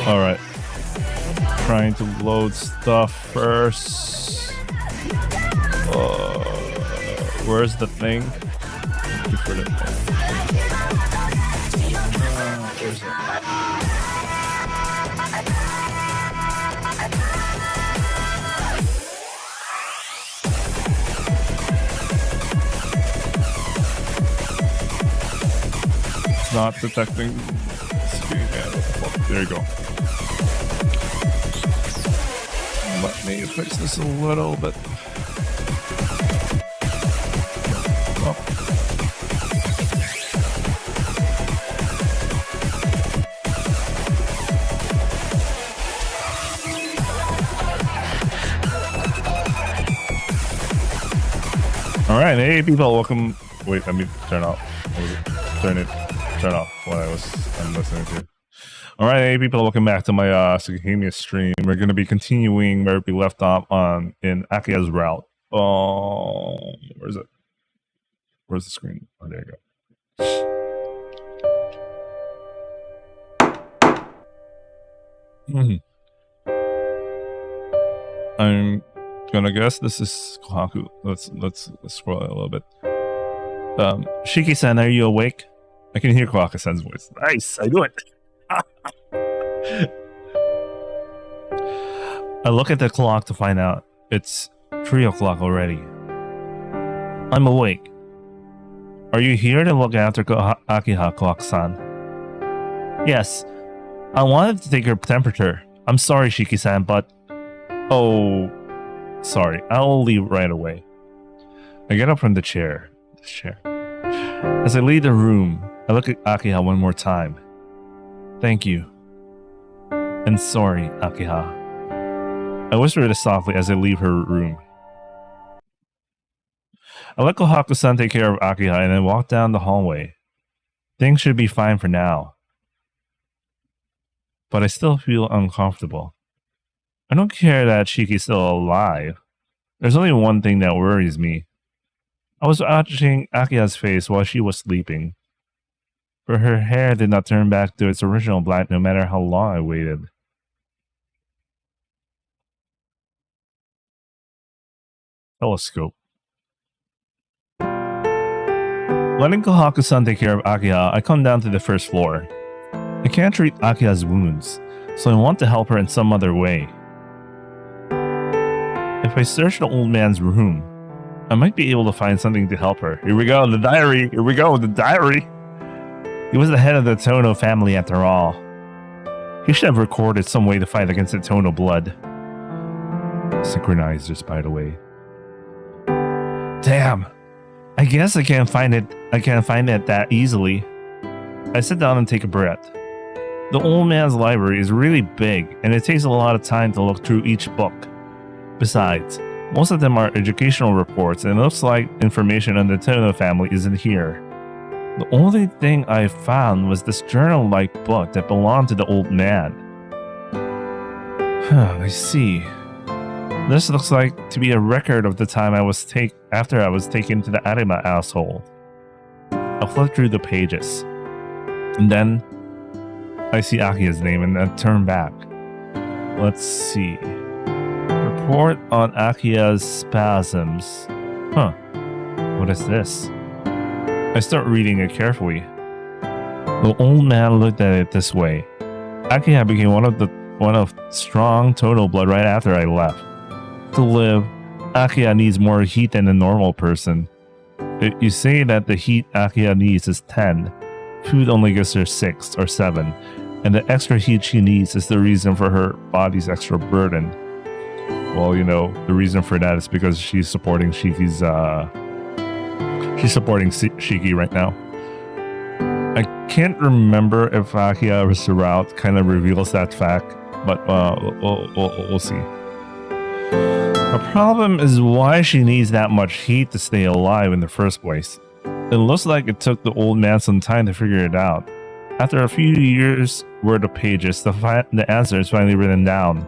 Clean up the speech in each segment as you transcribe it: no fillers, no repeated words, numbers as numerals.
Alright. Trying to load stuff first. Where's the thing? Looking for the thing. Where's it? It's not detecting. There you go. Let me fix this a little bit. Oh. All right, hey people, welcome. Wait, let me turn off. Turn off what I'm listening to. All right, hey people, welcome back to my Tsukihime stream. We're going to be continuing where we left off on in Akiha's route. Where is it? Where's the screen? Oh, there you go. I'm gonna guess this is Kohaku. Let's scroll it a little bit. Shiki-san, are you awake? I can hear Kohaku-san's voice. Nice, I do it. I look at the clock to find out it's 3 o'clock already. I'm awake. Are you here to look after Akiha, Kohaku-san? Yes. I wanted to take her temperature. I'm sorry, Shiki-san, but... Oh... Sorry, I'll leave right away. I get up from the chair. As I leave the room, I look at Akiha one more time. Thank you. And sorry, Akiha. I whisper it softly as I leave her room. I let Kohaku-san take care of Akiha and then walk down the hallway. Things should be fine for now. But I still feel uncomfortable. I don't care that Shiki's still alive. There's only one thing that worries me. I was watching Akiha's face while she was sleeping. But her hair did not turn back to its original black no matter how long I waited. Telescope. Letting Kohaku-san take care of Akiha, I come down to the first floor. I can't treat Akiha's wounds, so I want to help her in some other way. If I search the old man's room, I might be able to find something to help her. Here we go, the diary! Here we go, the diary! He was the head of the Tono family after all. He should have recorded some way to fight against the Tono blood. Synchronizers, by the way. Damn! I guess I can't find it that easily. I sit down and take a breath. The old man's library is really big, and it takes a lot of time to look through each book. Besides, most of them are educational reports, and it looks like information on the Tono family isn't here. The only thing I found was this journal-like book that belonged to the old man. I see. This looks like to be a record of the time after I was taken to the Arima household. I'll flip through the pages. And then I see Akiha's name and then turn back. Let's see. Report on Akiha's spasms. Huh. What is this? I start reading it carefully. The old man looked at it this way. Akiha became one of strong Tono blood right after I left. To live, Akiha needs more heat than a normal person. You say that the heat Akiha needs is 10. Food only gives her 6 or 7. And the extra heat she needs is the reason for her body's extra burden. Well, you know, the reason for that is because she's supporting Shiki's, Shiki right now. I can't remember if Akiha's route kind of reveals that fact, but we'll see. The problem is why she needs that much heat to stay alive in the first place. It looks like it took the old man some time to figure it out. After a few years worth of pages, the answer is finally written down.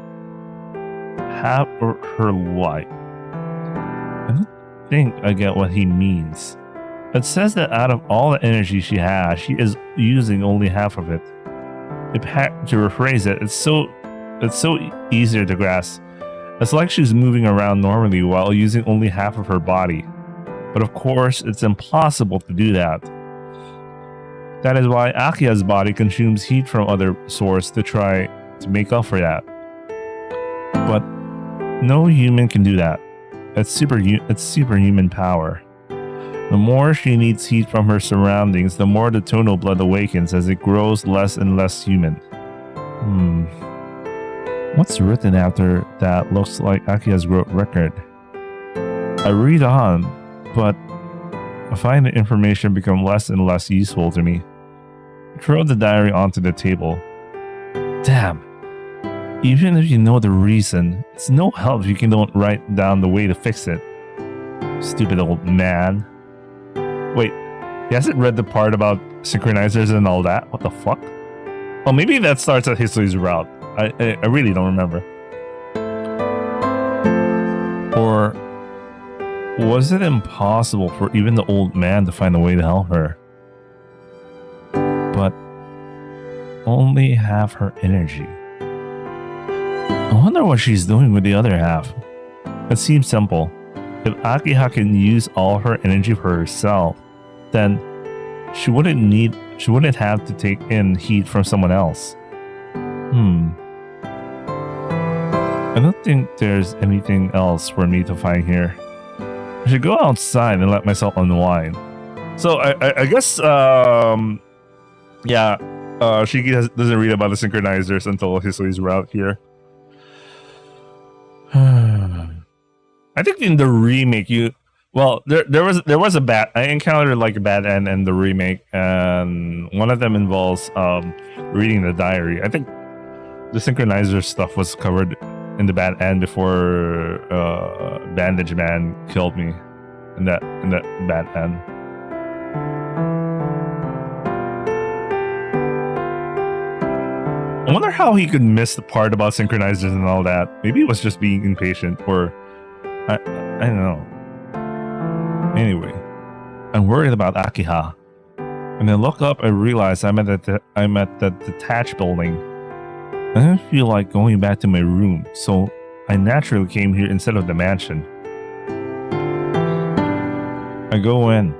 Half of her life. I don't think I get what he means. It says that out of all the energy she has, she is using only half of it. To rephrase it, it's so easier to grasp. It's like she's moving around normally while using only half of her body. But of course, it's impossible to do that. That is why Akiha's body consumes heat from other sources to try to make up for that. But no human can do that. It's superhuman power. The more she needs heat from her surroundings, the more the tonal blood awakens as it grows less and less human. What's written after that looks like Akiha's record. I read on, but I find the information become less and less useful to me. I throw the diary onto the table. Damn. Even if you know the reason, it's no help if you don't write down the way to fix it. Stupid old man. Wait, he hasn't read the part about synchronizers and all that? What the fuck? Well, maybe that starts at History's route. I really don't remember. Or was it impossible for even the old man to find a way to help her? But only half her energy. I wonder what she's doing with the other half. It seems simple. If Akiha can use all her energy for herself, then she wouldn't have to take in heat from someone else. I don't think there's anything else for me to find here. I should go outside and let myself unwind. So I guess Shiki doesn't read about the synchronizers until Hisley's route here. I think in the remake there was a bad, I encountered like a bad end in the remake, and one of them involves reading the diary. I think the synchronizer stuff was covered in the bad end before Bandage Man killed me in that bad end. I wonder how he could miss the part about synchronizers and all that. Maybe he was just being impatient, or I don't know. Anyway, I'm worried about Akiha. When I look up, I realize I'm at the detached building. I don't feel like going back to my room, so I naturally came here instead of the mansion. I go in.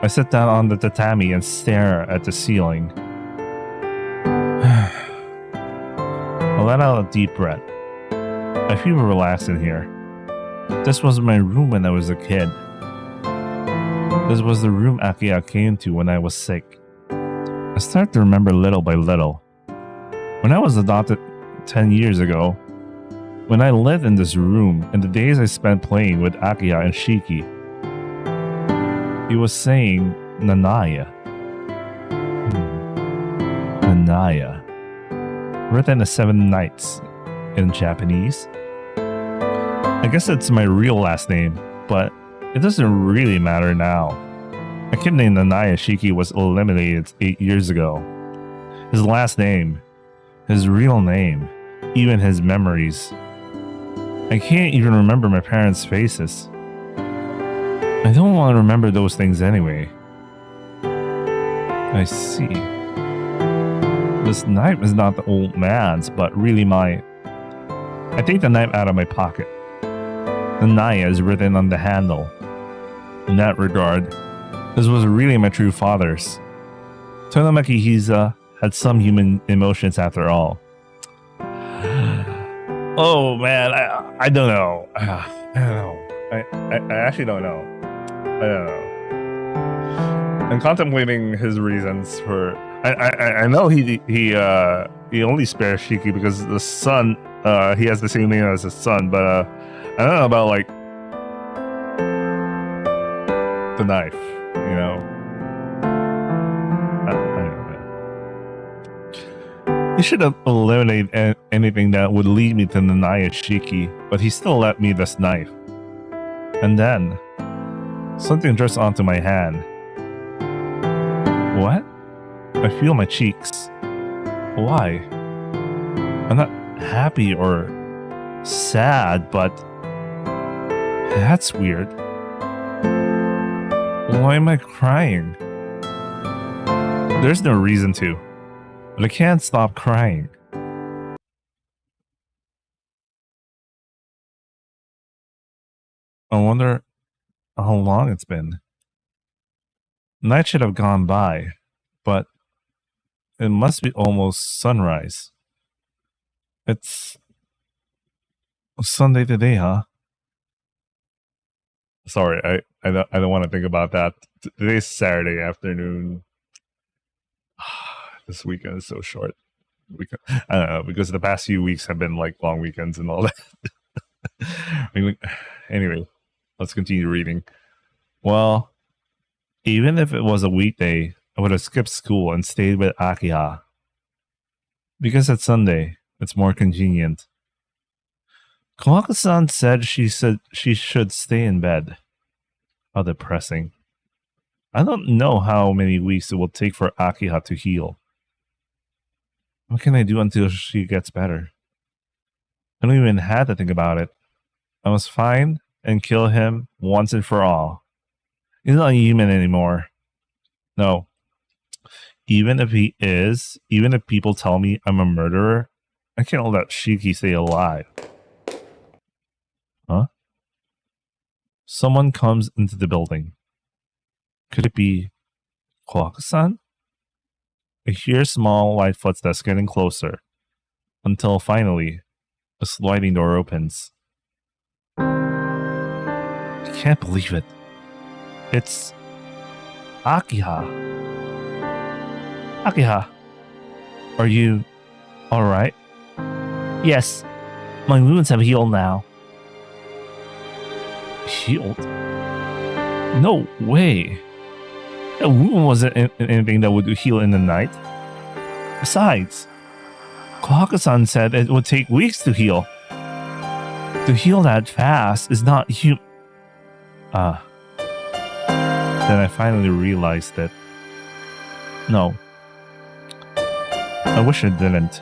I sit down on the tatami and stare at the ceiling. I let out a deep breath. I feel relaxed in here. This was my room when I was a kid. This was the room Akiha came to when I was sick. I start to remember little by little. When I was adopted 10 years ago, when I lived in this room and the days I spent playing with Akiha and Shiki, he was saying Nanaya. Nanaya. Written as 7 nights in Japanese. I guess it's my real last name, but it doesn't really matter now. A kid named Nanaya Shiki was eliminated 8 years ago. His last name, his real name, even his memories. I can't even remember my parents' faces. I don't want to remember those things anyway. I see. This knife is not the old man's, but really mine. I take the knife out of my pocket. The Naya is written on the handle. In that regard, this was really my true father's. Tonomaki Hiza had some human emotions after all. Oh man, I don't know. I don't know. I actually don't know. I don't know. I'm contemplating his reasons for. I know he only spares Shiki because the son he has the same name as his son, but I don't know about like the knife, you know. He should have eliminated anything that would lead me to Nanaya Shiki, but he still let me this knife. And then, something drips onto my hand. What? I feel my cheeks. Why? I'm not happy or sad, but that's weird. Why am I crying? There's no reason to. but I can't stop crying. I wonder how long it's been. Night should have gone by, but it must be almost sunrise. It's Sunday today, huh? Sorry, I don't want to think about that. Today's Saturday afternoon. This weekend is so short. I don't know, because the past few weeks have been like long weekends and all that. Anyway, let's continue reading. Well, even if it was a weekday, I would have skipped school and stayed with Akiha. Because it's Sunday, it's more convenient. Kawako-san said she should stay in bed. How depressing. I don't know how many weeks it will take for Akiha to heal. What can I do until she gets better? I don't even have to think about it. I must find and kill him once and for all. He's not human anymore. No. Even if he is, even if people tell me I'm a murderer, I can't let Shiki stay alive. Huh? Someone comes into the building. Could it be Kawako-san? I hear small light footsteps getting closer, until finally, a sliding door opens. I can't believe it. It's Akiha. Akiha, are you alright? Yes, my wounds have healed now. Healed? No way. A wound wasn't anything that would heal in the night. Besides, Kawako-san said it would take weeks to heal. To heal that fast is not human. Then I finally realized that. No. I wish I didn't.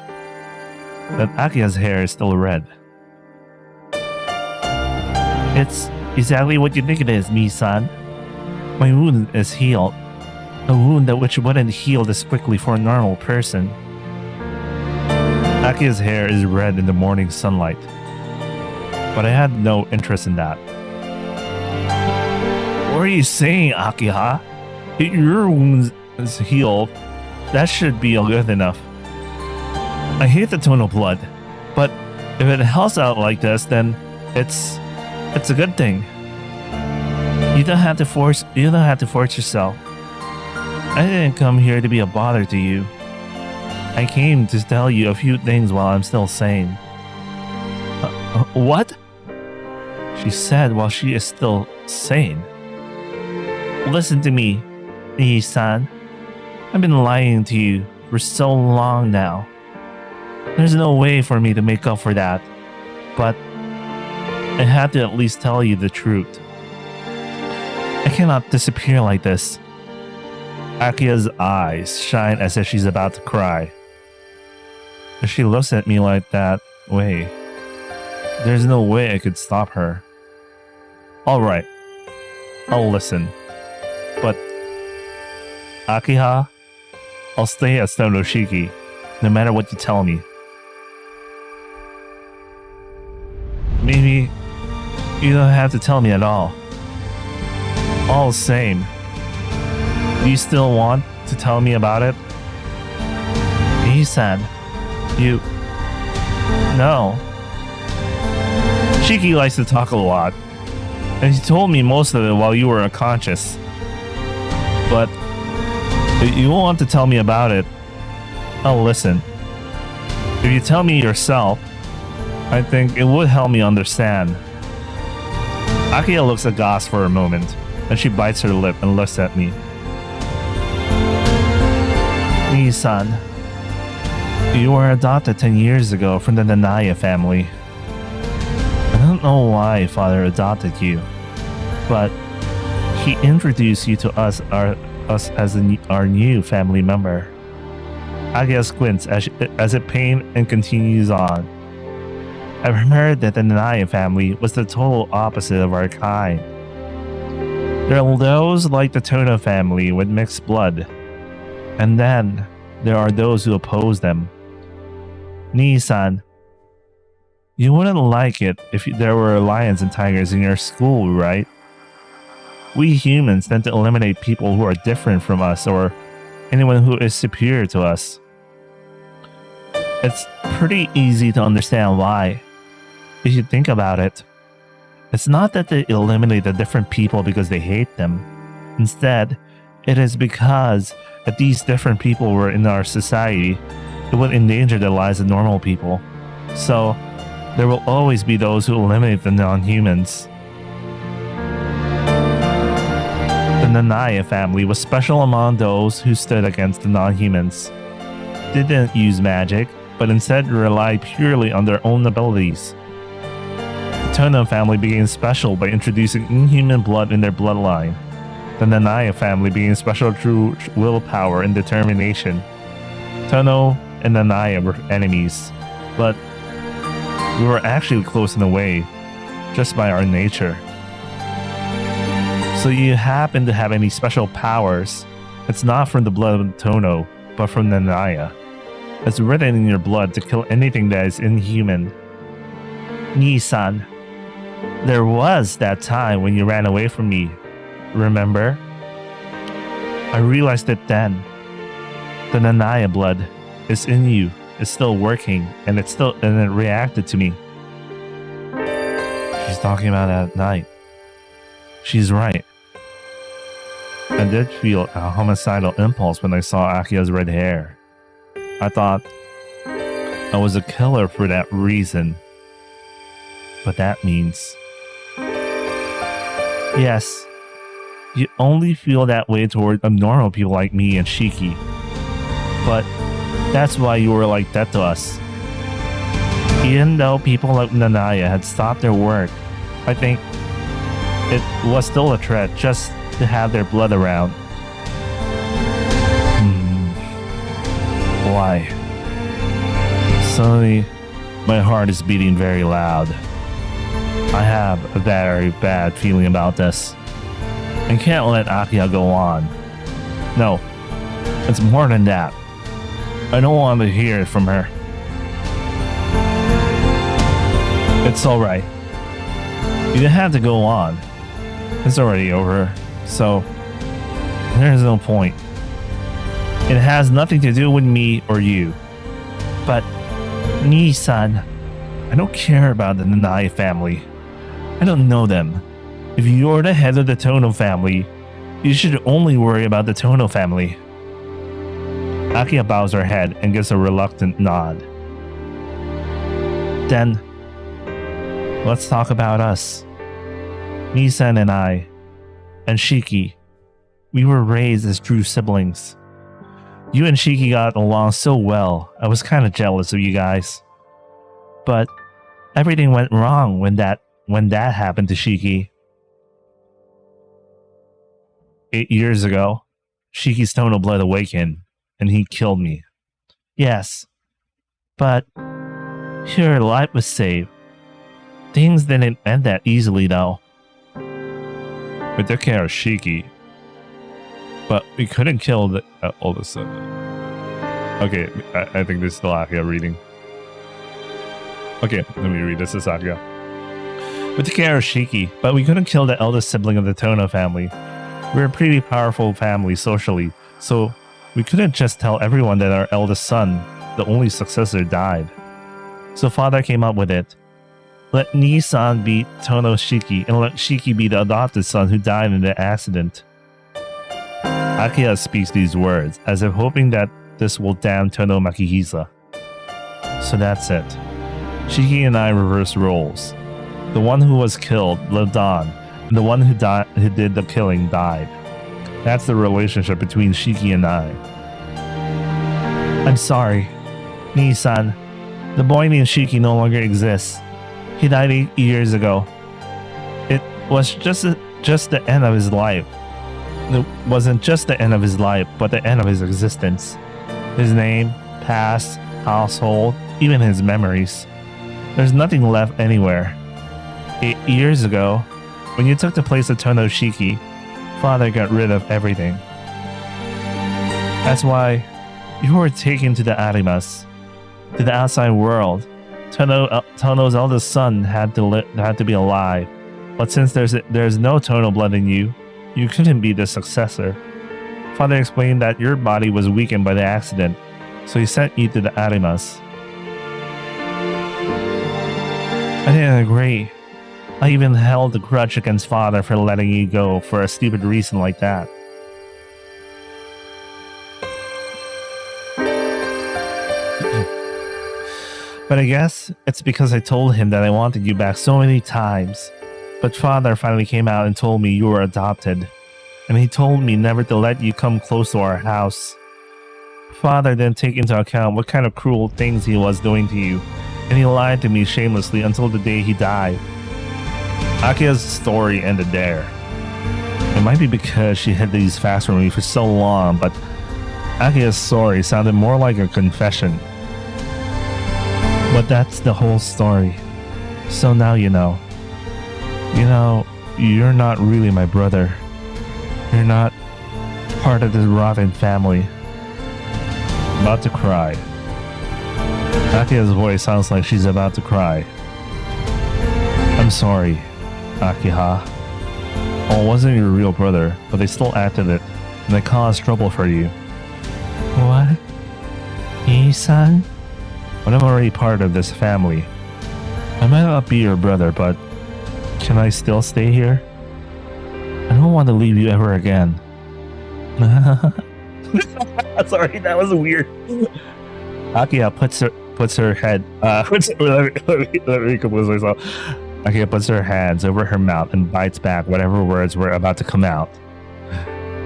That Akiha's hair is still red. It's exactly what you think it is, Mi-san. My wound is healed. A wound that which wouldn't heal this quickly for a normal person. Akiha's hair is red in the morning sunlight. But I had no interest in that. What are you saying, Akiha? If your wound is healed, that should be good enough. I hate the tone of blood, but if it helps out like this, then it's a good thing. You don't have to force yourself. I didn't come here to be a bother to you. I came to tell you a few things while I'm still sane. What? She said while she is still sane. Listen to me, Mi-san. I've been lying to you for so long now. There's no way for me to make up for that. But I had to at least tell you the truth. I cannot disappear like this. Akiha's eyes shine as if she's about to cry. If she looks at me like that way, there's no way I could stop her. Alright, I'll listen. But Akiha, I'll stay at Stonoshiki, no matter what you tell me. Maybe you don't have to tell me at all. All the same, do you still want to tell me about it? He said, you... No. Shiki likes to talk a lot, and he told me most of it while you were unconscious. But if you want to tell me about it, I'll listen. If you tell me yourself, I think it would help me understand. Akiha looks aghast for a moment, and she bites her lip and looks at me. Mi-san, you were adopted 10 years ago from the Nanaya family. I don't know why father adopted you, but he introduced you to us as our new family member. Akiha squints as it pains and continues on. I've heard that the Nanaya family was the total opposite of our kind. There are those like the Tono family with mixed blood, and then there are those who oppose them. Nii-san, you wouldn't like it if there were lions and tigers in your school, right? We humans tend to eliminate people who are different from us or anyone who is superior to us. It's pretty easy to understand why. If you think about it, it's not that they eliminate the different people because they hate them. Instead, it is because if these different people were in our society, it would endanger the lives of normal people. So, there will always be those who eliminate the non-humans. The Nanaya family was special among those who stood against the non-humans. They didn't use magic, but instead relied purely on their own abilities. The Tono family became special by introducing inhuman blood in their bloodline. The Nanaya family became special through willpower and determination. Tono and Nanaya were enemies, but we were actually close in a way, just by our nature. So you happen to have any special powers, it's not from the blood of Tono, but from Nanaya. It's written in your blood to kill anything that is inhuman. Nii-san, there was that time when you ran away from me, remember? I realized it then. The Nanaya blood is in you, it's still working, and it reacted to me. She's talking about at night. She's right. I did feel a homicidal impulse when I saw Akiha's red hair. I thought I was a killer for that reason. But that means... Yes, you only feel that way toward abnormal people like me and Shiki. But that's why you were like that to us. Even though people like Nanaya had stopped their work, I think it was still a threat just to have their blood around. Why? Suddenly, my heart is beating very loud. I have a very bad feeling about this. I can't let Akiha go on. No, it's more than that. I don't want to hear it from her. It's alright. You don't have to go on. It's already over, so there's no point. It has nothing to do with me or you. But, Nii-san, I don't care about the Nanai family. I don't know them. If you're the head of the Tono family, you should only worry about the Tono family. Akiha bows her head and gives a reluctant nod. Then, let's talk about us. Nii-san and I, and Shiki, we were raised as true siblings. You and Shiki got along so well, I was kind of jealous of you guys. But everything went wrong when that happened to Shiki. 8 years ago, Shiki's Tono blood awakened, and he killed me. Yes, but your life was saved. Things didn't end that easily though. We took care of Shiki, but we couldn't kill the all of a sudden. Okay, I think this is the Akiha reading. Okay, let me read this. This is Akiha. We took care of Shiki, but we couldn't kill the eldest sibling of the Tono family. We're a pretty powerful family socially, so we couldn't just tell everyone that our eldest son, the only successor, died. So father came up with it. Let Nii-san be Tono Shiki, and let Shiki be the adopted son who died in the accident. Akiha speaks these words, as if hoping that this will damn Tono Makihisa. So that's it. Shiki and I reversed roles. The one who was killed lived on, and the one who did the killing died. That's the relationship between Shiki and I. I'm sorry, Nii-san. The boy named Shiki no longer exists. He died 8 years ago. It was just the end of his life. It wasn't just the end of his life, but the end of his existence. His name, past, household, even his memories. There's nothing left anywhere. 8 years ago, when you took the place of Tono Shiki, father got rid of everything. That's why You were taken to the Arimas, to the outside world. Tono's eldest son had to be alive, but since there's no Tono blood in you, you couldn't be the successor. Father explained that your body was weakened by the accident, so he sent you to the Arimas. I didn't agree. I even held a grudge against Father for letting you go for a stupid reason like that. But I guess it's because I told him that I wanted you back so many times. But Father finally came out and told me you were adopted. And he told me never to let you come close to our house. Father didn't take into account what kind of cruel things he was doing to you. And he lied to me shamelessly until the day he died. Akiha's story ended there. It might be because she hid these facts from me for so long, but Akiha's story sounded more like a confession. But that's the whole story. So now you know. You know, you're not really my brother. You're not part of this rotten family. About to cry. Akiha's voice sounds like she's about to cry. I'm sorry, Akiha. I wasn't your real brother, but they still acted it, and they caused trouble for you. What? Isan? But I'm already part of this family. I might not be your brother, but can I still stay here? I don't want to leave you ever again. Sorry, that was weird. Akiha puts her head. Let me compose myself. Akiha puts her hands over her mouth and bites back whatever words were about to come out.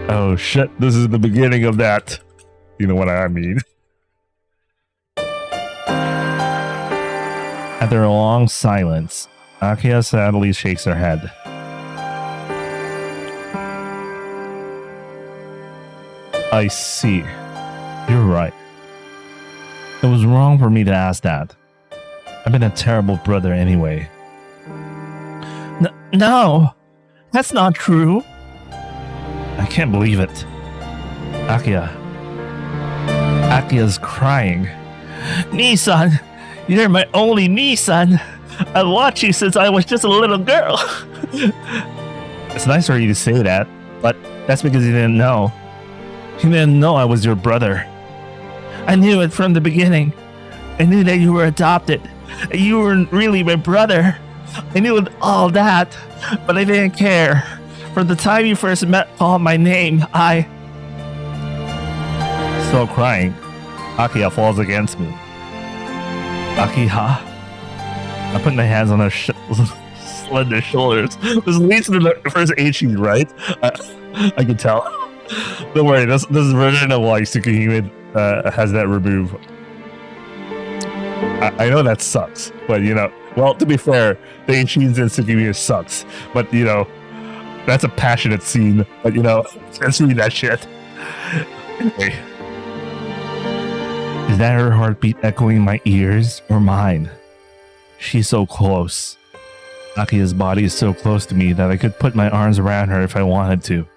Oh shit! This is the beginning of that. You know what I mean. After a long silence, Akiha sadly shakes her head. I see. You're right. It was wrong for me to ask that. I've been a terrible brother anyway. No, that's not true. I can't believe it. Akiha's crying. Nissan, you're my only Nissan. I've watched you since I was just a little girl. It's nice for you to say that, but that's because you didn't know. You didn't know I was your brother. I knew it from the beginning. I knew that you were adopted. You weren't really my brother. I knew all that, but I didn't care. From the time you first called my name, Still crying, Akiha falls against me. Akiha. I put my hands on her slender shoulders. This leads to the first H, right? I can tell. Don't worry, this is version of like Tsukihime has that remove. I know that sucks, but you know, well, to be fair, the H-scenes in Tsukihime sucks, but you know, that's a passionate scene, but you know, let's read that shit. Anyway. Is that her heartbeat echoing my ears or mine? She's so close. Akiha's body is so close to me that I could put my arms around her if I wanted to.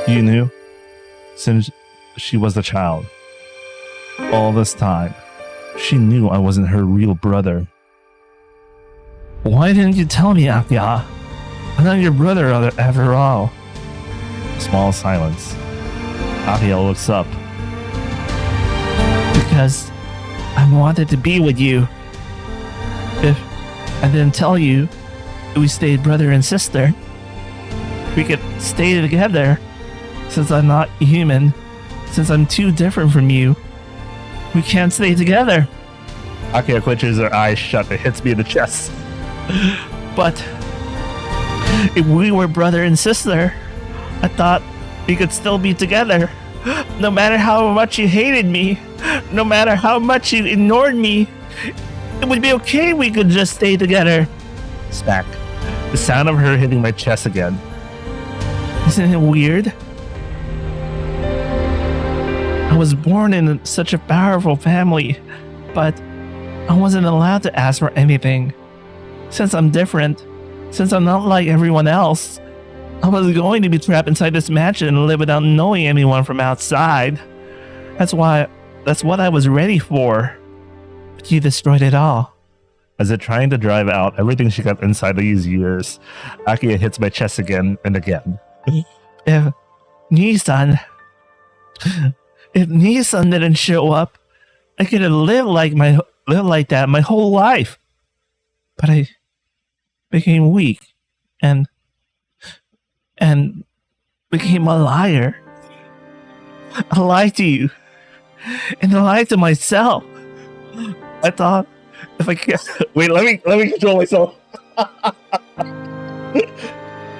You knew? Since she was a child. All this time, she knew I wasn't her real brother. Why didn't you tell me, Akiha? I'm not your brother after all. Small silence. Akiha looks up. Because I wanted to be with you. If I didn't tell you, we stayed brother and sister. We could stay together. Since I'm not human, since I'm too different from you, we can't stay together. Akiha clenches her eyes shut and hits me in the chest. But if we were brother and sister, I thought we could still be together. No matter how much you hated me, no matter how much you ignored me, it would be okay, we could just stay together. Smack. The sound of her hitting my chest again. Isn't it weird? I was born in such a powerful family, but I wasn't allowed to ask for anything. Since I'm different, since I'm not like everyone else, I was going to be trapped inside this mansion and live without knowing anyone from outside. That's what I was ready for. But you destroyed it all. As if trying to drive out everything she got inside these years, Akiha hits my chest again and again. If Nissan didn't show up, I could have lived like that my whole life. But I became weak and became a liar. I lied to you, and I lied to myself. I thought if I can't wait, let me control myself.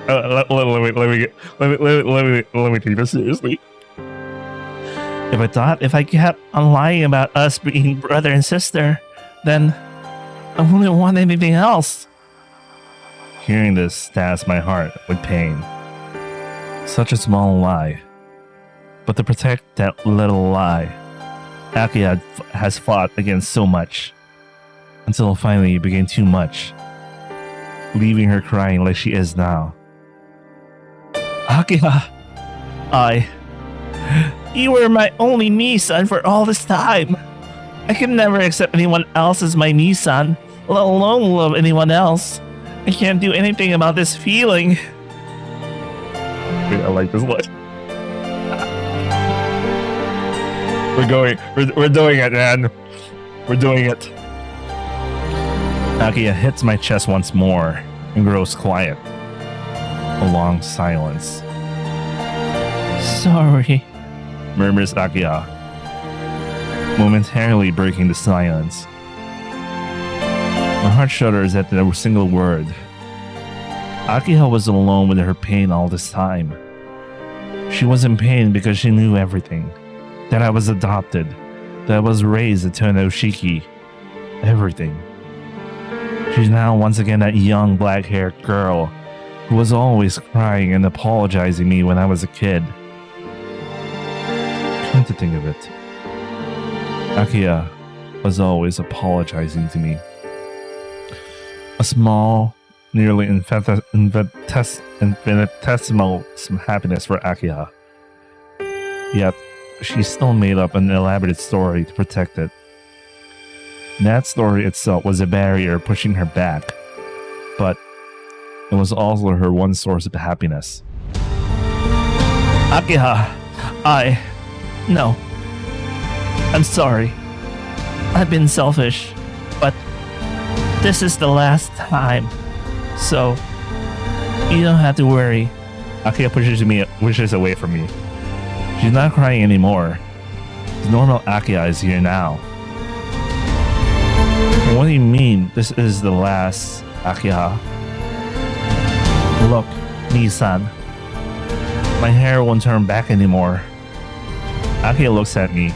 Let me take this seriously. If I kept on lying about us being brother and sister, then I wouldn't want anything else. Hearing this stabs my heart with pain. Such a small lie. But to protect that little lie, Akiha has fought against so much. Until finally it became too much. Leaving her crying like she is now. Akiha, you were my only Nissan for all this time. I could never accept anyone else as my Nissan, let alone love anyone else. I can't do anything about this feeling. I like this one. We're doing it, man. We're doing it. Akiha hits my chest once more and grows quiet. A long silence. Sorry, murmurs Akiha, momentarily breaking the silence. My heart shudders at the single word. Akiha was alone with her pain all this time. She was in pain because she knew everything. That I was adopted. That I was raised into an Oshiki. Everything. She's now once again that young black-haired girl who was always crying and apologizing to me when I was a kid. Come to think of it, Akiha was always apologizing to me. A small, nearly infinitesimal happiness for Akiha. Yet, she still made up an elaborate story to protect it. That story itself was a barrier pushing her back, but it was also her one source of happiness. Akiha, no. I'm sorry. I've been selfish, but this is the last time, so you don't have to worry. Akiha pushes away from me. She's not crying anymore. The normal Akiha is here now. What do you mean this is the last, Akiha? Look, Nissan. My hair won't turn back anymore. Akiha looks at me,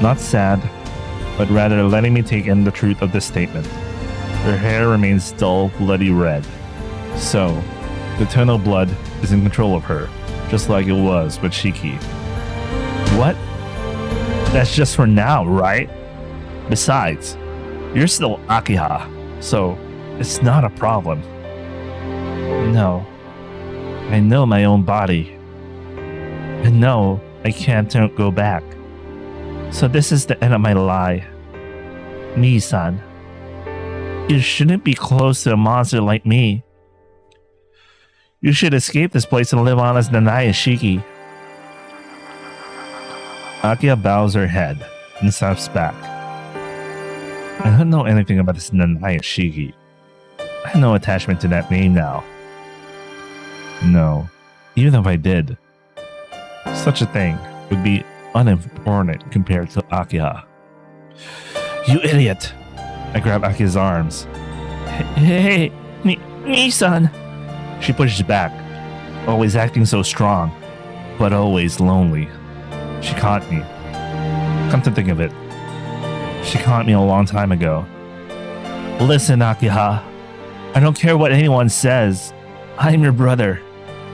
not sad, but rather letting me take in the truth of this statement. Her hair remains dull, bloody red. So, the eternal blood is in control of her, just like it was with Shiki. What? That's just for now, right? Besides, you're still Akiha, so it's not a problem. No. I know my own body. I know I can't go back. So this is the end of my lie. Nissan, you shouldn't be close to a monster like me. You should escape this place and live on as Nanaya Shiki. Akiha bows her head and steps back. I don't know anything about this Nanaya Shiki. I have no attachment to that name now. No, even if I did, such a thing would be unimportant compared to Akiha. You idiot! I grab Akiha's arms. Hey, Nissan! She pushes back, always acting so strong, but always lonely. She caught me. Come to think of it, she caught me a long time ago. Listen, Akiha, I don't care what anyone says. I'm your brother.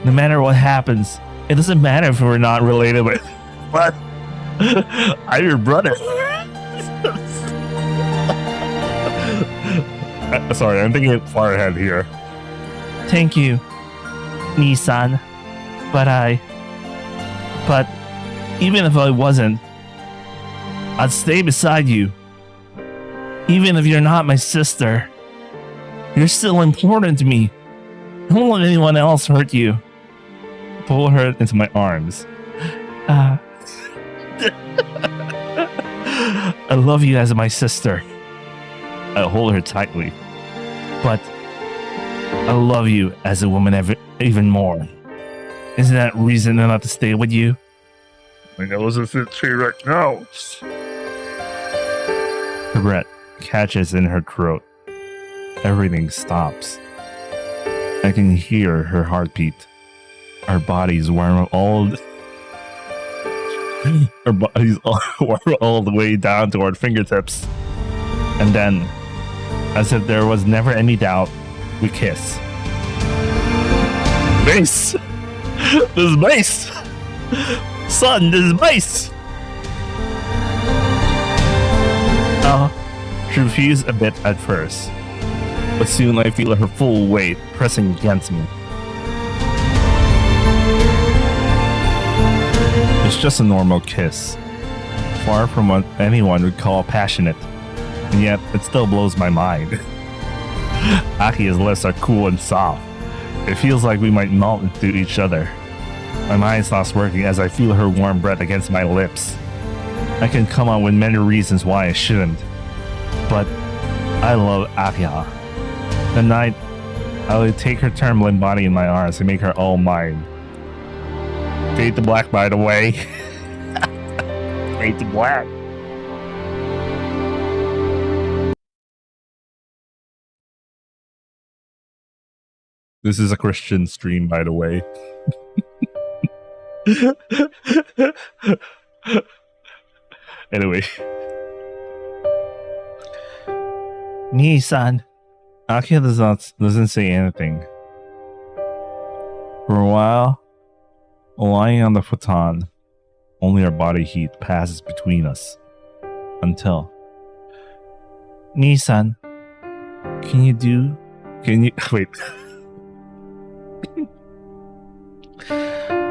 No matter what happens, it doesn't matter if we're not related with. What? I'm your brother. Sorry, I'm thinking far ahead here. Thank you. Nissan. But even if I wasn't, I'd stay beside you. Even if you're not my sister, you're still important to me. Don't let anyone else hurt you. Pull her into my arms. I love you as my sister. I hold her tightly. But I love you as a woman even more. Isn't that reason enough to stay with you? My nose is itchy right now. Her breath catches in her throat. Everything stops. I can hear her heartbeat. Our bodies warm all the way down to our fingertips. And then, as if there was never any doubt, we kiss. Mace! This is Mace! Son, this is Mace! She refused a bit at first, but soon I feel her full weight pressing against me. It's just a normal kiss, far from what anyone would call passionate, and yet it still blows my mind. Akiha's lips are cool and soft. It feels like we might melt into each other. My mind stops working as I feel her warm breath against my lips. I can come up with many reasons why I shouldn't, but I love Akiha. The night, I will take her trembling body in my arms and make her all mine. Fade to black, by the way. Fade to black. This is a Christian stream, by the way. Anyway. Nii-san. Akiha doesn't say anything. For a while, lying on the futon, only our body heat passes between us. Until... Nii-san, can you... Wait.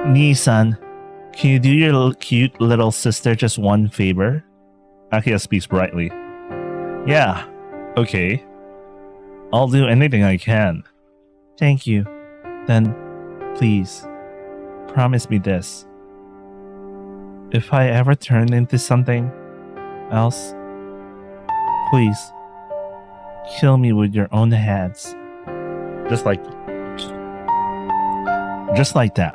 Nii-san, can you do your cute little sister just one favor? Akiha speaks brightly. Yeah, okay. I'll do anything I can. Thank you. Then, please, promise me this. If I ever turn into something else, please, kill me with your own hands. Just like that.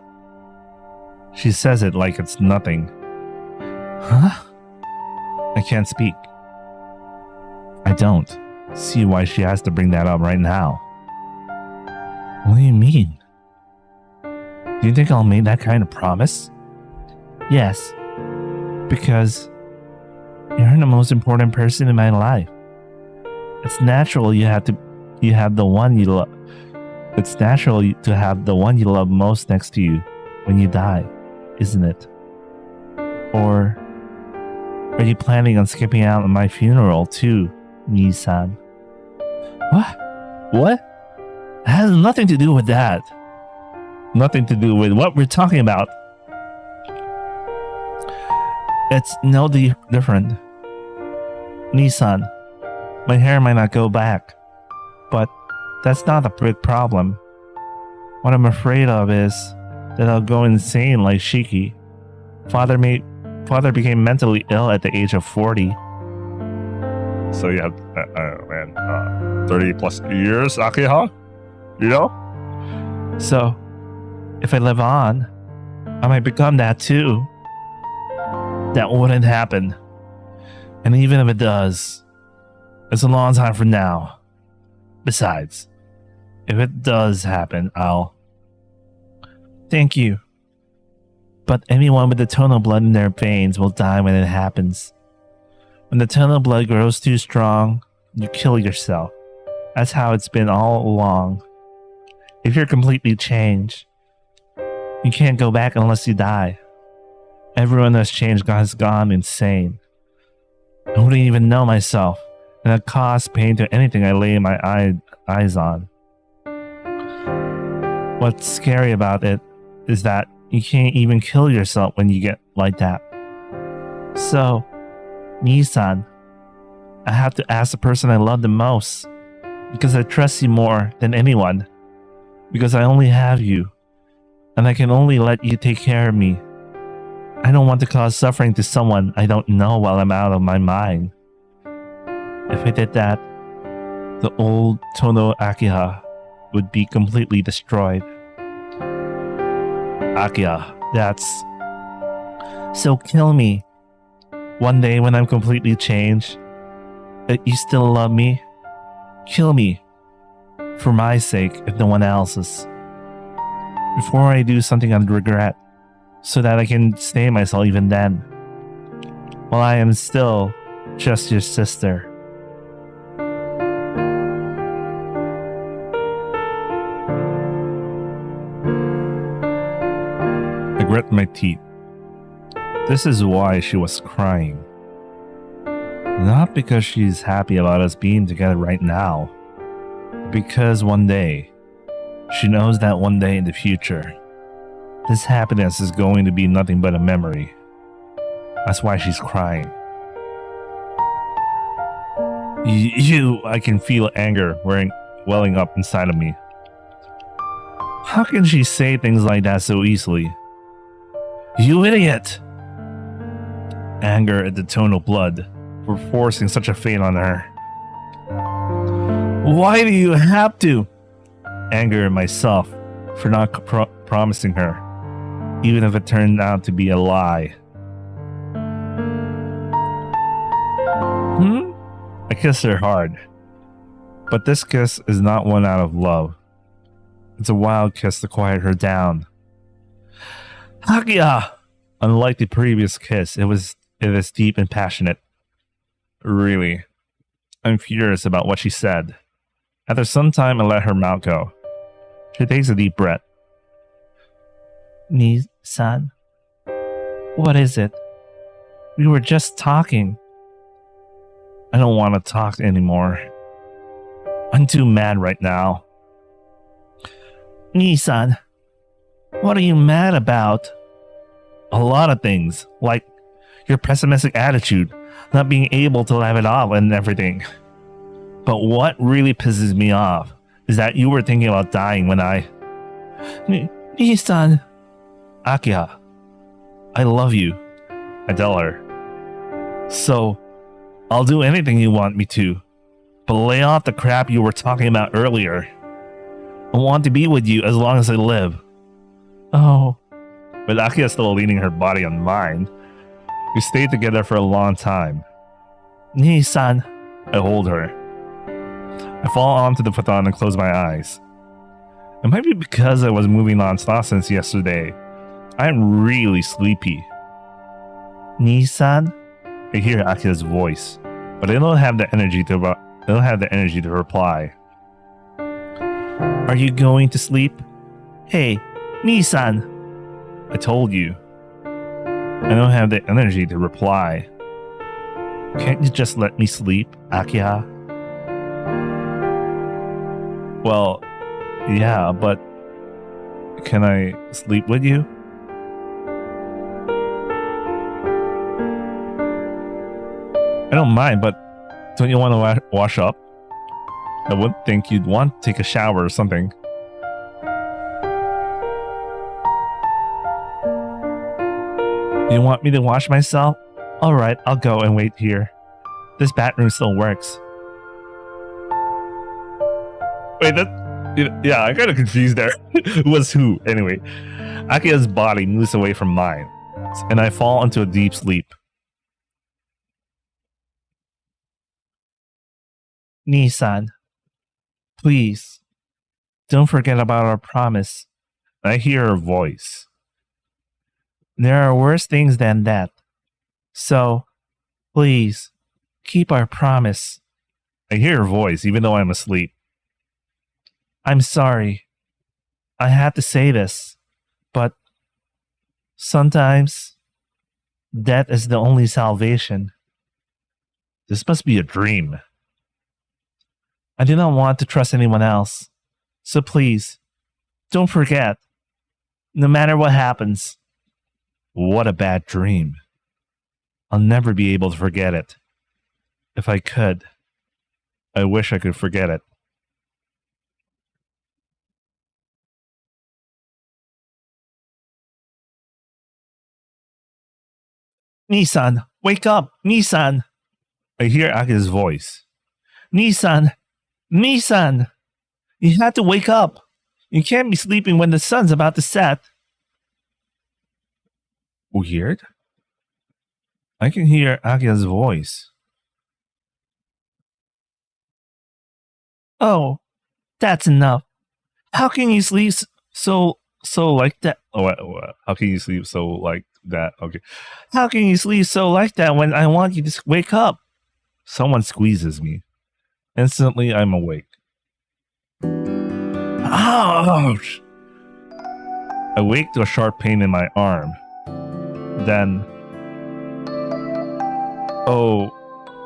She says it like it's nothing. Huh? I can't speak. I don't see why she has to bring that up right now. What do you mean? Do you think I'll make that kind of promise? Yes, because you're the most important person in my life. It's natural you have the one you love. It's natural to have the one you love most next to you when you die, isn't it? Or are you planning on skipping out on my funeral too, Nii-san? What? It has nothing to do with that. Nothing to do with what we're talking about. It's no different. Nii-san, my hair might not go back, but that's not a big problem. What I'm afraid of is that I'll go insane like Shiki. Father became mentally ill at the age of 40. So you have, 30 plus years, Akiha? You know? So, if I live on, I might become that too. That wouldn't happen. And even if it does, it's a long time from now. Besides, if it does happen, I'll... Thank you. But anyone with the tonal blood in their veins will die when it happens. When the tonal blood grows too strong, you kill yourself. That's how it's been all along. If you're completely changed, you can't go back unless you die. Everyone that's changed has gone insane. I wouldn't even know myself, and it caused pain to anything I lay my eyes on. What's scary about it is that you can't even kill yourself when you get like that. So, Nissan, I have to ask the person I love the most, because I trust you more than anyone, because I only have you, and I can only let you take care of me. I don't want to cause suffering to someone I don't know while I'm out of my mind. If I did that, the old Tono Akiha would be completely destroyed. Akiha, that's... So kill me. One day when I'm completely changed, but you still love me, kill me. For my sake, if no one else's. Before I do something I'd regret, so that I can stay myself even then. While I am still just your sister. I grit my teeth. This is why she was crying. Not because she's happy about us being together right now. Because one day, she knows that one day in the future, this happiness is going to be nothing but a memory. That's why she's crying. I can feel anger welling up inside of me. How can she say things like that so easily? You idiot! Anger at the tone of blood for forcing such a fate on her. Why do you have to? Anger at myself for not promising her, even if it turned out to be a lie. I kissed her hard, but this kiss is not one out of love. It's a wild kiss to quiet her down. Akiha! Unlike the previous kiss, it is deep and passionate. Really, I'm furious about what she said. After some time, I let her mouth go. She takes a deep breath. Ni-san, what is it? We were just talking. I don't want to talk anymore. I'm too mad right now. Ni-san, what are you mad about? A lot of things, like your pessimistic attitude, not being able to laugh it off and everything. But what really pisses me off is that you were thinking about dying when I... Ni-san. Akiha, I love you, I tell her. So, I'll do anything you want me to, but lay off the crap you were talking about earlier. I want to be with you as long as I live. Oh. But Akiha is still leaning her body on mine. We stayed together for a long time. Ni-san. I hold her. I fall onto the futon and close my eyes. It might be because I was moving non-stop since yesterday. I am really sleepy. Ni-san? I hear Akiha's voice, but I don't have the energy to reply. Are you going to sleep? Hey, Ni-san! I told you. I don't have the energy to reply. Can't you just let me sleep, Akiha? Well, yeah, but can I sleep with you? I don't mind, but don't you want to wash up? I would think you'd want to take a shower or something. You want me to wash myself? Alright, I'll go and wait here. This bathroom still works. Wait, yeah, I got confused there. Who was who? Anyway, Akiha's body moves away from mine, and I fall into a deep sleep. Ni-san, please, don't forget about our promise. I hear her voice. There are worse things than that. So, please, keep our promise. I hear her voice even though I'm asleep. I'm sorry. I had to say this, but sometimes death is the only salvation. This must be a dream. I do not want to trust anyone else, so please, don't forget. No matter what happens. What a bad dream. I'll never be able to forget it. If I could, I wish I could forget it. Nissan, wake up! Nissan! I hear Aki's voice. Nissan! Nissan! You have to wake up! You can't be sleeping when the sun's about to set. Weird? I can hear Aki's voice. Oh, that's enough. How can you sleep so like that? Oh, what? How can you sleep so like that? Okay. How can you sleep so like that when I want you to wake up? Someone squeezes me. Instantly, I'm awake. Ouch! I wake to a sharp pain in my arm. Then, oh,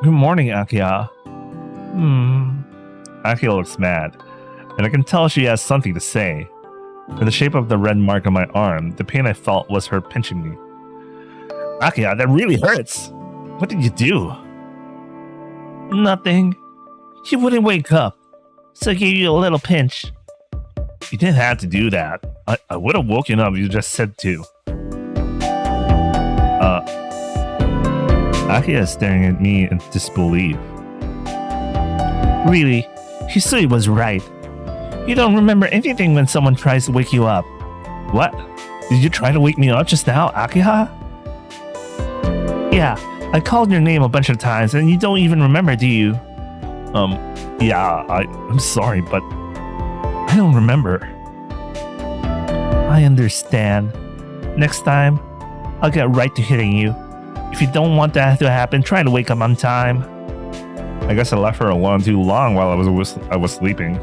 good morning, Akiha. Akiha looks mad, and I can tell she has something to say. In the shape of the red mark on my arm, the pain I felt was her pinching me. Akiha, that really hurts! What did you do? Nothing. You wouldn't wake up, so I gave you a little pinch. You didn't have to do that. I would have woken up if you just said to. Akiha is staring at me in disbelief. Really? Hisui was right. You don't remember anything when someone tries to wake you up. What? Did you try to wake me up just now, Akiha? Yeah, I called your name a bunch of times and you don't even remember, do you? Yeah, I'm sorry, but I don't remember. I understand. Next time, I'll get right to hitting you. If you don't want that to happen, try to wake up on time. I guess I left her alone too long while I was sleeping.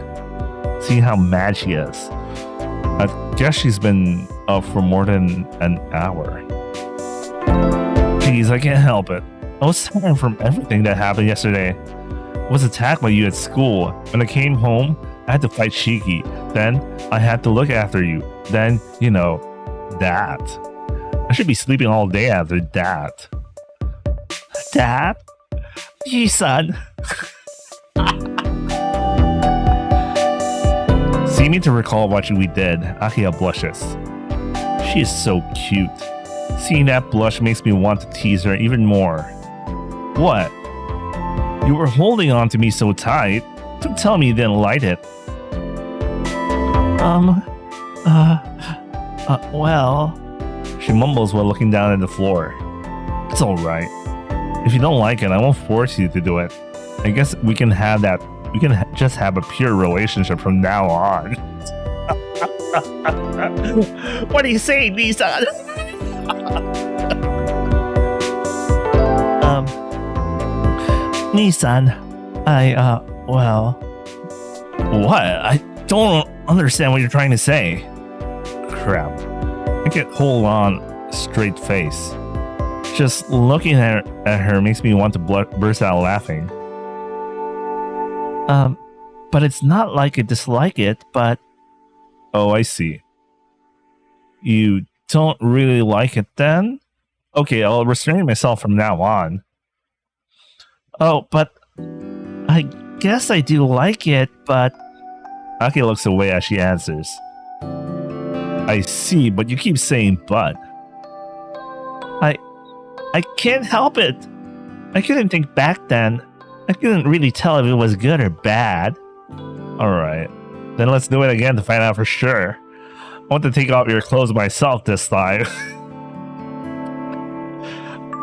See how mad she is. I guess she's been up for more than an hour. Jeez, I can't help it. I was tired from everything that happened yesterday. I was attacked by you at school. When I came home, I had to fight Shiki. Then I had to look after you. Then, you know, that. I should be sleeping all day after that. Dad? Yi-san. Seeming to recall what we did, Akiha blushes. She is so cute. Seeing that blush makes me want to tease her even more. What? You were holding on to me so tight. Don't tell me you didn't like it. Well... She mumbles while looking down at the floor. It's alright. If you don't like it, I won't force you to do it. I guess we can have that. We can just have a pure relationship from now on. What do you say, Nissan? Nissan, well... What? I don't understand what you're trying to say. Crap. I can't hold on a straight face. Just looking at her makes me want to burst out laughing. But it's not like I dislike it, but... Oh, I see. You don't really like it then? Okay, I'll restrain myself from now on. Oh, but... I guess I do like it, but... Aki looks away as she answers. I see, but you keep saying but. I can't help it. I couldn't think back then. I couldn't really tell if it was good or bad. Alright, then let's do it again to find out for sure. I want to take off your clothes myself this time.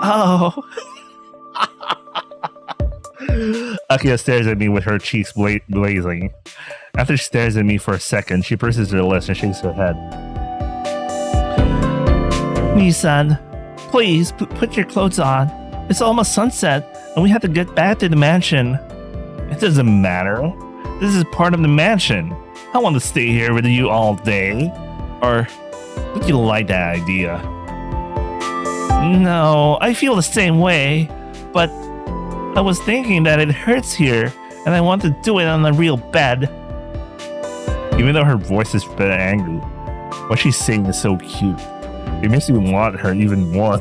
Oh. Akiha stares at me with her cheeks blazing. After she stares at me for a second, she purses her lips and shakes her head. Nissan, please put your clothes on. It's almost sunset, and we have to get back to the mansion. It doesn't matter. This is part of the mansion. I want to stay here with you all day. Or would you like that idea? No, I feel the same way, but I was thinking that it hurts here, and I want to do it on a real bed. Even though her voice is a bit angry, what she's saying is so cute. It makes me want her even more.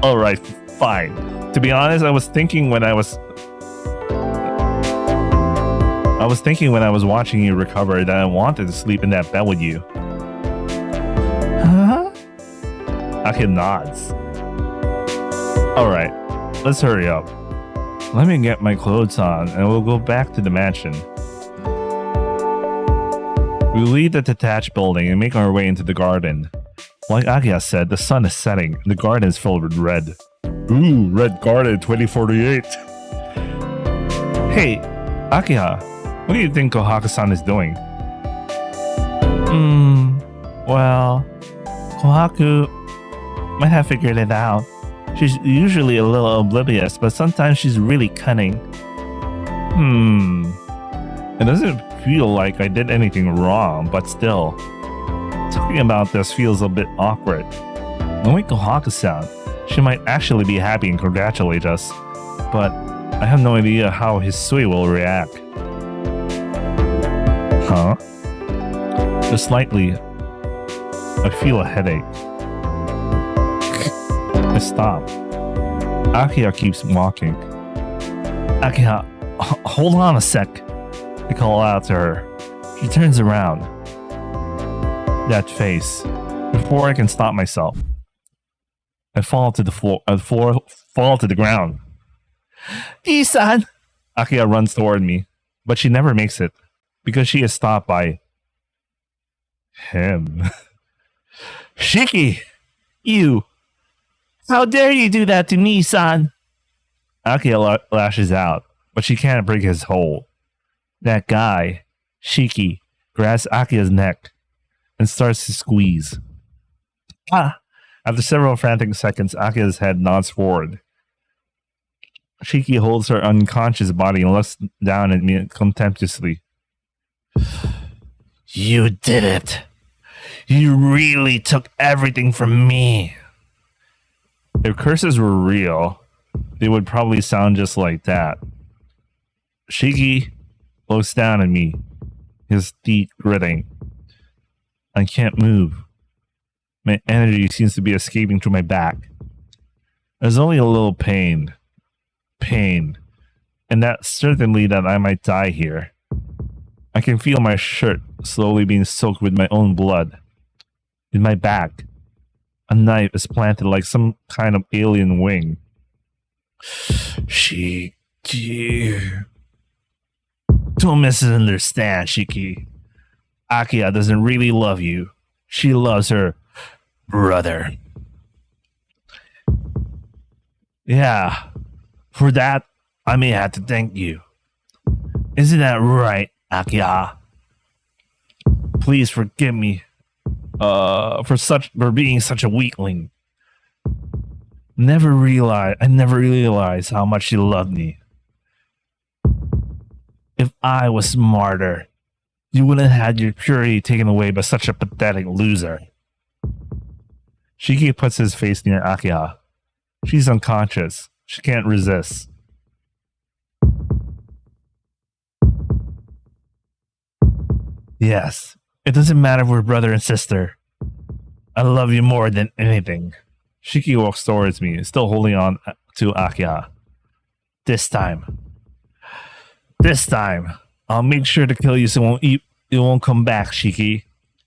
Alright, fine. To be honest, I was thinking when I was watching you recover that I wanted to sleep in that bed with you. Huh? Akiha nods. Alright, let's hurry up. Let me get my clothes on and we'll go back to the mansion. We leave the detached building and make our way into the garden. Like Akiha said, the sun is setting and the garden is filled with red. Ooh, red garden 2048. Hey, Akiha, what do you think Kohaku-san is doing? Well, Kohaku might have figured it out. She's usually a little oblivious, but sometimes she's really cunning. It doesn't feel like I did anything wrong, but still. Talking about this feels a bit awkward. Knowing Kohaku-san, she might actually be happy and congratulate us, but I have no idea how Hisui will react. Huh? Just slightly, I feel a headache. I stop. Akiha keeps walking. Akiha, hold on a sec. I call out to her. She turns around. That face. Before I can stop myself, I fall to the floor. Fall to the ground. Isan! Akiha runs toward me, but she never makes it because she is stopped by him. Shiki! You! How dare you do that to me, son? Akiha lashes out, but she can't break his hold. That guy, Shiki, grabs Akiha's neck and starts to squeeze. After several frantic seconds, Akiha's head nods forward. Shiki holds her unconscious body and looks down at me contemptuously. You did it. You really took everything from me. If curses were real, they would probably sound just like that. Shiki looks down at me, his teeth gritting. I can't move. My energy seems to be escaping through my back. There's only a little pain. And that's certainly that I might die here. I can feel my shirt slowly being soaked with my own blood. In my back, a knife is planted like some kind of alien wing. Shiki. Don't misunderstand, Shiki. Akiha doesn't really love you. She loves her brother. Yeah, for that, I may have to thank you. Isn't that right, Akiha? Please forgive me for being such a weakling. I never realized how much you loved me. If I was smarter, you wouldn't have had your purity taken away by such a pathetic loser. Shiki puts his face near Akiha. She's unconscious. She can't resist. Yes, it doesn't matter if we're brother and sister. I love you more than anything. Shiki walks towards me, still holding on to Akiha. This time, I'll make sure to kill you so you won't come back, Shiki.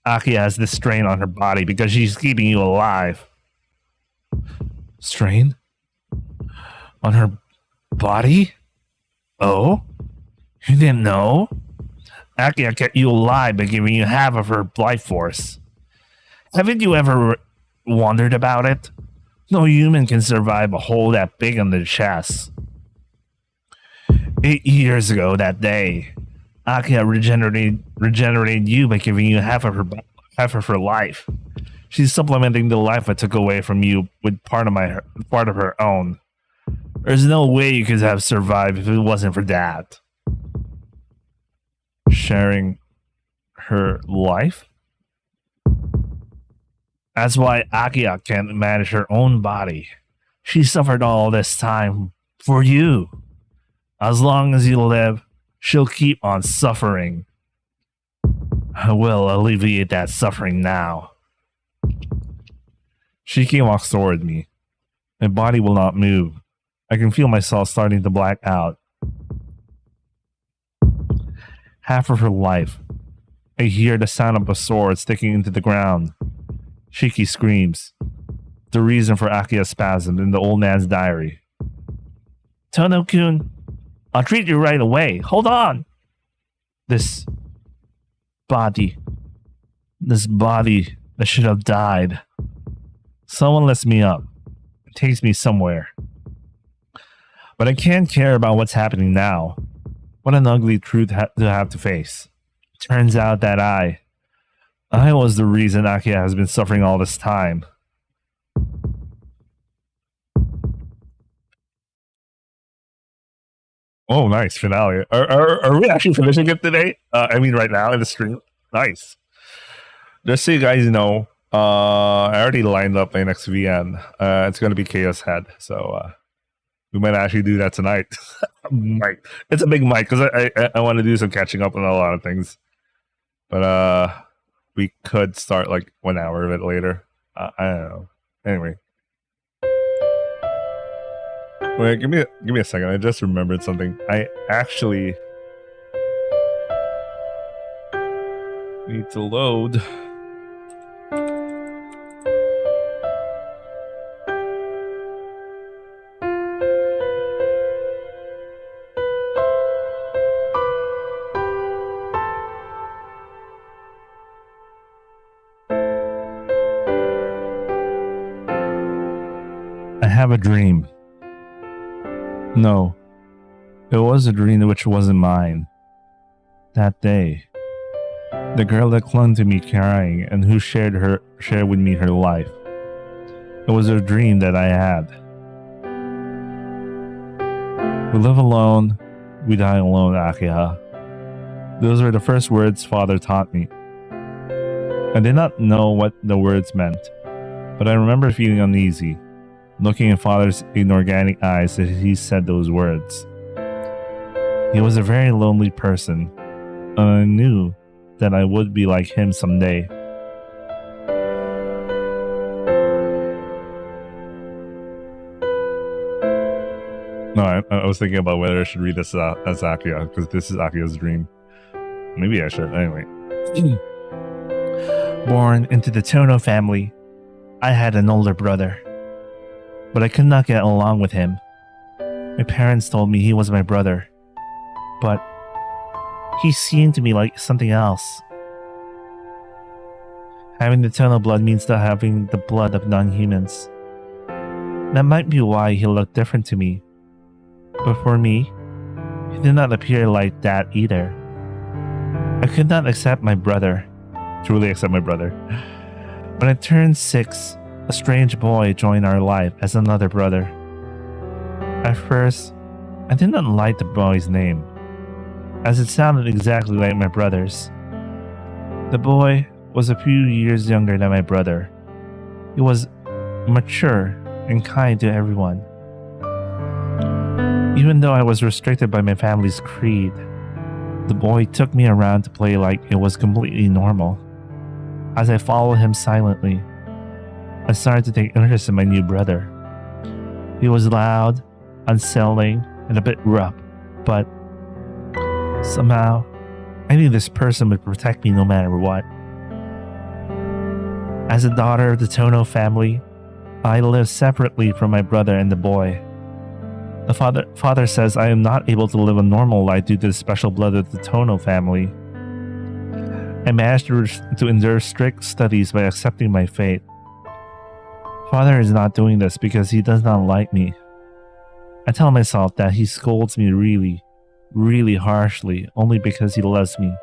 Akiha has this strain on her body because she's keeping you alive. Strain? On her body? Oh? You didn't know? Akiha kept you alive by giving you half of her life force. Haven't you ever wondered about it? No human can survive a hole that big on their chest. 8 years ago that day, Akiha regenerated you by giving you half of her life. She's supplementing the life I took away from you with part of her own. There's no way you could have survived if it wasn't for that. Sharing her life? That's why Akiha can't manage her own body. She suffered all this time for you. As long as you live, she'll keep on suffering. I will alleviate that suffering now. Shiki walks toward me. My body will not move. I can feel myself starting to black out. Half of her life. I hear the sound of a sword sticking into the ground. Shiki screams. The reason for Akiha's spasm in the old man's diary. Tono-kun, I'll treat you right away. Hold on. This body that should have died. Someone lifts me up. It takes me somewhere. But I can't care about what's happening now. What an ugly truth to have to face. Turns out that I was the reason Akiha has been suffering all this time. Oh, nice finale. Are we actually finishing it today? I mean, right now in the stream. Nice. Just so you guys know, I already lined up my next VN. It's going to be Chaos Head, so we might actually do that tonight. Mike, it's a big mic because I want to do some catching up on a lot of things, but we could start like 1 hour of it later. I don't know. Anyway. Wait, give me a second. I just remembered something. I actually need to load. I have a dream. No, it was a dream which wasn't mine. That day, the girl that clung to me crying and who shared with me her life. It was a dream that I had. We live alone, we die alone, Akiha. Those were the first words Father taught me. I did not know what the words meant, but I remember feeling uneasy. Looking in Father's inorganic eyes as he said those words. He was a very lonely person, and I knew that I would be like him someday. No, I was thinking about whether I should read this as Akiha, because this is Akiha's dream. Maybe I should, anyway. Born into the Tono family, I had an older brother. But I could not get along with him. My parents told me he was my brother, but he seemed to me like something else. Having the Tono blood means not having the blood of non-humans. That might be why he looked different to me. But for me, he did not appear like that either. I could not accept my brother. Truly accept my brother. When I turned 6, a strange boy joined our life as another brother. At first, I did not like the boy's name, as it sounded exactly like my brother's. The boy was a few years younger than my brother. He was mature and kind to everyone. Even though I was restricted by my family's creed, the boy took me around to play like it was completely normal. As I followed him silently, I started to take interest in my new brother. He was loud, unsettling, and a bit rough, but somehow, I knew this person would protect me no matter what. As a daughter of the Tono family, I lived separately from my brother and the boy. The father says I am not able to live a normal life due to the special blood of the Tono family. I managed to endure strict studies by accepting my fate. Father is not doing this because he does not like me. I tell myself that he scolds me really, really harshly only because he loves me.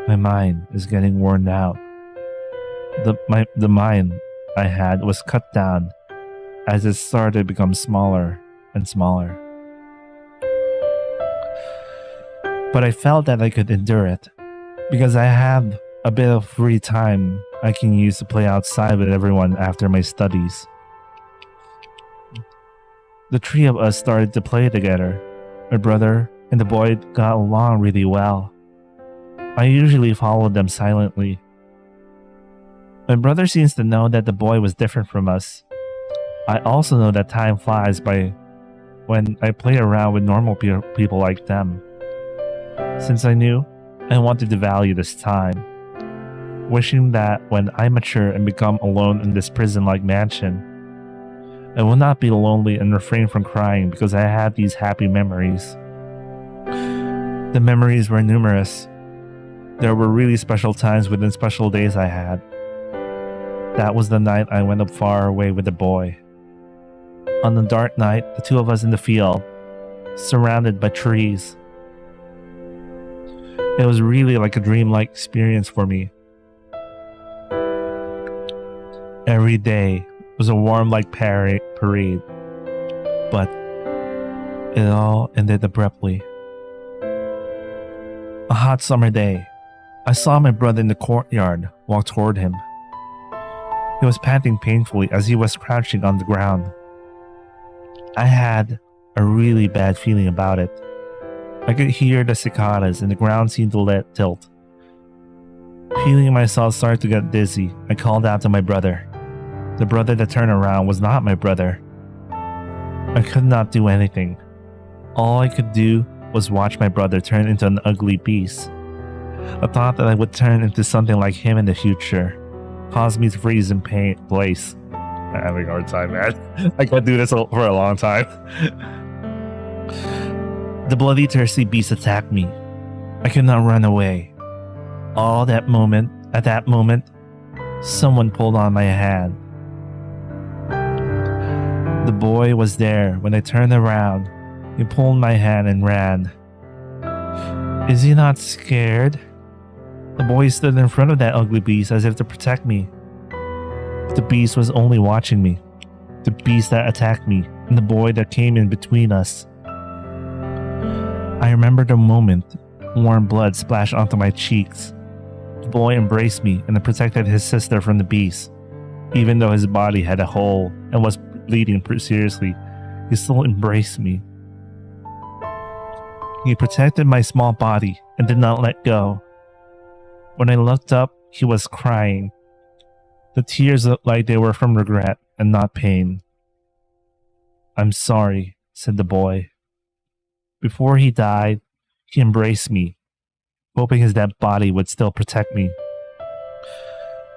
My mind is getting worn out. The mind I had was cut down as it started to become smaller and smaller. But I felt that I could endure it because I had a bit of free time I can use to play outside with everyone after my studies. The three of us started to play together. My brother and the boy got along really well. I usually followed them silently. My brother seems to know that the boy was different from us. I also know that time flies by when I play around with normal people like them. Since I knew, I wanted to value this time, wishing that when I mature and become alone in this prison-like mansion, I will not be lonely and refrain from crying because I had these happy memories. The memories were numerous. There were really special times within special days I had. That was the night I went up far away with the boy. On the dark night, the two of us in the field, surrounded by trees. It was really like a dreamlike experience for me. Every day was a warm like parade, but it all ended abruptly. A hot summer day, I saw my brother in the courtyard walk toward him. He was panting painfully as he was crouching on the ground. I had a really bad feeling about it. I could hear the cicadas and the ground seemed to let tilt. Feeling myself start to get dizzy, I called out to my brother. The brother that turned around was not my brother. I could not do anything. All I could do was watch my brother turn into an ugly beast. A thought that I would turn into something like him in the future caused me to freeze in place. I'm having a hard time, man. I can't do this for a long time. The bloody, thirsty beast attacked me. I could not run away. At that moment, someone pulled on my hand. The boy was there when I turned around. He pulled my hand and ran. Is he not scared? The boy stood in front of that ugly beast as if to protect me. But the beast was only watching me. The beast that attacked me and the boy that came in between us. I remember the moment warm blood splashed onto my cheeks. The boy embraced me and protected his sister from the beast. Even though his body had a hole and was bleeding seriously, he still embraced me. He protected my small body and did not let go. When I looked up, he was crying. The tears looked like they were from regret and not pain. I'm sorry, said the boy. Before he died, he embraced me, hoping his dead body would still protect me.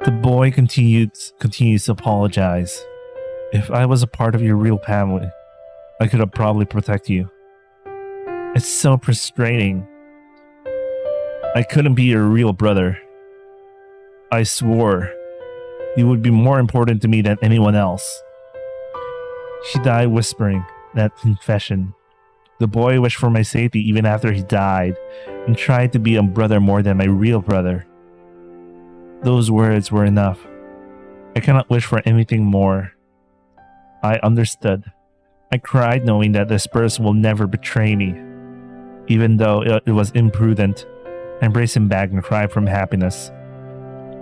The boy continues to apologize. If I was a part of your real family, I could have probably protected you. It's so frustrating. I couldn't be your real brother. I swore you would be more important to me than anyone else. She died whispering that confession. The boy wished for my safety even after he died and tried to be a brother more than my real brother. Those words were enough. I cannot wish for anything more. I understood. I cried knowing that this person will never betray me. Even though it was imprudent, I embraced him back and cried from happiness.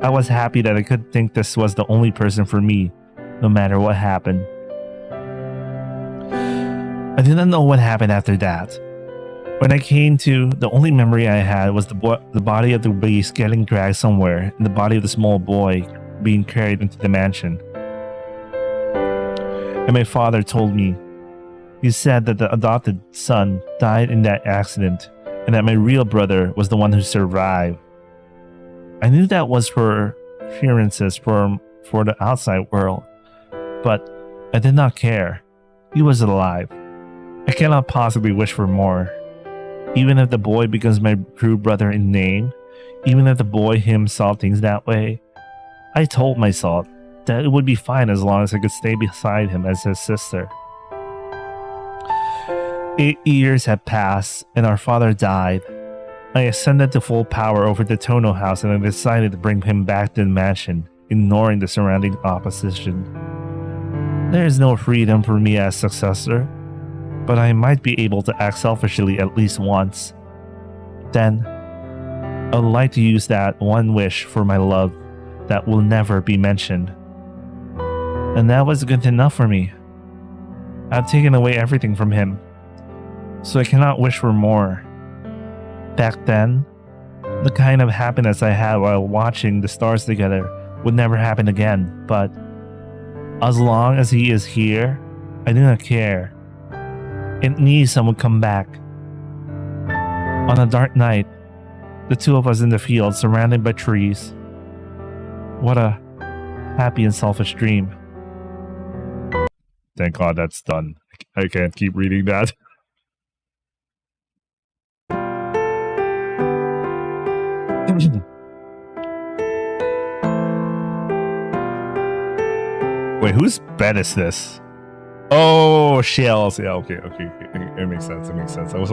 I was happy that I could think this was the only person for me, no matter what happened. I didn't know what happened after that. When I came to, the only memory I had was the body of the beast getting dragged somewhere and the body of the small boy being carried into the mansion. And my father told me, he said that the adopted son died in that accident and that my real brother was the one who survived. I knew that was for appearances for the outside world, but I did not care. He was alive. I cannot possibly wish for more. Even if the boy becomes my true brother in name, even if the boy himself thinks that way, I told myself that it would be fine as long as I could stay beside him as his sister. 8 years had passed and our father died. I ascended to full power over the Tono house and I decided to bring him back to the mansion, ignoring the surrounding opposition. There is no freedom for me as successor, but I might be able to act selfishly at least once. Then, I would like to use that one wish for my love that will never be mentioned. And that was good enough for me. I've taken away everything from him, so I cannot wish for more. Back then, The kind of happiness I had while watching the stars together would never happen again, but as long as he is here, I do not care. It needs someone come back. On a dark night, the two of us in the field surrounded by trees. What a happy and selfish dream. Thank God that's done. I can't keep reading that. Wait, whose bed is this? Oh, shells. Yeah, okay. It makes sense. I was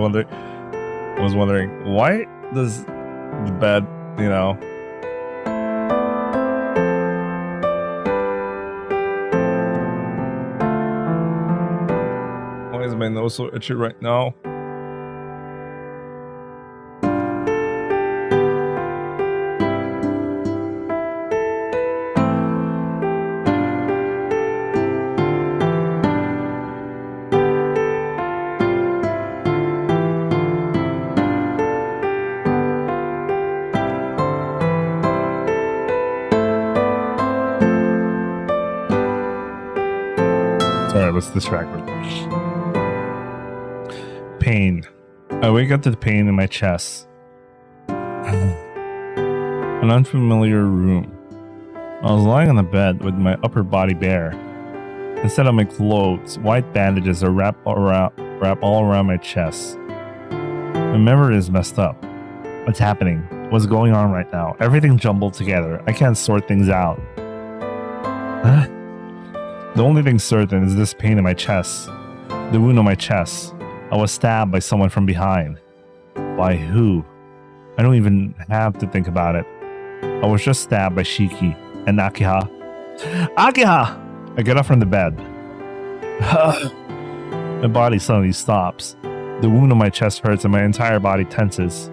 wondering why does the bed, you know? Why is my nose so itchy right now? Sorry, I was distracted. Pain. I wake up to the pain in my chest. An unfamiliar room. I was lying on the bed with my upper body bare. Instead of my clothes, white bandages are wrapped all around my chest. My memory is messed up. What's happening? What's going on right now? Everything jumbled together. I can't sort things out. The only thing certain is this pain in my chest. The wound on my chest. I was stabbed by someone from behind. By who? I don't even have to think about it. I was just stabbed by Shiki and Akiha. Akiha! I get up from the bed. My body suddenly stops. The wound on my chest hurts and my entire body tenses.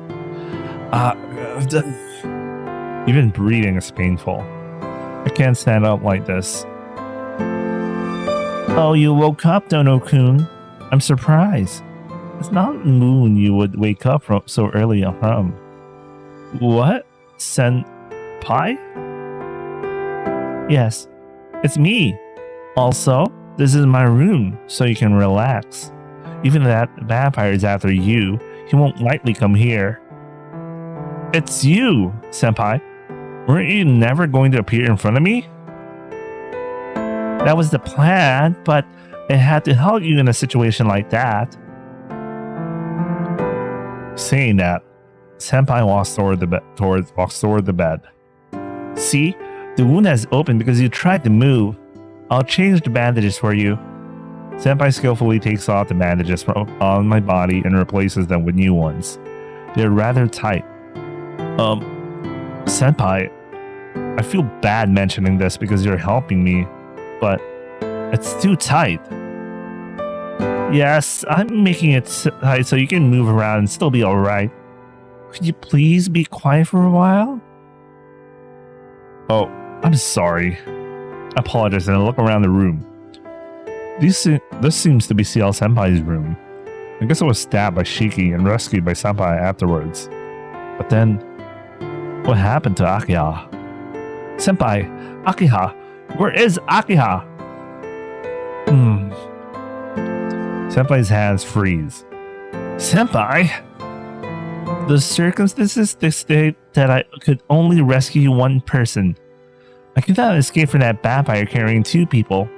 Even breathing is painful. I can't stand up like this. Oh, you woke up, Dono-kun. I'm surprised. It's not the moon you would wake up from so early from. What? Senpai? Yes, it's me. Also, this is my room, so you can relax. Even if that vampire is after you, he won't likely come here. It's you, Senpai. Weren't you never going to appear in front of me? That was the plan, but I had to help you in a situation like that. Saying that, Senpai walks toward the bed. See, the wound has opened because you tried to move. I'll change the bandages for you. Senpai skillfully takes off the bandages from on my body and replaces them with new ones. They're rather tight. Senpai, I feel bad mentioning this because you're helping me, but it's too tight. Yes, I'm making it tight so you can move around and still be alright. Could you please be quiet for a while? Oh, I'm sorry. I apologize and I look around the room. This seems to be CL Senpai's room. I guess I was stabbed by Shiki and rescued by Senpai afterwards. But then, what happened to Akiha? Senpai, Akiha, where is Akiha? Senpai's hands freeze. Senpai? The circumstances dictate that I could only rescue one person. I could not escape from that vampire carrying two people.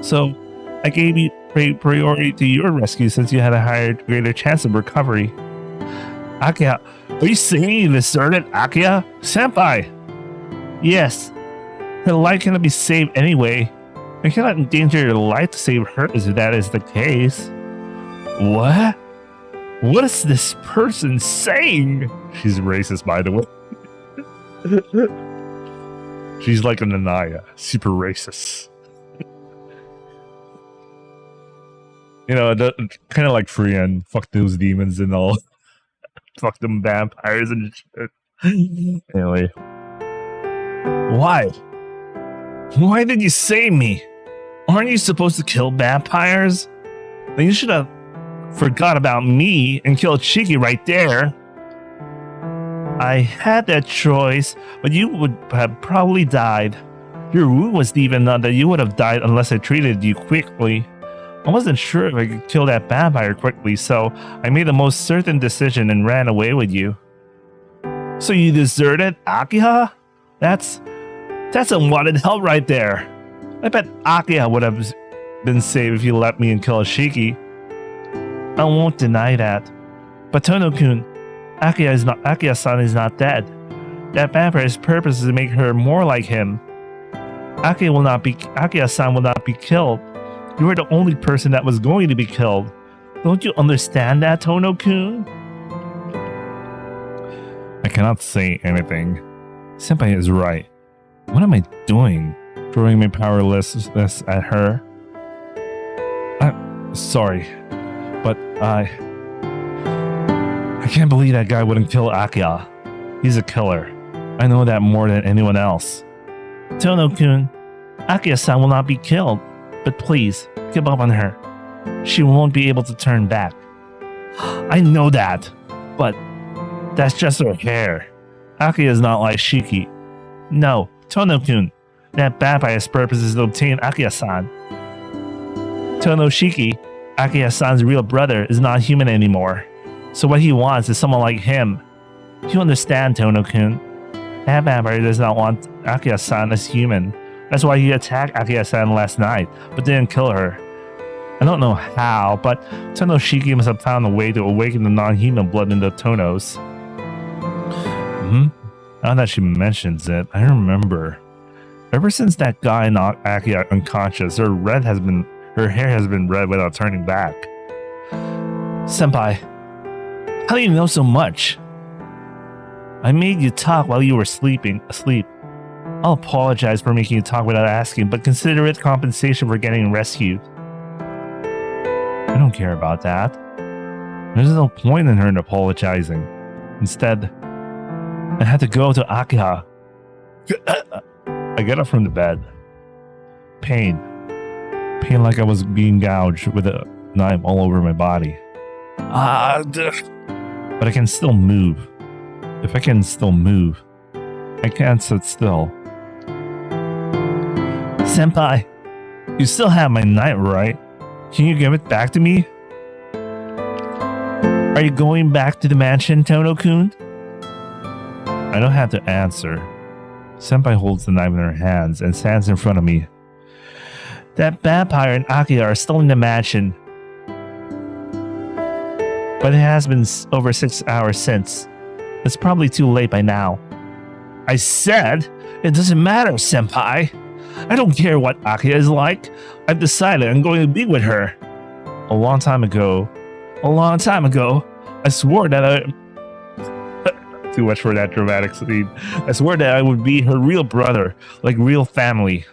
So, I gave you priority to your rescue since you had a greater chance of recovery. Akiha, are you saying you deserted Akiha? Senpai! Yes. Her life cannot be saved anyway. I cannot endanger your life to save hers if that is the case. What? What is this person saying? She's racist, by the way. She's like an Anaya, super racist. You know, kind of like Frian. Fuck those demons and all. Fuck them vampires and shit. Anyway. Why? Why did you save me? Aren't you supposed to kill vampires? Then you should have forgot about me and killed Shiki right there. I had that choice, but you would have probably died. Your wound was deep enough that you would have died unless I treated you quickly. I wasn't sure if I could kill that vampire quickly, so I made the most certain decision and ran away with you. So you deserted Akiha? That's unwanted help right there. I bet Akiha would have been saved if you let me and kill Ashiki. I won't deny that. But Tono-kun, Akiha-san is not dead. That vampire's purpose is to make her more like him. Akiha-san will not be killed. You were the only person that was going to be killed. Don't you understand that, Tono-kun? I cannot say anything. Senpai is right. What am I doing? Throwing my powerlessness at her? I'm sorry, but I can't believe that guy wouldn't kill Akiha. He's a killer. I know that more than anyone else. Tono-kun, Akiha-san will not be killed, but please, give up on her. She won't be able to turn back. I know that, but that's just her hair. Akiha is not like Shiki. No, Tono-kun, that vampire's purpose is to obtain Akiha-san. Tono-shiki, Akiha-san's real brother, is not human anymore. So what he wants is someone like him. You understand, Tono-kun? That vampire does not want Akiha-san as human. That's why he attacked Akiha-san last night, but didn't kill her. I don't know how, but Tono-shiki must have found a way to awaken the non-human blood in the Tonos. Now that she mentions it, I remember. Ever since that guy knocked Akiha unconscious, her hair has been red without turning back. Senpai, how do you know so much? I made you talk while you were asleep. I'll apologize for making you talk without asking, but consider it compensation for getting rescued. I don't care about that. There's no point in her apologizing. Instead, I had to go to Akiha. I get up from the bed. Pain like I was being gouged with a knife all over my body. But I can still move. If I can still move, I can't sit still. Senpai, you still have my knife, right? Can you give it back to me? Are you going back to the mansion, Tono-kun? I don't have to answer. Senpai holds the knife in her hands and stands in front of me. That vampire and Akiha are still in the mansion. But it has been over 6 hours since. It's probably too late by now. I said, it doesn't matter, Senpai. I don't care what Akiha is like. I've decided I'm going to be with her. A long time ago, I swore that I... Too much for that dramatic scene. I swore that I would be her real brother, like real family.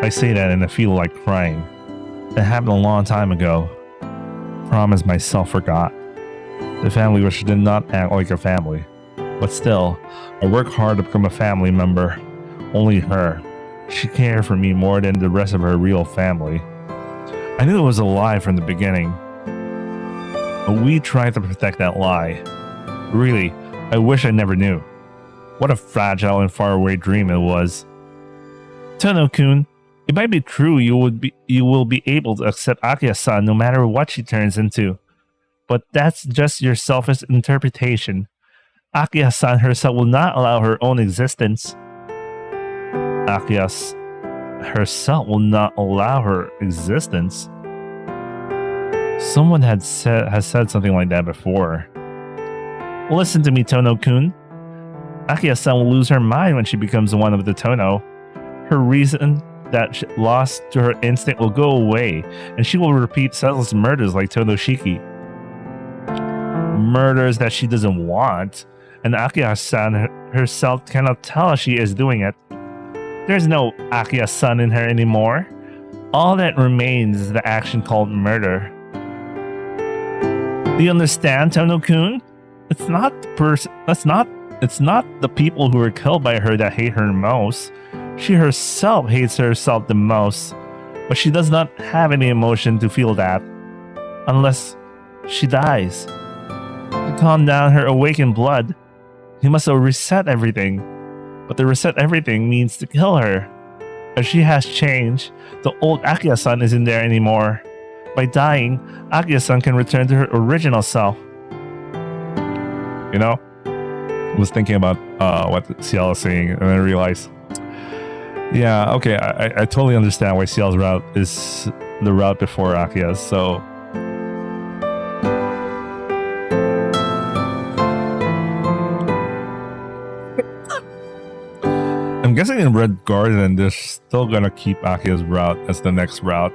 I say that and I feel like crying. It happened a long time ago. Promised myself forgot. The family which did not act like a family. But still, I work hard to become a family member. Only her. She cared for me more than the rest of her real family. I knew it was a lie from the beginning. But we tried to protect that lie. Really, I wish I never knew. What a fragile and faraway dream it was. Tono-kun, it might be true you will be able to accept Akiha-san no matter what she turns into. But that's just your selfish interpretation. Akiha-san herself will not allow her own existence. Akiha herself will not allow her existence. Someone has said something like that before. Listen to me, Tono-kun. Akiha-san will lose her mind when she becomes one of the Tono. Her reason that she lost to her instinct will go away, and she will repeat senseless murders like Tono-shiki. Murders that she doesn't want, and Akiha-san herself cannot tell she is doing it. There's no Akiha-san in her anymore. All that remains is the action called murder. Do you understand, Tono-kun? It's not the people who were killed by her that hate her most. She herself hates herself the most, but she does not have any emotion to feel that unless she dies. To calm down her awakened blood, he must have reset everything. But to reset everything means to kill her. If she has changed, the old Akiha-san isn't there anymore. By dying, Akiha-san can return to her original self. You know, I was thinking about what Ciel is saying, and I realized, yeah, okay, I totally understand why Ciel's route is the route before Akiha's, so... I'm guessing in Red Garden, they're still gonna keep Akiha's route as the next route.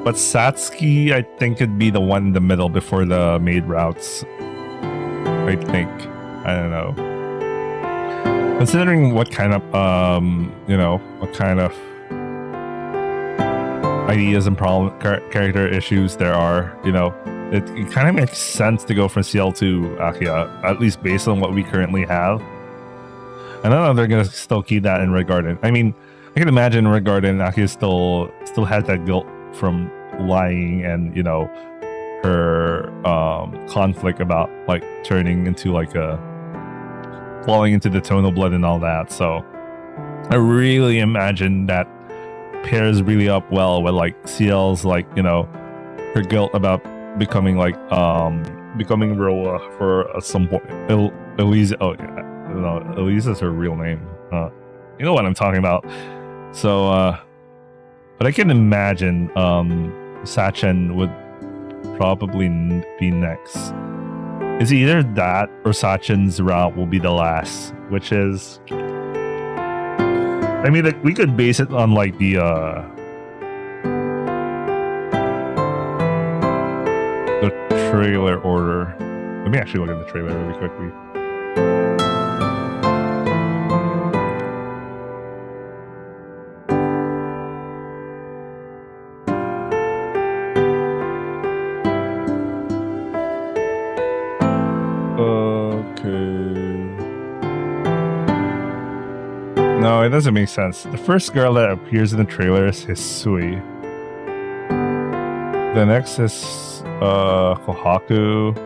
But Satsuki, I think, could be the one in the middle before the maid routes. I think. I don't know. Considering what kind of, what kind of ideas and character issues there are, it kind of makes sense to go from CL to Akiha, at least based on what we currently have. I don't know if they're going to still keep that in Red Garden. I mean, I can imagine in Red Garden, Akiha still has that guilt from lying and, her conflict about like turning into like falling into the tonal blood and all that. So I really imagine that pairs really up well with like CL's like, her guilt about becoming like becoming Roa for some point. Elise, Elise is her real name. You know what I'm talking about. So but I can imagine Sachin would probably be next. It's either that or Sachin's route will be the last, which is, I mean, like, we could base it on like the trailer order. Let me actually look at the trailer really quickly. No, it doesn't make sense. The first girl that appears in the trailer is Hisui. The next is Kohaku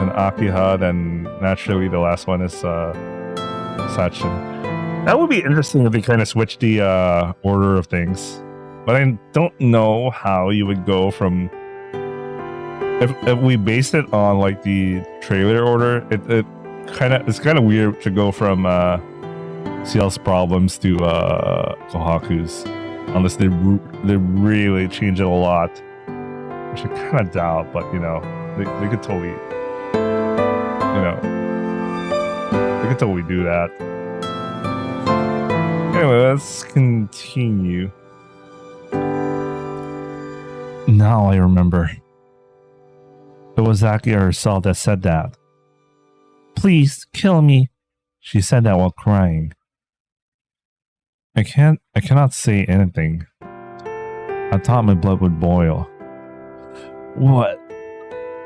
and Akiha. Then naturally the last one is Sachin. That would be interesting if they kind of switch the order of things. But I don't know how you would go from... If we based it on like the trailer order, it's kind of weird to go from CL's problems to Kohaku's, unless they really change it a lot, which I kind of doubt. But they could totally, they could totally do that. Anyway, let's continue. Now I remember. It was Akiha herself that said that. Please kill me. She said that while crying. I cannot say anything. I thought my blood would boil. What?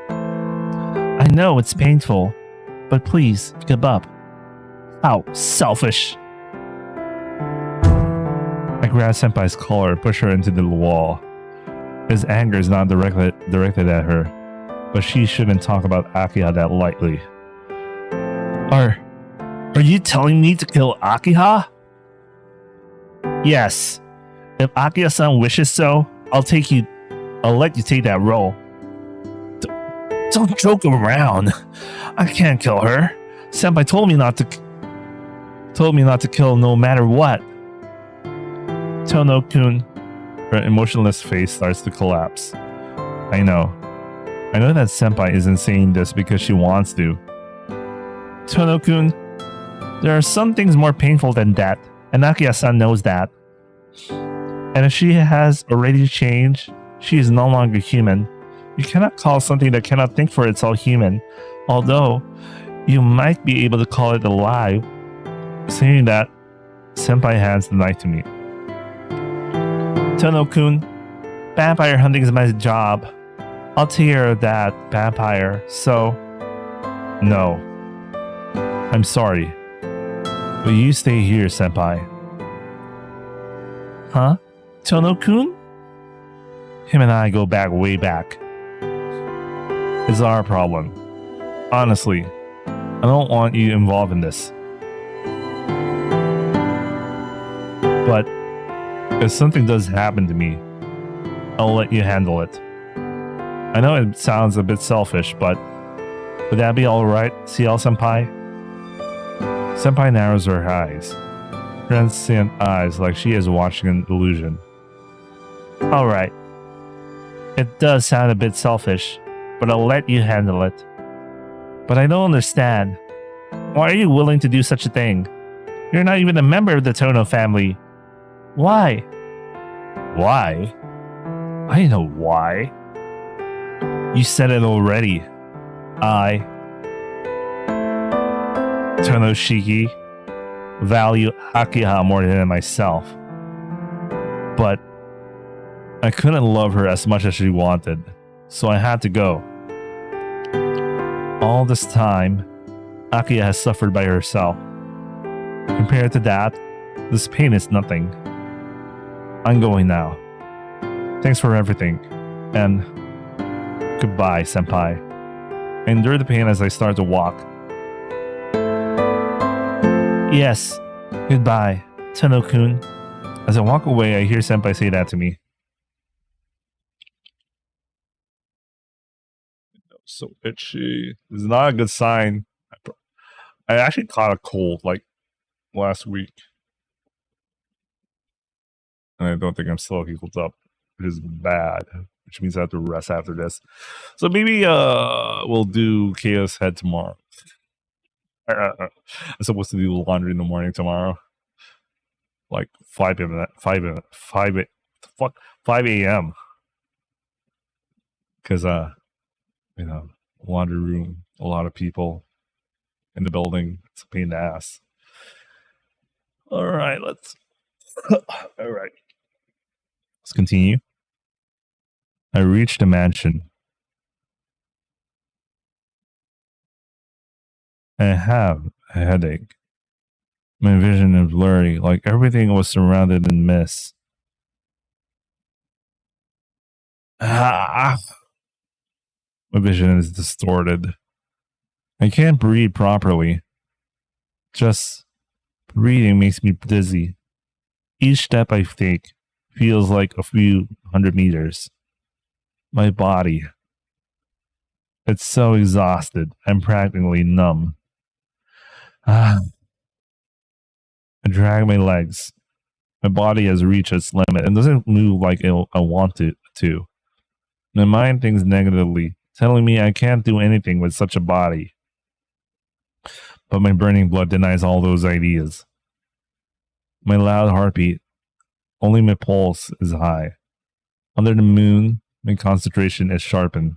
I know it's painful, but please give up. How selfish. I grabbed Senpai's collar and pushed her into the wall. His anger is not directed at her, but she shouldn't talk about Akiha that lightly. Are you telling me to kill Akiha? Yes. If Akiha-san wishes so, I'll let you take that role. Don't joke around. I can't kill her. Senpai told me not to kill no matter what. Tono-kun, her emotionless face starts to collapse. I know that Senpai isn't saying this because she wants to. Tono-kun, there are some things more painful than that, and Akiha-san knows that. And if she has already changed, she is no longer human. You cannot call something that cannot think for itself human, although you might be able to call it alive. Saying that, Senpai hands the knife to me. Tono-kun, vampire hunting is my job. I'll take care of that, vampire, so... No. I'm sorry. But you stay here, Senpai. Huh? Tono-kun? Him and I go back way back. It's our problem. Honestly, I don't want you involved in this. But if something does happen to me, I'll let you handle it. I know it sounds a bit selfish, but would that be alright, CL-senpai? Senpai narrows her eyes, transient eyes like she is watching an illusion. Alright. It does sound a bit selfish, but I'll let you handle it. But I don't understand. Why are you willing to do such a thing? You're not even a member of the Tono family. Why? Why? I know why. You said it already. I, Tonoshiki, value Akiha more than myself. But I couldn't love her as much as she wanted, so I had to go. All this time, Akiha has suffered by herself. Compared to that, this pain is nothing. I'm going now. Thanks for everything, and goodbye, senpai. I endure the pain as I start to walk. Yes, goodbye, Tono-kun. As I walk away, I hear senpai say that to me. So itchy. It's not a good sign. I actually caught a cold like last week. And I don't think I'm still healed up, which is bad. Which means I have to rest after this. So maybe we'll do Chaos Head tomorrow. I'm supposed to do laundry in the morning tomorrow. Like 5 a.m. Because laundry room, a lot of people in the building. It's a pain in the ass. Alright, let's continue. I reached the mansion. I have a headache. My vision is blurry, like everything was surrounded in mist. My vision is distorted. I can't breathe properly. Just breathing makes me dizzy. Each step I take feels like a few hundred meters. My body. It's so exhausted. I'm practically numb. I drag my legs. My body has reached its limit and doesn't move like I want it to. My mind thinks negatively, telling me I can't do anything with such a body. But my burning blood denies all those ideas. My loud heartbeat, only my pulse is high. Under the moon, my concentration is sharpened.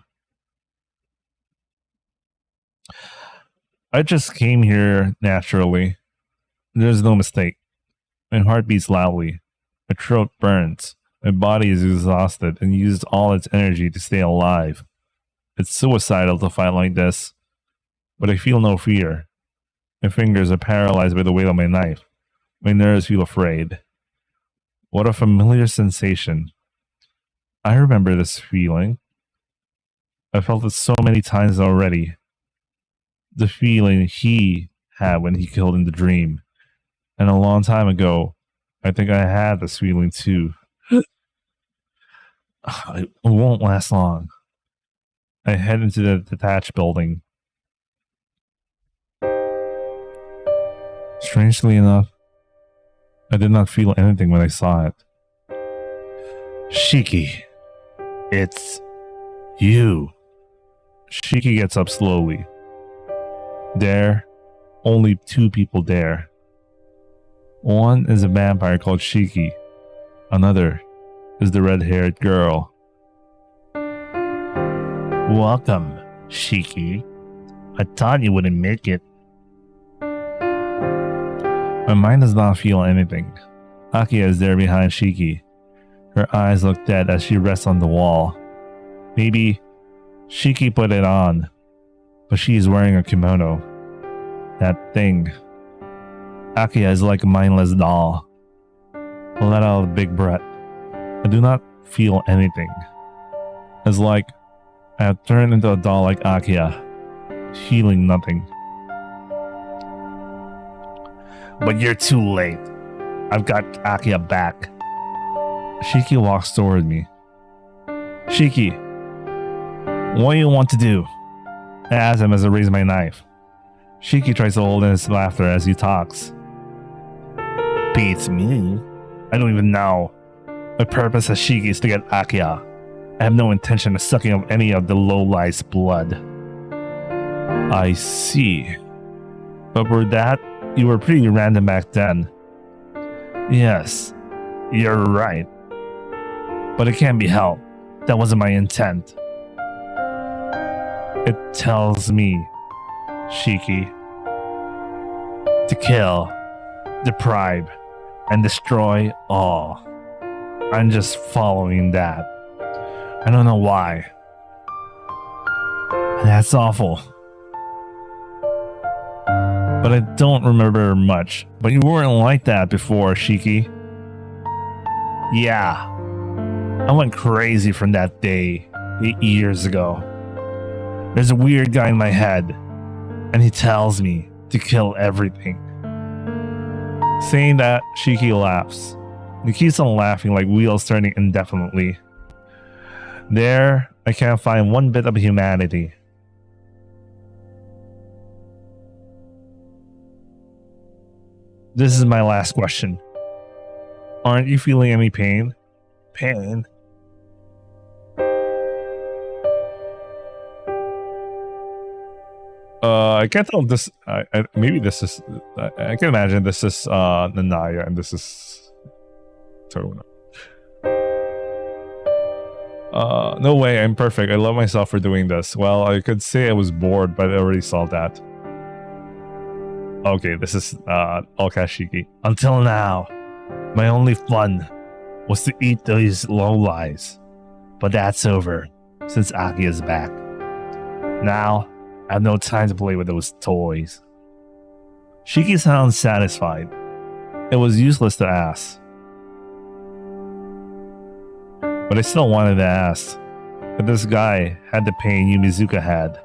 I just came here naturally. There's no mistake. My heart beats loudly. My throat burns. My body is exhausted and used all its energy to stay alive. It's suicidal to fight like this, but I feel no fear. My fingers are paralyzed by the weight of my knife. My nerves feel afraid. What a familiar sensation. I remember this feeling. I felt it so many times already. The feeling he had when he killed in the dream. And a long time ago, I think I had this feeling too. It won't last long. I head into the detached building. Strangely enough, I did not feel anything when I saw it. Shiki, it's you. Shiki gets up slowly. There, only 2 people there. One is a vampire called Shiki. Another is the red-haired girl. Welcome, Shiki. I thought you wouldn't make it. My mind does not feel anything. Akiha is there behind Shiki. Her eyes look dead as she rests on the wall. Maybe Shiki put it on, but she is wearing a kimono. That thing. Akiha is like a mindless doll. I let out a big breath. I do not feel anything. It's like I have turned into a doll like Akiha. feeling nothing. But you're too late. I've got Akiha back. Shiki walks toward me. Shiki, what do you want to do? I ask him as I raise my knife. Shiki tries to hold in his laughter as he talks. Beats me. I don't even know. My purpose as Shiki is to get Akiha. I have no intention of sucking up any of the lowlife's blood. I see. But for that, you were pretty random back then. Yes, you're right. But it can't be helped. That wasn't my intent. It tells me, Shiki, to kill, deprive, and destroy all. I'm just following that. I don't know why. That's awful. But I don't remember much. But you weren't like that before, Shiki. Yeah. I went crazy from that day 8 years ago. There's a weird guy in my head, and he tells me to kill everything. Saying that, Shiki laughs. He keeps on laughing like wheels turning indefinitely. There, I can't find one bit of humanity. This is my last question. Aren't you feeling any pain? Pain? I can't tell if this. Maybe this is. I can imagine this is Nanaya and this is Toruna. No way, I'm perfect. I love myself for doing this. Well, I could say I was bored, but I already saw that. Okay, this is all Kashiki. Until now, my only fun was to eat these lowlives. But that's over, since Aki is back. Now, I have no time to play with those toys. Shiki sounds satisfied. It was useless to ask. But I still wanted to ask. But this guy had the pain Yumizuka had.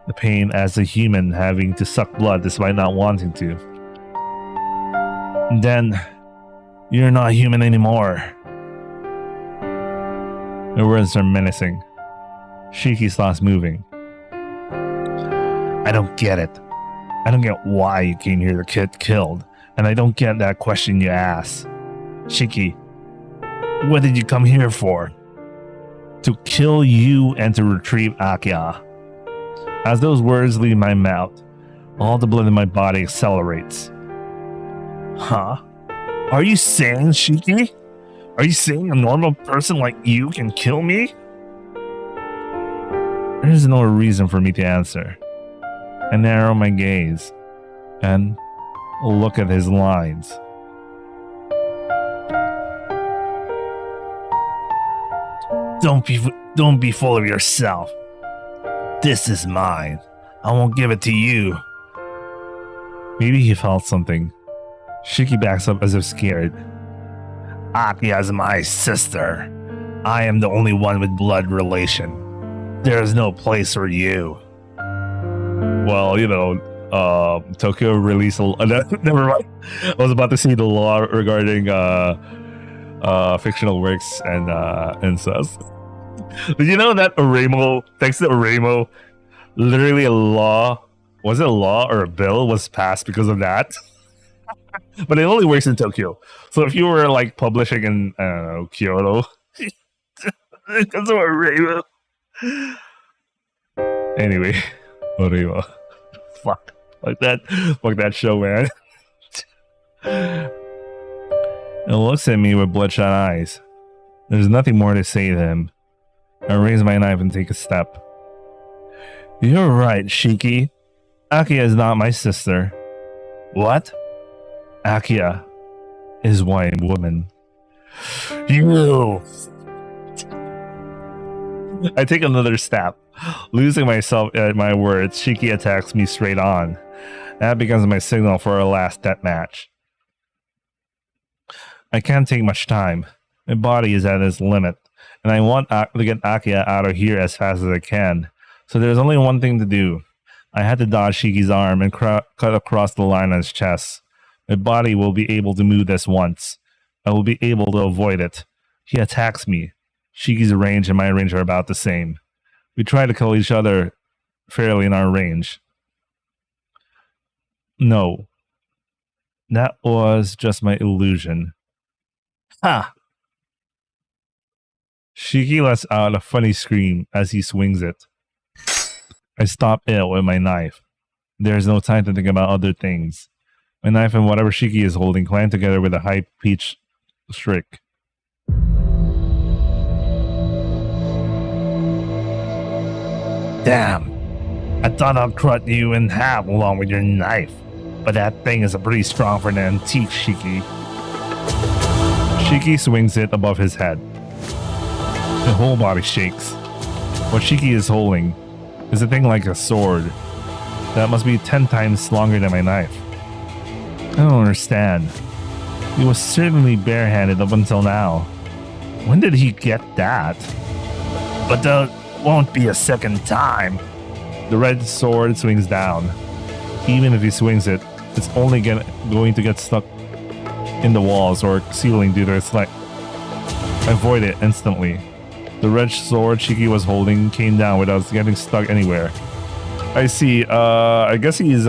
The pain as a human having to suck blood despite not wanting to. And then, you're not human anymore. The words are menacing. Shiki stops moving. I don't get it. I don't get why you came here to get killed. And I don't get that question you asked. Shiki, what did you come here for? To kill you and to retrieve Akiha. As those words leave my mouth, all the blood in my body accelerates. Huh? Are you saying, Shiki? Are you saying a normal person like you can kill me? There's no reason for me to answer. I narrow my gaze and look at his lines. Don't be full of yourself. This is mine. I won't give it to you. Maybe he felt something. Shiki backs up as if scared. Akiha is my sister. I am the only one with blood relation. There is no place for you. Well, you know, Tokyo released a never mind. I was about to say the law regarding fictional works and incest. Did you know that Oremo, thanks to Oremo, literally a law, was it a law or a bill was passed because of that? But it only works in Tokyo. So if you were like publishing in, I don't know, Kyoto, because of Oremo. Anyway, Oremo. Fuck that show, man. It looks at me with bloodshot eyes. There's nothing more to say to him. I raise my knife and take a step. You're right, Shiki. Akiha is not my sister. What? Akiha is white woman. You! I take another step. Losing myself at my words, Shiki attacks me straight on. That becomes my signal for our last death match. I can't take much time. My body is at its limit, and I want to get Akiha out of here as fast as I can. So there's only one thing to do. I had to dodge Shiki's arm and cut across the line on his chest. My body will be able to move this once. I will be able to avoid it. He attacks me. Shiki's range and my range are about the same. We try to kill each other fairly in our range. No. That was just my illusion. Ha! Shiki lets out a funny scream as he swings it. I stop it with my knife. There is no time to think about other things. My knife and whatever Shiki is holding clang together with a high-pitched shriek. Damn! I thought I'd cut you in half along with your knife, but that thing is pretty strong for an antique, Shiki. Shiki swings it above his head. The whole body shakes. What Shiki is holding is a thing like a sword that must be 10 times longer than my knife. I don't understand. He was certainly barehanded up until now. When did he get that? But there won't be a second time. The red sword swings down. Even if he swings it, it's only going to get stuck in the walls or ceiling due to its length. I avoid it instantly. The red sword Shiki was holding came down without getting stuck anywhere. I see. I guess he's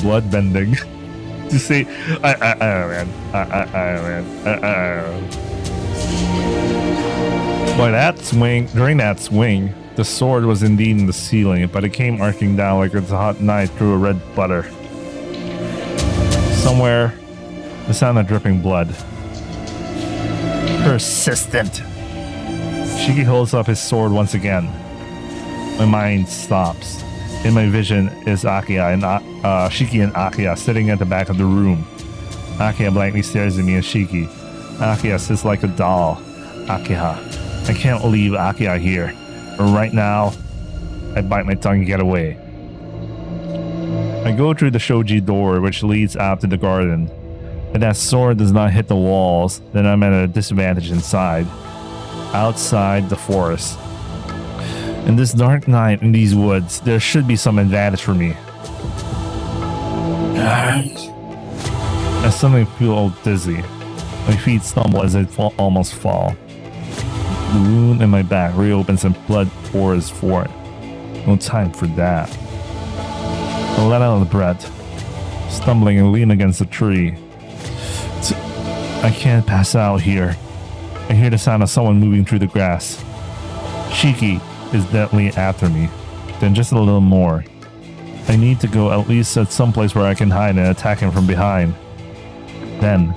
blood bending. To say, I don't know, man. By that swing, during that swing, the sword was indeed in the ceiling, but it came arcing down like it's a hot knife through a red butter. Somewhere, the sound of dripping blood. Persistent. Shiki holds up his sword once again. My mind stops. In my vision is Akiha and Shiki and Akiha sitting at the back of the room. Akiha blankly stares at me and Shiki. Akiha sits like a doll. Akiha. I can't leave Akiha here. But right now, I bite my tongue and get away. I go through the shoji door which leads out to the garden. If that sword does not hit the walls, then I'm at a disadvantage inside. Outside the forest. In this dark night in these woods, there should be some advantage for me. I suddenly feel dizzy. My feet stumble as I almost fall. The wound in my back reopens and blood pours forth. No time for that. I let out a breath, stumbling and lean against a tree. I can't pass out here. I hear the sound of someone moving through the grass. Shiki is deadly after me, then just a little more. I need to go at least at some place where I can hide and attack him from behind. Then,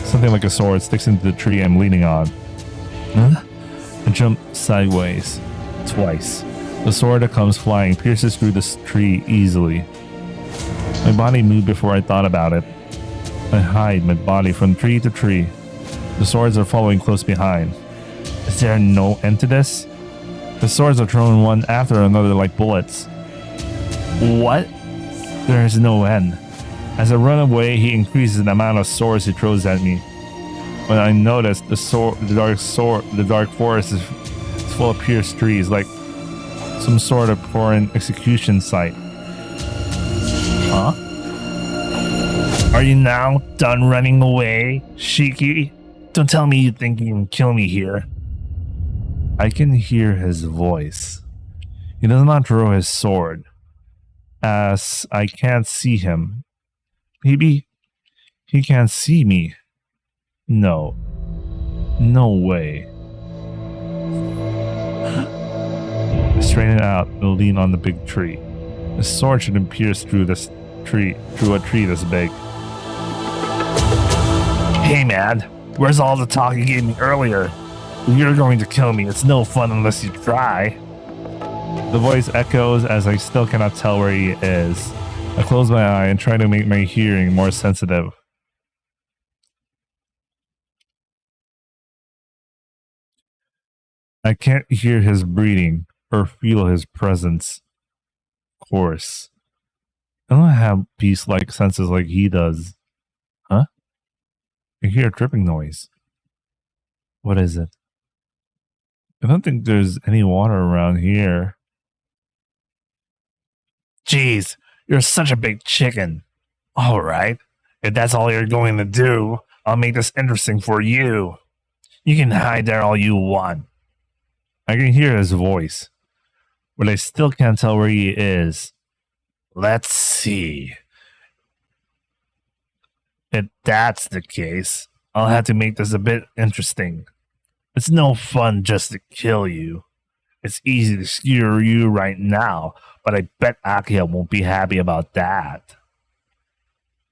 something like a sword sticks into the tree I'm leaning on. Huh? I jump sideways, twice. The sword that comes flying pierces through this tree easily. My body moved before I thought about it. I hide my body from tree to tree. The swords are following close behind. Is there no end to this? The swords are thrown one after another like bullets. What? There is no end. As I run away, he increases the amount of swords he throws at me. When I notice the dark forest is full of pierced trees, like some sort of foreign execution site. Huh? Are you now done running away, Shiki? Don't tell me you think you can kill me here. I can hear his voice. He does not throw his sword, as I can't see him. Maybe he can't see me. No. No way. I straighten out and lean on the big tree. The sword shouldn't pierce through a tree this big. Hey man, where's all the talk you gave me earlier? If you're going to kill me, it's no fun unless you try. The voice echoes as I still cannot tell where he is. I close my eye and try to make my hearing more sensitive. I can't hear his breathing or feel his presence. Of course. I don't have beast-like senses like he does. Huh? I hear a dripping noise. What is it? I don't think there's any water around here. Jeez, you're such a big chicken. All right, if that's all you're going to do, I'll make this interesting for you. You can hide there all you want. I can hear his voice, but I still can't tell where he is. Let's see. If that's the case, I'll have to make this a bit interesting. It's no fun just to kill you. It's easy to skewer you right now, but I bet Akiha won't be happy about that.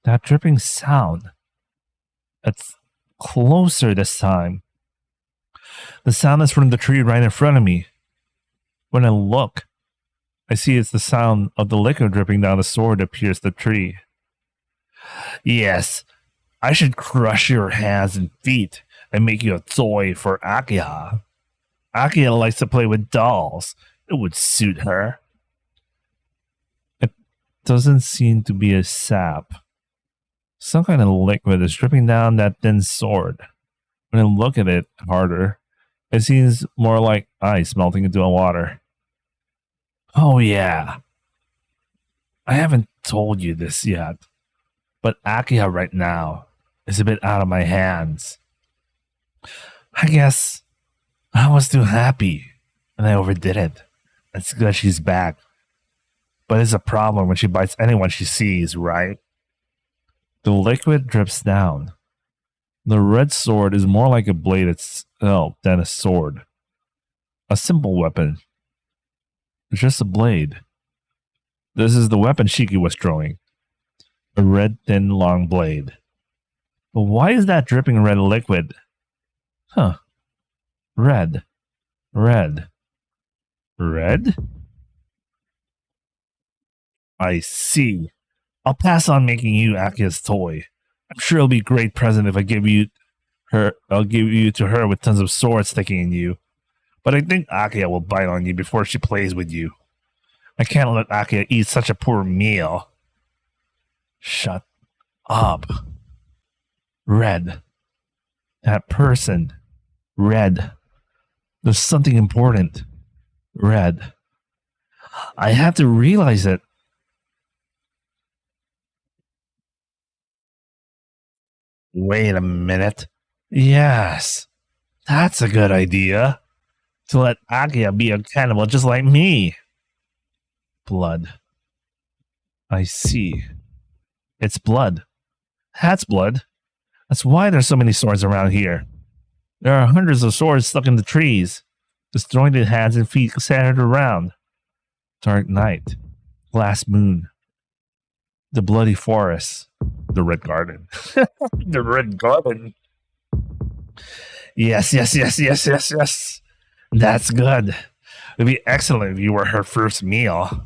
That dripping sound. It's closer this time. The sound is from the tree right in front of me. When I look, I see it's the sound of the liquid dripping down the sword that pierced the tree. Yes, I should crush your hands and feet and make you a toy for Akiha. Akiha likes to play with dolls. It would suit her. It doesn't seem to be a sap. Some kind of liquid is dripping down that thin sword. When I look at it harder, it seems more like ice melting into water. Oh yeah. I haven't told you this yet, but Akiha right now is a bit out of my hands. I guess I was too happy and I overdid it. It's good she's back. But it's a problem when she bites anyone she sees, right? The liquid drips down. The red sword is more like a blade itself than a sword. A simple weapon. Just a blade. This is the weapon Shiki was throwing. A red, thin, long blade. But why is that dripping red liquid? Huh. Red. Red. Red? I see. I'll pass on making you Akiha's toy. I'm sure it'll be a great present if I'll give you to her with tons of swords sticking in you. But I think Akiha will bite on you before she plays with you. I can't let Akiha eat such a poor meal. Shut up. Red. That person. Red. There's something important. Red. I have to realize it. Wait a minute. Yes. That's a good idea. To let Akiha be a cannibal just like me. Blood. I see. It's blood. That's blood. That's why there's so many swords around here. There are hundreds of swords stuck in the trees. Disjointed hands and feet scattered around. Dark night. Glass moon. The bloody forest. The red garden. The red garden. Yes. That's good. It'd be excellent if you were her first meal.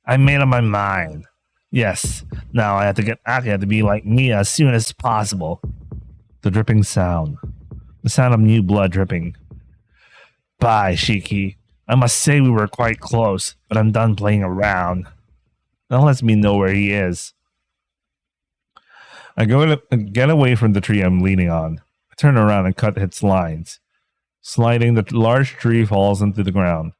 I made up my mind. Yes, now I have to get Akiha to be like me as soon as possible. The dripping sound. The sound of new blood dripping. Bye, Shiki. I must say we were quite close, but I'm done playing around. Now lets me know where he is. I go to get away from the tree I'm leaning on. I turn around and cut its lines. Sliding, the large tree falls into the ground.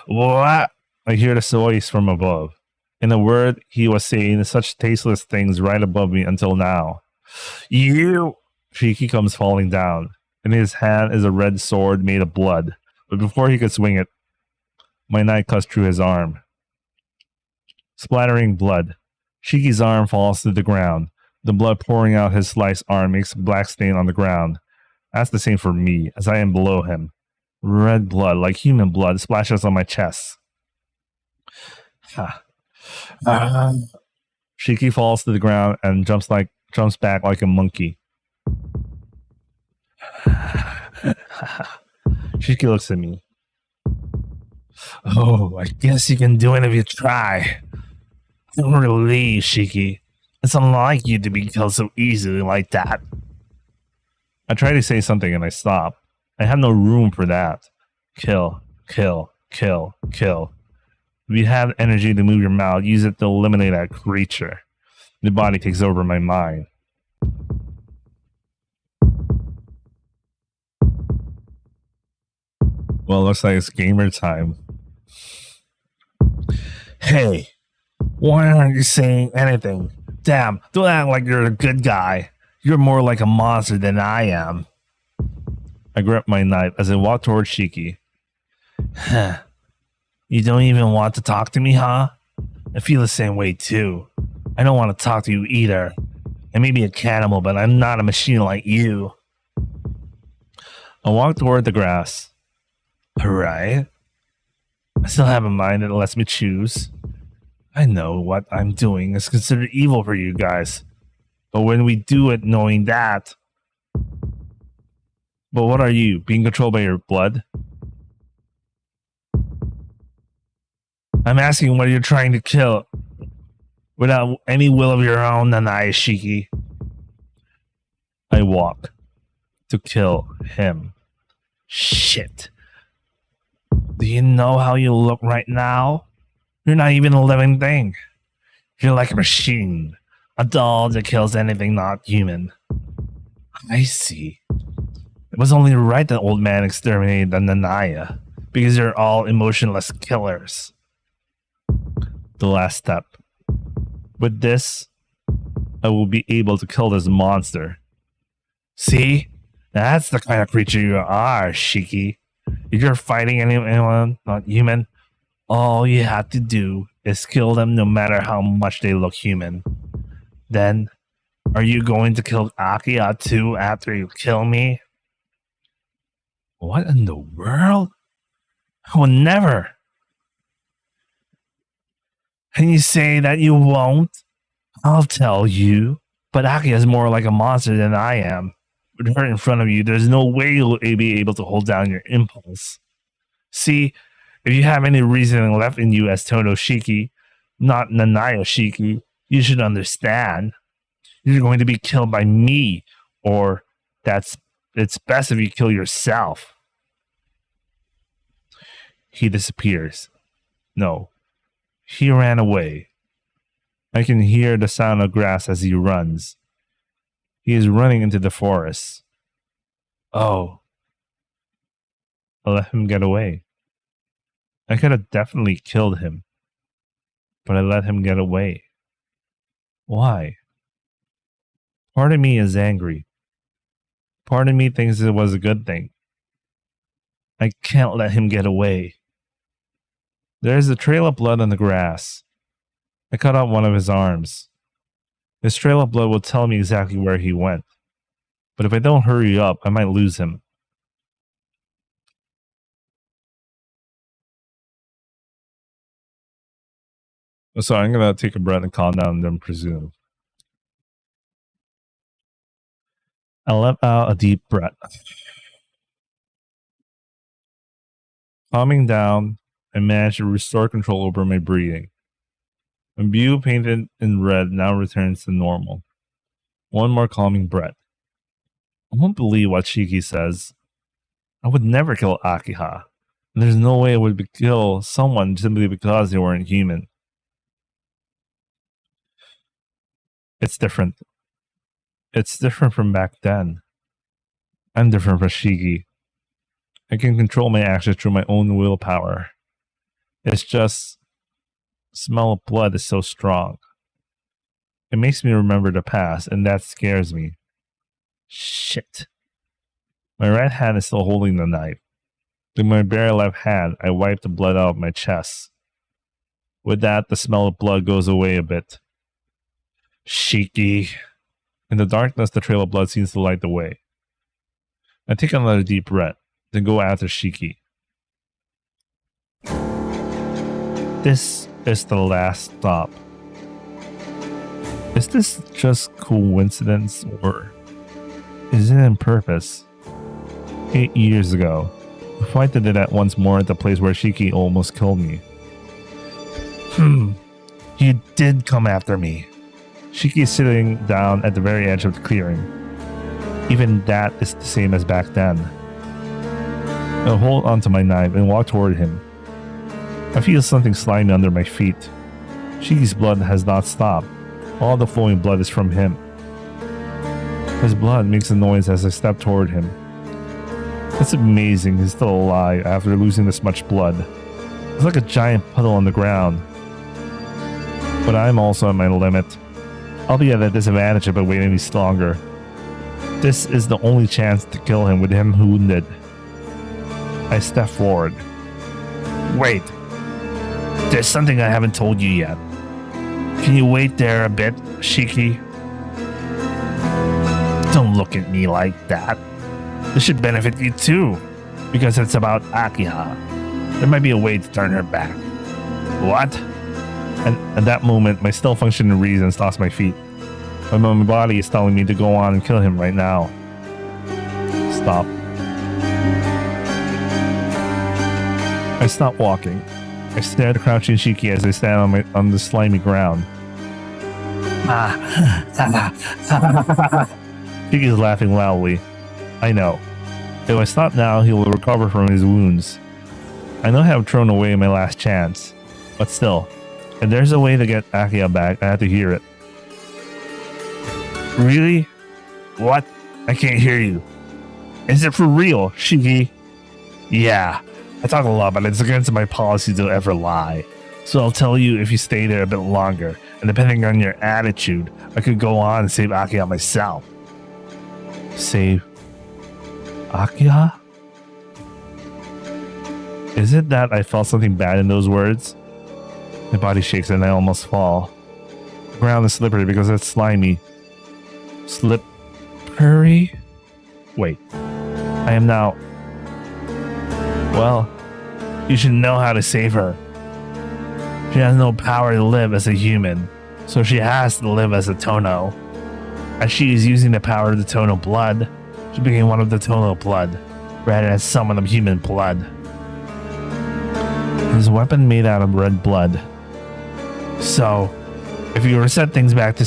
What? I hear the voice from above. In a word, he was saying such tasteless things right above me until now. You! Shiki comes falling down. In his hand is a red sword made of blood. But before he could swing it, my knife cuts through his arm. Splattering blood. Shiki's arm falls to the ground. The blood pouring out his sliced arm makes a black stain on the ground. That's the same for me, as I am below him. Red blood, like human blood, splashes on my chest. Shiki falls to the ground and jumps back like a monkey. Shiki looks at me. Oh, I guess you can do it if you try. I'm relieved, Shiki. It's unlike you to be killed so easily like that. I try to say something and I stop. I have no room for that. Kill. If you have energy to move your mouth, use it to eliminate that creature. The body takes over my mind. Well, looks like it's gamer time. Hey, why aren't you saying anything? Damn, don't act like you're a good guy. You're more like a monster than I am. I grabbed my knife as I walked towards Shiki. You don't even want to talk to me, huh? I feel the same way too. I don't want to talk to you either. I may be a cannibal, but I'm not a machine like you. I walked toward the grass. Alright. I still have a mind that lets me choose. I know what I'm doing is considered evil for you guys. But when we do it knowing that... But what are you, being controlled by your blood? I'm asking what you're trying to kill without any will of your own, Nanai Shiki. I walk to kill him. Shit. Do you know how you look right now? You're not even a living thing. You're like a machine. A doll that kills anything not human. I see. It was only right that old man exterminated the Nanaya, because you're all emotionless killers. The last step. With this, I will be able to kill this monster. See? That's the kind of creature you are, Shiki. If you're fighting anyone not human, all you have to do is kill them no matter how much they look human. Then, are you going to kill Akiha too after you kill me? What in the world? I will never. And you say that you won't? I'll tell you. But Akiha is more like a monster than I am. With her in front of you, there's no way you'll be able to hold down your impulse. See, if you have any reasoning left in you as Todo Shiki, not Nanaya Shiki, you should understand. You're going to be killed by me, or it's best if you kill yourself. He disappears. No, he ran away. I can hear the sound of grass as he runs. He is running into the forest. Oh. I let him get away. I could have definitely killed him. But I let him get away. Why? Part of me is angry. Part of me thinks it was a good thing. I can't let him get away. There is a trail of blood on the grass. I cut off one of his arms. This trail of blood will tell me exactly where he went. But if I don't hurry up, I might lose him. So I'm going to take a breath and calm down and then presume. I let out a deep breath. Calming down, I managed to restore control over my breathing. My view painted in red now returns to normal. One more calming breath. I won't believe what Shiki says. I would never kill Akiha. And there's no way I would kill someone simply because they weren't human. It's different. It's different from back then. I'm different from Shiki. I can control my actions through my own willpower. It's just... the smell of blood is so strong. It makes me remember the past, and that scares me. Shit. My right hand is still holding the knife. With my bare left hand, I wipe the blood out of my chest. With that, the smell of blood goes away a bit. Shiki. In the darkness, the trail of blood seems to light the way. I take another deep breath, then go after Shiki. This is the last stop. Is this just coincidence, or is it on purpose? 8 years ago, we fighted it at once more at the place where Shiki almost killed me. You did come after me. Shiki is sitting down at the very edge of the clearing. Even that is the same as back then. I hold onto my knife and walk toward him. I feel something slimy under my feet. Shiki's blood has not stopped. All the flowing blood is from him. His blood makes a noise as I step toward him. It's amazing he's still alive after losing this much blood. It's like a giant puddle on the ground. But I'm also at my limit. I'll be at a disadvantage if I wait any longer. This is the only chance to kill him with him wounded. I step forward. Wait. There's something I haven't told you yet. Can you wait there a bit, Shiki? Don't look at me like that. This should benefit you too, because it's about Akiha. There might be a way to turn her back. What? And at that moment, my still functioning reasons lost my feet. My body is telling me to go on and kill him right now. Stop. I stop walking. I stare at the crouching Shiki as I stand on the slimy ground. Shiki is laughing loudly. I know. If I stop now, he will recover from his wounds. I know I have thrown away my last chance. But still, if there's a way to get Akiha back, I have to hear it. Really? What? I can't hear you. Is it for real, Shiki? Yeah. I talk a lot, but it's against my policy to ever lie. So I'll tell you if you stay there a bit longer, and depending on your attitude, I could go on and save Akiha myself. Save Akiha? Is it that I felt something bad in those words? My body shakes and I almost fall. The ground is slippery because it's slimy. Slippery? Wait. I am now... Well, you should know how to save her. She has no power to live as a human, so she has to live as a Tono. As she is using the power of the Tono blood, she became one of the Tono blood, rather than someone of human blood. His weapon made out of red blood. So, if you reset things back to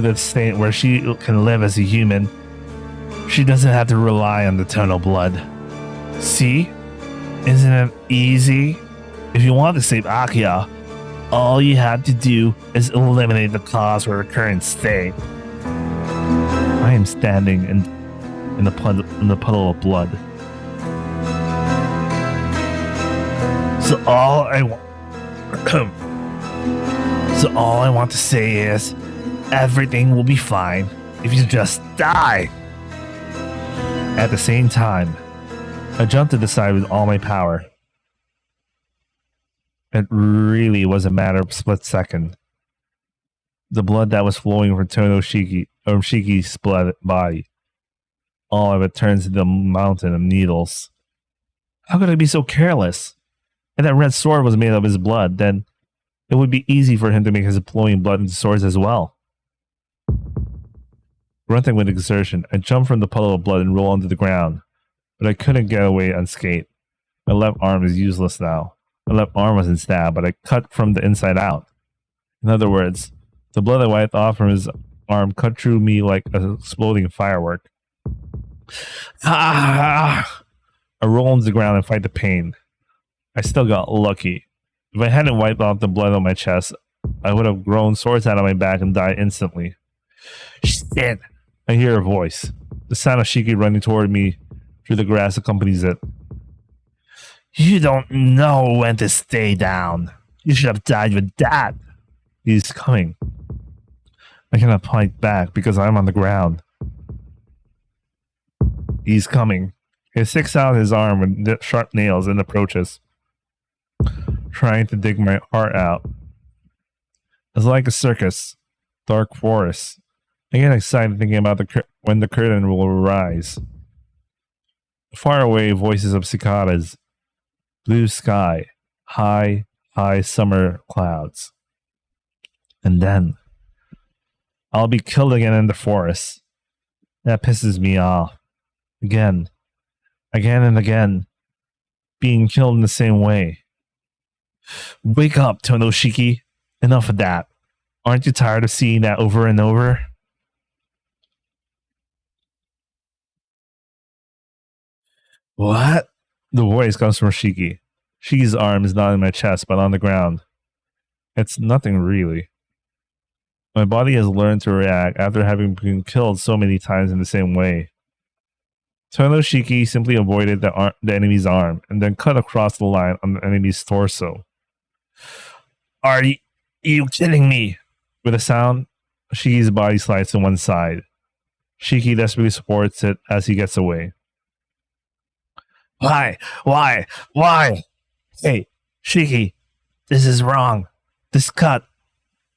the state where she can live as a human, she doesn't have to rely on the Tono blood. See? Isn't it easy? If you want to save Akiha, all you have to do is eliminate the cause for her current state. I am standing in the puddle of blood. So all I want to say is, everything will be fine if you just die. At the same time, I jumped to the side with all my power. It really was a matter of a split second. The blood that was flowing from Shiki's body, all of it turns into a mountain of needles. How could I be so careless? If that red sword was made of his blood, then it would be easy for him to make his flowing blood into swords as well. Grunting with exertion, I jumped from the puddle of blood and rolled onto the ground, but I couldn't get away unscathed. My left arm is useless now. My left arm wasn't stabbed, but I cut from the inside out. In other words, the blood I wiped off from his arm cut through me like an exploding firework. Ah! I roll onto the ground and fight the pain. I still got lucky. If I hadn't wiped off the blood on my chest, I would have grown swords out of my back and died instantly. Shit! I hear a voice. The sound of Shiki running toward me through the grass accompanies it. You don't know when to stay down. You should have died with that. He's coming. I cannot fight back because I'm on the ground. He's coming. He sticks out his arm with sharp nails and approaches, trying to dig my heart out. It's like a circus, dark forest. I get excited thinking about when the curtain will rise. Far away, voices of cicadas, blue sky, high summer clouds. And then I'll be killed again in the forest. That pisses me off. Again and again, being killed in the same way. Wake up, Tonoshiki. Enough of that. Aren't you tired of seeing that over and over? What? The voice comes from Shiki. Shiki's arm is not in my chest, but on the ground. It's nothing really. My body has learned to react after having been killed so many times in the same way. Tonoshiki simply avoided the enemy's arm and then cut across the line on the enemy's torso. Are You kidding me? With a sound, Shiki's body slides to one side. Shiki desperately supports it as he gets away. Why? Why? Why? Hey, Shiki, this is wrong. This cut.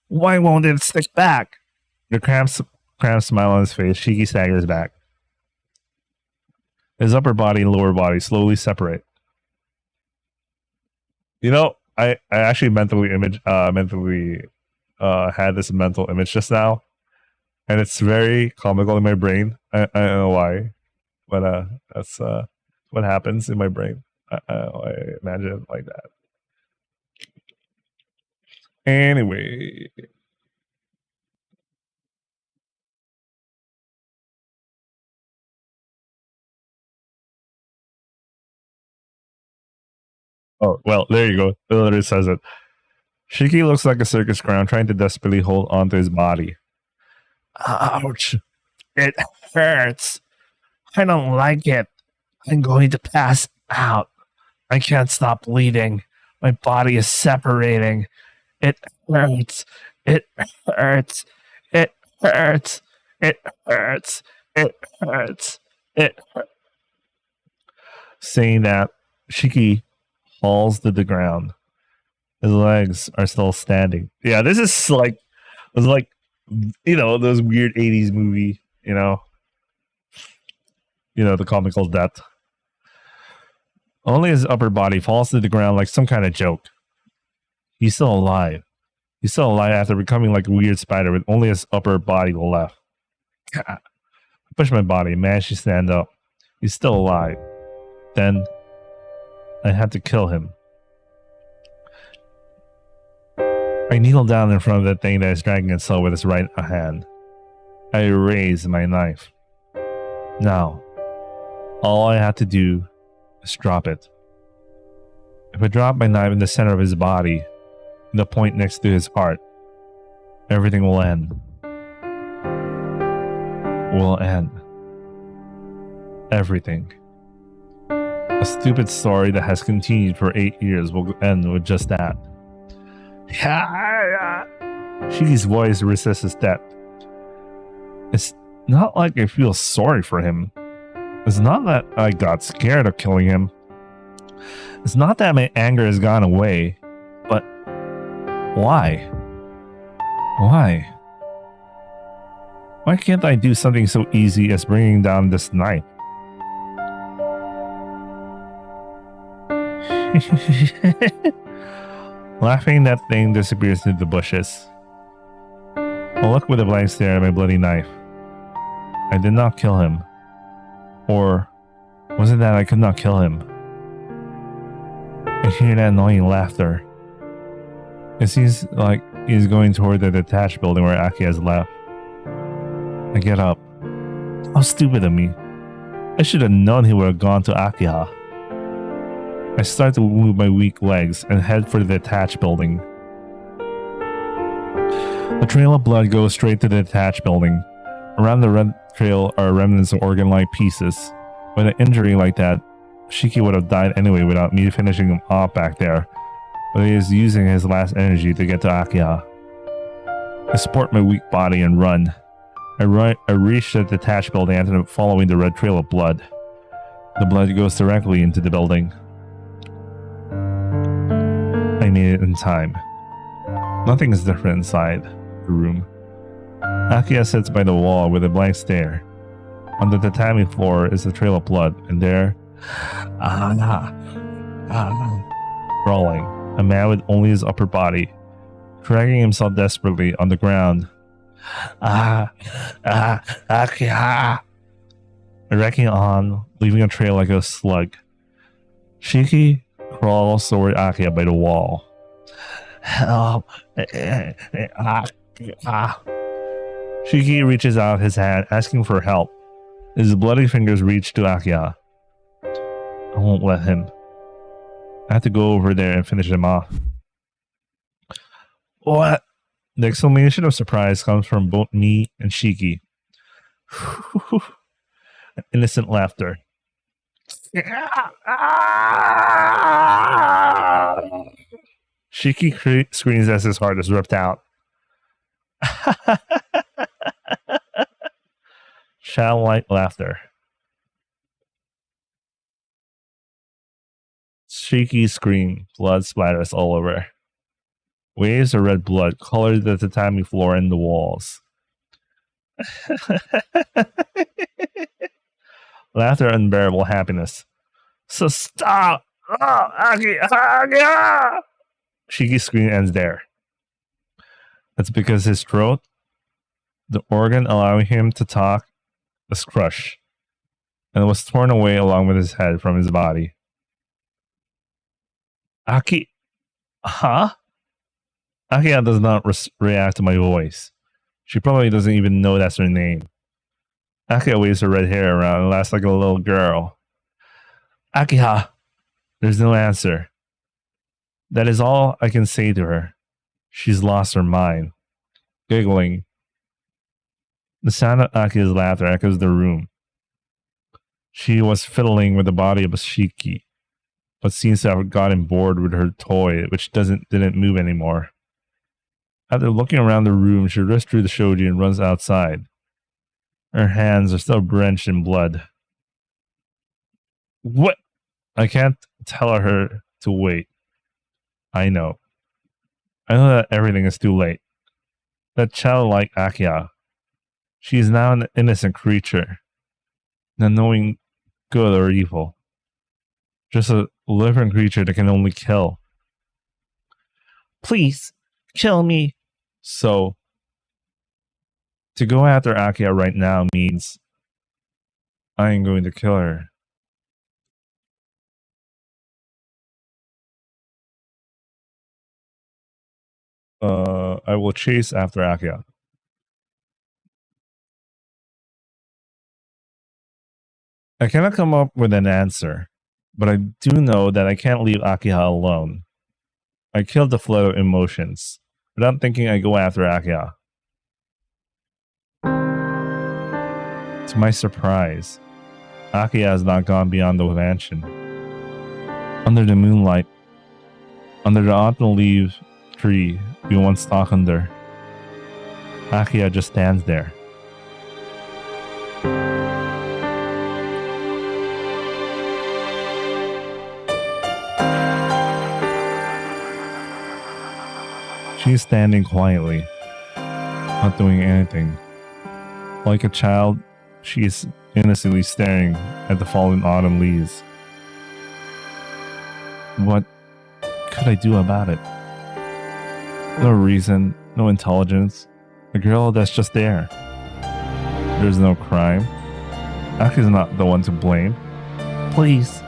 Why won't it stick back? The cramped smile on his face, Shiki staggers back. His upper body and lower body slowly separate. You know, I actually mentally had this mental image just now, and it's very comical in my brain. I don't know why, but that's what happens in my brain. I imagine it like that. Anyway. Oh, well, there you go. It literally says it. Shiki looks like a circus clown trying to desperately hold onto his body. Ouch. It hurts. I don't like it. I'm going to pass out. I can't stop bleeding. My body is separating. It hurts. It hurts. It hurts. It hurts. It hurts. It hurts. Saying that, Shiki falls to the ground. His legs are still standing. Yeah, this is like, those weird 80s movie, the comical death. Only his upper body falls to the ground like some kind of joke. He's still alive. He's still alive after becoming like a weird spider with only his upper body left. I pushed my body and managed to stand up. He's still alive. Then I had to kill him. I kneel down in front of that thing that is dragging itself with its right hand. I raise my knife. Now, all I have to do is drop it. If I drop my knife in the center of his body, in the point next to his heart, everything will end. Will end. Everything. A stupid story that has continued for 8 years will end with just that. Shiki's voice resists death. It's not like I feel sorry for him. It's not that I got scared of killing him. It's not that my anger has gone away. But why? Why? Why can't I do something so easy as bringing down this knife? Laughing, that thing disappears into the bushes. I look with a blank stare at my bloody knife. I did not kill him. Or was it that I could not kill him? I hear that annoying laughter. It seems like he's going toward the detached building where Akiha has left. I get up. How stupid of me. I should have known he would have gone to Akiha. I start to move my weak legs and head for the detached building. The trail of blood goes straight to the detached building. Around the red trail are remnants of organ-like pieces. With an injury like that, Shiki would have died anyway without me finishing him off back there, but he is using his last energy to get to Akiha. I support my weak body and run. I reach the detached building and end up following the red trail of blood. The blood goes directly into the building. I made it in time. Nothing is different inside the room. Akiha sits by the wall with a blank stare. On the tatami floor is a trail of blood, and there, crawling, a man with only his upper body, dragging himself desperately on the ground. Akiha! Wrecking on, leaving a trail like a slug. Shiki crawls toward Akiha by the wall. Help! Shiki reaches out his hand, asking for help. His bloody fingers reach to Akiha. I won't let him. I have to go over there and finish him off. What? The exclamation of surprise comes from both me and Shiki. Innocent laughter. Shiki screams as his heart is ripped out. Childlike laughter. Shiki scream. Blood splatters all over. Waves of red blood colored the tatami floor and the walls. Laughter, unbearable happiness. So stop! Oh, Akiha! Shiki's scream ends there. That's because his throat, the organ allowing him to talk, was crushed, and was torn away along with his head from his body. Huh? Akiha does not react to my voice. She probably doesn't even know that's her name. Akiha waves her red hair around and laughs like a little girl. Akiha! There's no answer. That is all I can say to her. She's lost her mind. Giggling. The sound of Akiha's laughter echoes the room. She was fiddling with the body of Shiki, but seems to have gotten bored with her toy, which didn't move anymore. After looking around the room, she rushes through the shoji and runs outside. Her hands are still drenched in blood. What? I can't tell her to wait. I know that everything is too late. That childlike Akiha. She is now an innocent creature, not knowing good or evil. Just a living creature that can only kill. Please, kill me. So, to go after Akiha right now means I am going to kill her. I will chase after Akiha. I cannot come up with an answer, but I do know that I can't leave Akiha alone. I killed the flow of emotions. Without thinking, I go after Akiha. To my surprise, Akiha has not gone beyond the mansion. Under the moonlight, under the autumn leaf tree we once talked under, Akiha just stands there. She is standing quietly, not doing anything. Like a child, she is innocently staring at the fallen autumn leaves. What could I do about it? No reason, no intelligence. A girl that's just there. There's no crime. Aki's not the one to blame. Please,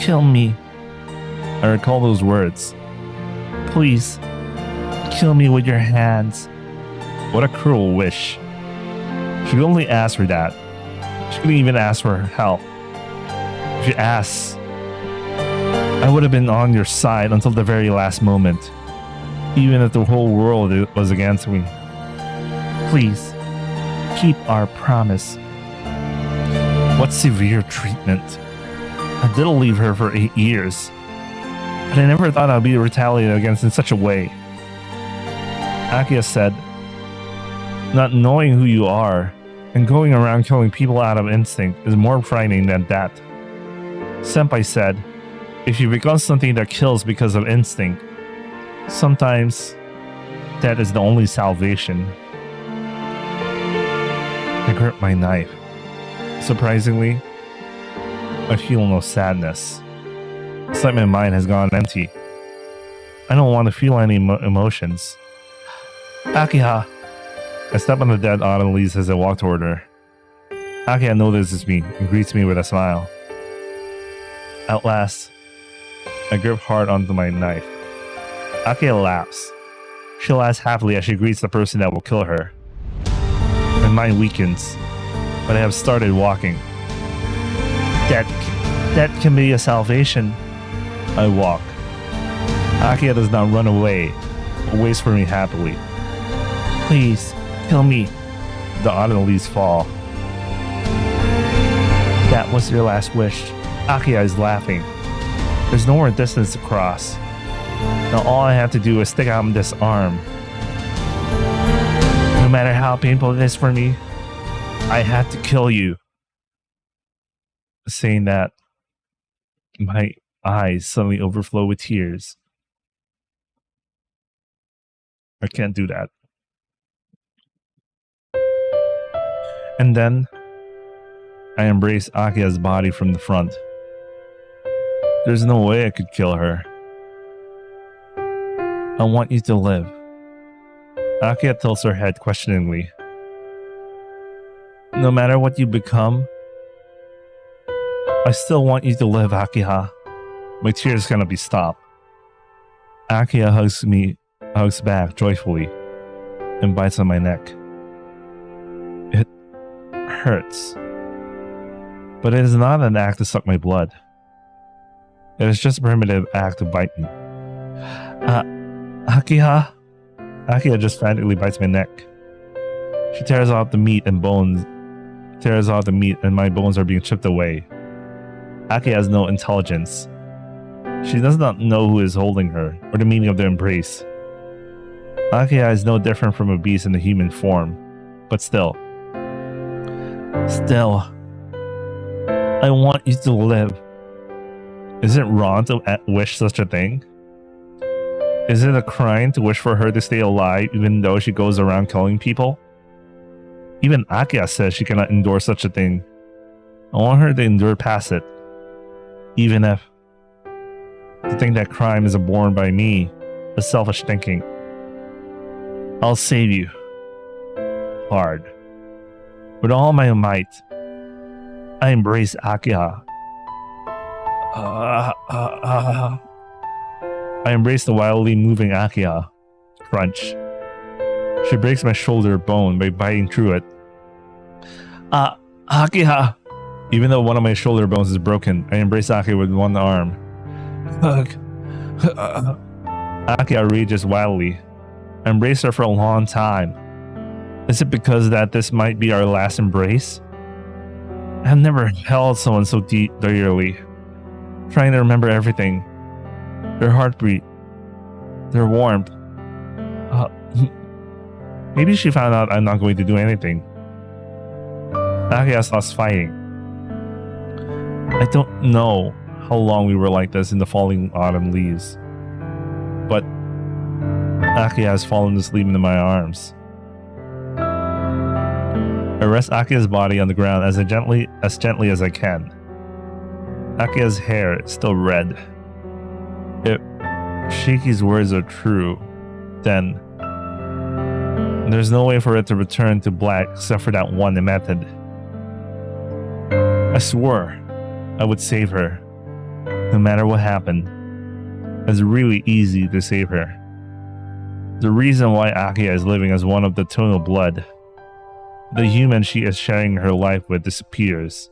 kill me. I recall those words. Please, kill me with your hands. What a cruel wish. She could only ask for that. She couldn't even ask for help. If she asks, I would have been on your side until the very last moment, even if the whole world was against me. Please, keep our promise. What severe treatment. I didn't leave her for 8 years, but I never thought I'd be retaliated against in such a way. Akiha said, not knowing who you are and going around killing people out of instinct is more frightening than that. Senpai said, if you become something that kills because of instinct, sometimes that is the only salvation. I grip my knife. Surprisingly, I feel no sadness. It's like my mind has gone empty. I don't want to feel any emotions. Akiha! I step on the dead autumn leaves as I walk toward her. Akiha notices me and greets me with a smile. At last, I grip hard onto my knife. Akiha laughs. She laughs happily as she greets the person that will kill her. My mind weakens, but I have started walking. That can be a salvation. I walk. Akiha does not run away, but waits for me happily. Please, kill me. The autumn leaves fall. That was your last wish. Akiha is laughing. There's no more distance to cross. Now all I have to do is stick out this arm. No matter how painful it is for me, I have to kill you. Saying that, my eyes suddenly overflow with tears. I can't do that. And then, I embrace Akiha's body from the front. There's no way I could kill her. I want you to live. Akiha tilts her head questioningly. No matter what you become, I still want you to live, Akiha. My tears cannot be stopped. Akiha hugs back joyfully, and bites on my neck. It hurts. But it is not an act to suck my blood. It is just a primitive act to bite me. Akiha? Akiha just frantically bites my neck. She tears off the meat and my bones are being chipped away. Akiha has no intelligence. She does not know who is holding her, or the meaning of their embrace. Akiha is no different from a beast in the human form, but still, I want you to live. Is it wrong to wish such a thing? Is it a crime to wish for her to stay alive even though she goes around killing people? Even Akiha says she cannot endure such a thing. I want her to endure past it. Even if to think that crime is born by me is selfish thinking. I'll save you. Hard. With all my might, I embrace Akiha. I embrace the wildly moving Akiha. Crunch. She breaks my shoulder bone by biting through it. Akiha! Even though one of my shoulder bones is broken, I embrace Akiha with one arm. Hug. Akiha rages wildly. I embrace her for a long time. Is it because that this might be our last embrace? I've never held someone so dearly. Trying to remember everything. Their heartbeat. Their warmth. Maybe she found out I'm not going to do anything. Akiha stops fighting. I don't know how long we were like this in the falling autumn leaves. But Akiha has fallen asleep in my arms. I rest Akiha's body on the ground as gently as I can. Akiha's hair is still red. If Shiki's words are true, then there's no way for it to return to black except for that one method. I swore I would save her, no matter what happened. It's really easy to save her. The reason why Akiha is living as one of the tonal blood, the human she is sharing her life with, disappears.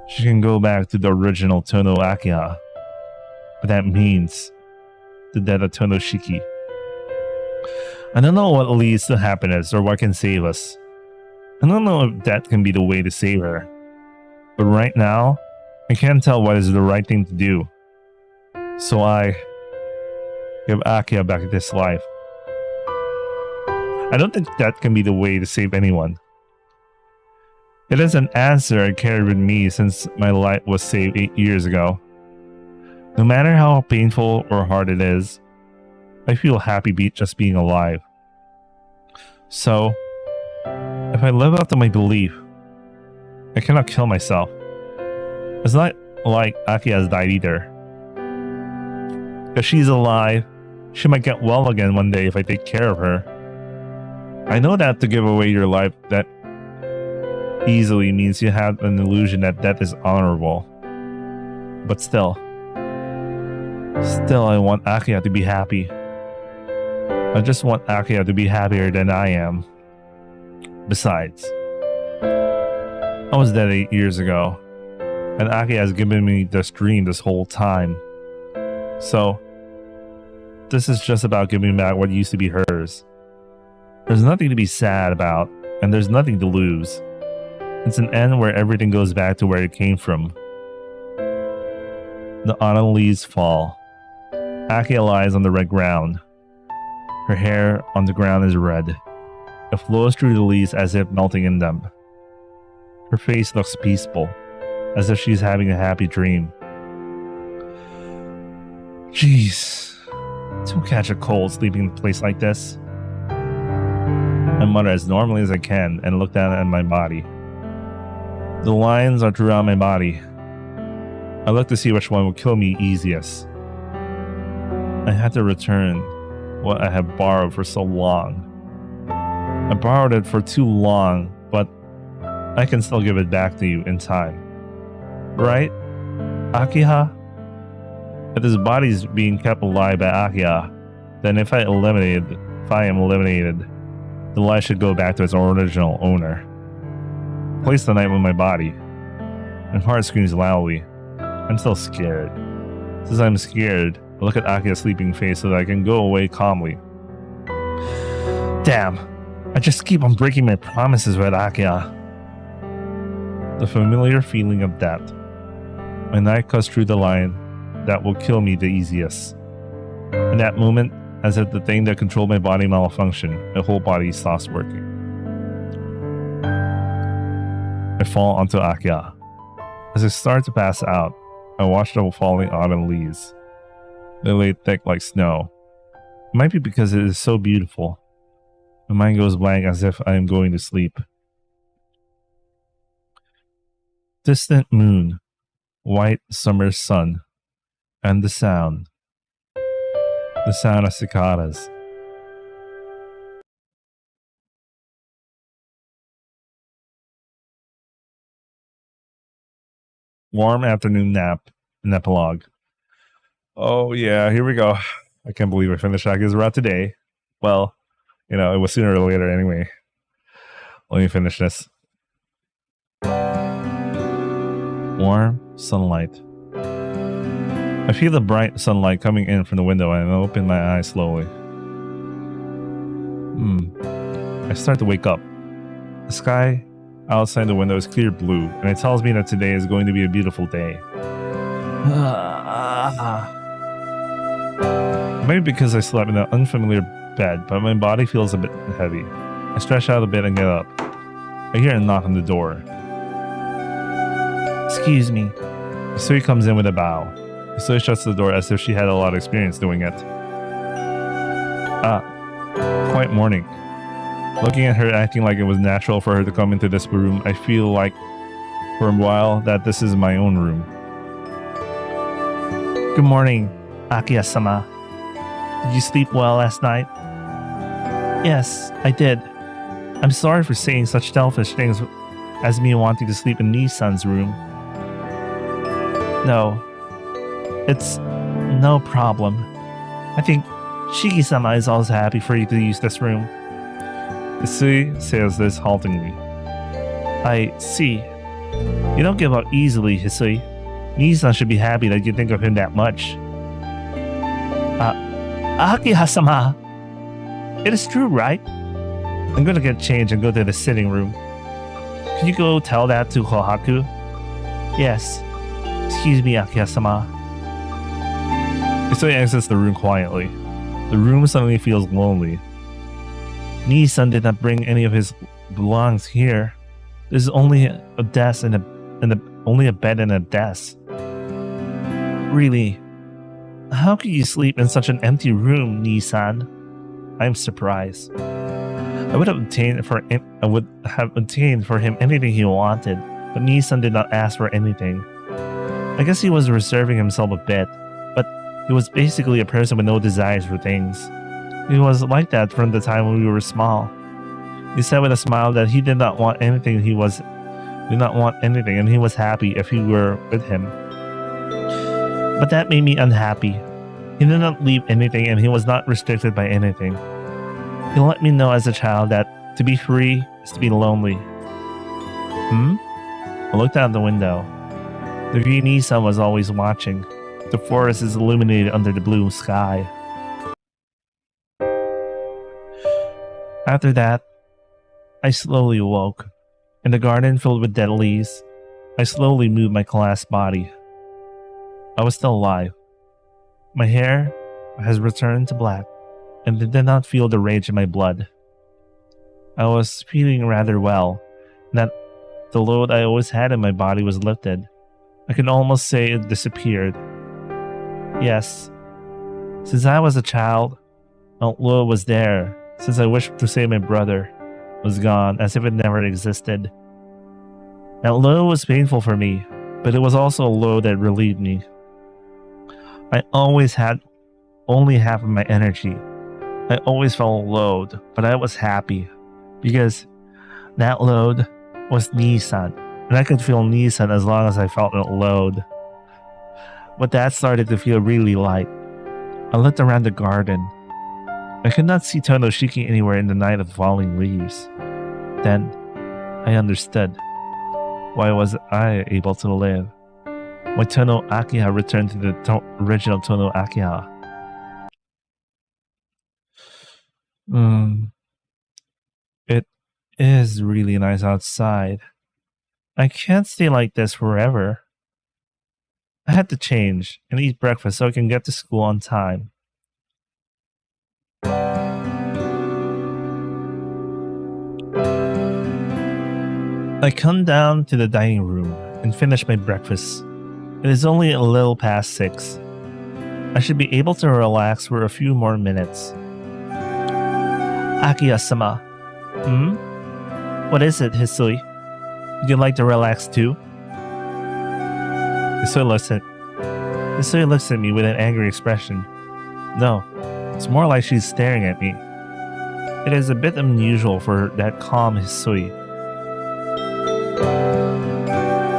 She can go back to the original Tono Akiha, but that means the death of Tono Shiki. I don't know what leads to happiness or what can save us. I don't know if that can be the way to save her. But right now, I can't tell what is the right thing to do. So I give Akiha back this life. I don't think that can be the way to save anyone. It is an answer I carried with me since my life was saved 8 years ago. No matter how painful or hard it is, I feel happy just being alive. So, if I live up to my belief, I cannot kill myself. It's not like Akiha has died either. If she's alive, she might get well again one day if I take care of her. I know that to give away your life that easily means you have an illusion that death is honorable. But still I want Akiha to be happy. I just want Akiha to be happier than I am. Besides, I was dead 8 years ago, and Akiha has given me this dream this whole time. So, this is just about giving back what used to be hers. There's nothing to be sad about, and there's nothing to lose. It's an end where everything goes back to where it came from. The autumn leaves fall. Akiha lies on the red ground. Her hair on the ground is red. It flows through the leaves as if melting in them. Her face looks peaceful, as if she's having a happy dream. Jeez, don't catch a cold sleeping in a place like this. I mutter as normally as I can and look down at my body. The lines are throughout my body. I look to see which one will kill me easiest. I had to return what I have borrowed for so long. I borrowed it for too long, but I can still give it back to you in time. Right, Akiha? If his body is being kept alive by Akiha, then if I am eliminated, the life should go back to its original owner. Place the knife on my body. My heart screams loudly. I'm still scared. Since I'm scared, I look at Akiha's sleeping face so that I can go away calmly. Damn, I just keep on breaking my promises with Akiha. The familiar feeling of death. My knife cuts through the line that will kill me the easiest. In that moment, as if the thing that controlled my body malfunctioned, my whole body stops working. I fall onto Akiha. As I start to pass out, I watch the falling autumn leaves. They lay thick like snow. It might be because it is so beautiful. My mind goes blank as if I am going to sleep. Distant moon, white summer sun, and the sound of cicadas. Warm afternoon nap, an epilogue. Oh yeah, here we go. I can't believe I finished Akiha's route today. Well, it was sooner or later anyway. Let me finish this. Warm sunlight. I feel the bright sunlight coming in from the window and I open my eyes slowly. I start to wake up. The sky outside the window is clear blue, and it tells me that today is going to be a beautiful day. Maybe because I slept in an unfamiliar bed, but my body feels a bit heavy. I stretch out a bit and get up. I hear a knock on the door. Excuse me. Hisui comes in with a bow. Hisui shuts the door as if she had a lot of experience doing it. Quiet morning. Looking at her acting like it was natural for her to come into this room, I feel like for a while that this is my own room. Good morning, Akiha-sama. Did you sleep well last night? Yes, I did. I'm sorry for saying such selfish things as me wanting to sleep in Nii-san's room. No, it's no problem. I think Shiki-sama is also happy for you to use this room. Hisui says this haltingly. I see. You don't give up easily, Hisui. Nii-san should be happy that you think of him that much. Akiha-sama! It is true, right? I'm gonna get changed and go to the sitting room. Can you go tell that to Kohaku? Yes. Excuse me, Akiha-sama. Hisui exits the room quietly. The room suddenly feels lonely. Nii-san did not bring any of his belongings here. There's only a desk and only a bed and a desk. Really? How could you sleep in such an empty room, Nii-san? I'm surprised. I would have obtained for him anything he wanted, but Nii-san did not ask for anything. I guess he was reserving himself a bit, but he was basically a person with no desires for things. He was like that from the time when we were small. He said with a smile that he did not want anything and he was happy if he were with him. But that made me unhappy. He did not leave anything and he was not restricted by anything. He let me know as a child that to be free is to be lonely. I looked out the window. The green sun was always watching. The forest is illuminated under the blue sky. After that, I slowly awoke. In the garden filled with dead leaves, I slowly moved my collapsed body. I was still alive. My hair has returned to black, and I did not feel the rage in my blood. I was feeling rather well, and that the load I always had in my body was lifted. I can almost say it disappeared. Yes, since I was a child, Lo was there, since I wished to say my brother was gone, as if it never existed. That Lo was painful for me, but it was also a Lo that relieved me. I always had only half of my energy. I always felt load, but I was happy, because that load was Nissan, and I could feel Nissan as long as I felt that load. But that started to feel really light. I looked around the garden. I could not see Tonoshiki anywhere in the night of falling leaves. Then, I understood. Why was I able to live? Why Tono Akiha returned to the original Tono Akiha. It is really nice outside. I can't stay like this forever. I had to change and eat breakfast so I can get to school on time. I come down to the dining room and finish my breakfast. It is only a little past 6. I should be able to relax for a few more minutes. Akiha-sama. What is it, Hisui? Would you like to relax too? Hisui looks at me with an angry expression. No, it's more like she's staring at me. It is a bit unusual for that calm Hisui.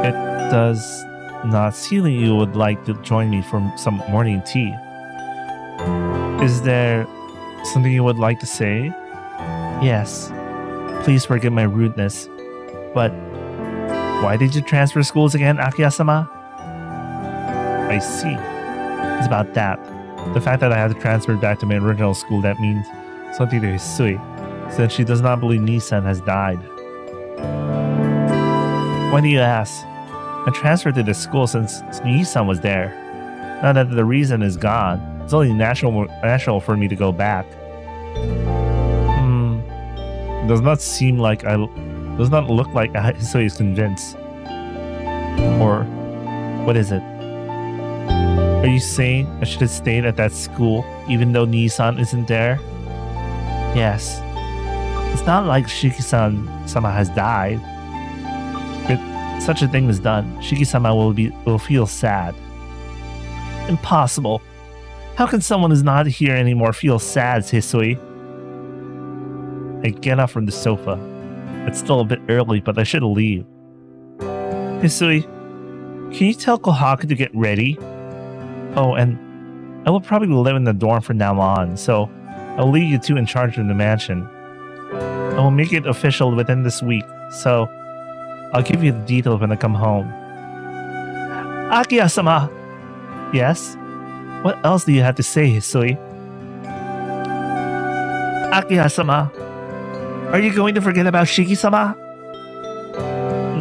It does not seem like you would like to join me for some morning tea. Is there something you would like to say? Yes. Please forgive my rudeness. But why did you transfer schools again, Akiha-sama? I see. It's about that. The fact that I had to transfer back to my original school, that means something to Hisui, since she does not believe Nissan has died. Why do you ask? I transferred to this school since Nissan was there. Now that the reason is gone, it's only natural for me to go back. Does not look like Hisui is convinced. Or what is it? Are you saying I should have stayed at that school even though Nissan isn't there? Yes. It's not like Shiki-sama has died. If such a thing is done, Shiki-sama will feel sad. Impossible. How can someone who's not here anymore feel sad, Hisui? I get up from the sofa. It's still a bit early, but I should leave. Hisui, can you tell Kohaku to get ready? Oh, and I will probably live in the dorm from now on, so I'll leave you two in charge of the mansion. I will make it official within this week, so I'll give you the details when I come home. Akiha-sama! Yes? What else do you have to say, Hisui? Akiha-sama! Are you going to forget about Shiki-sama?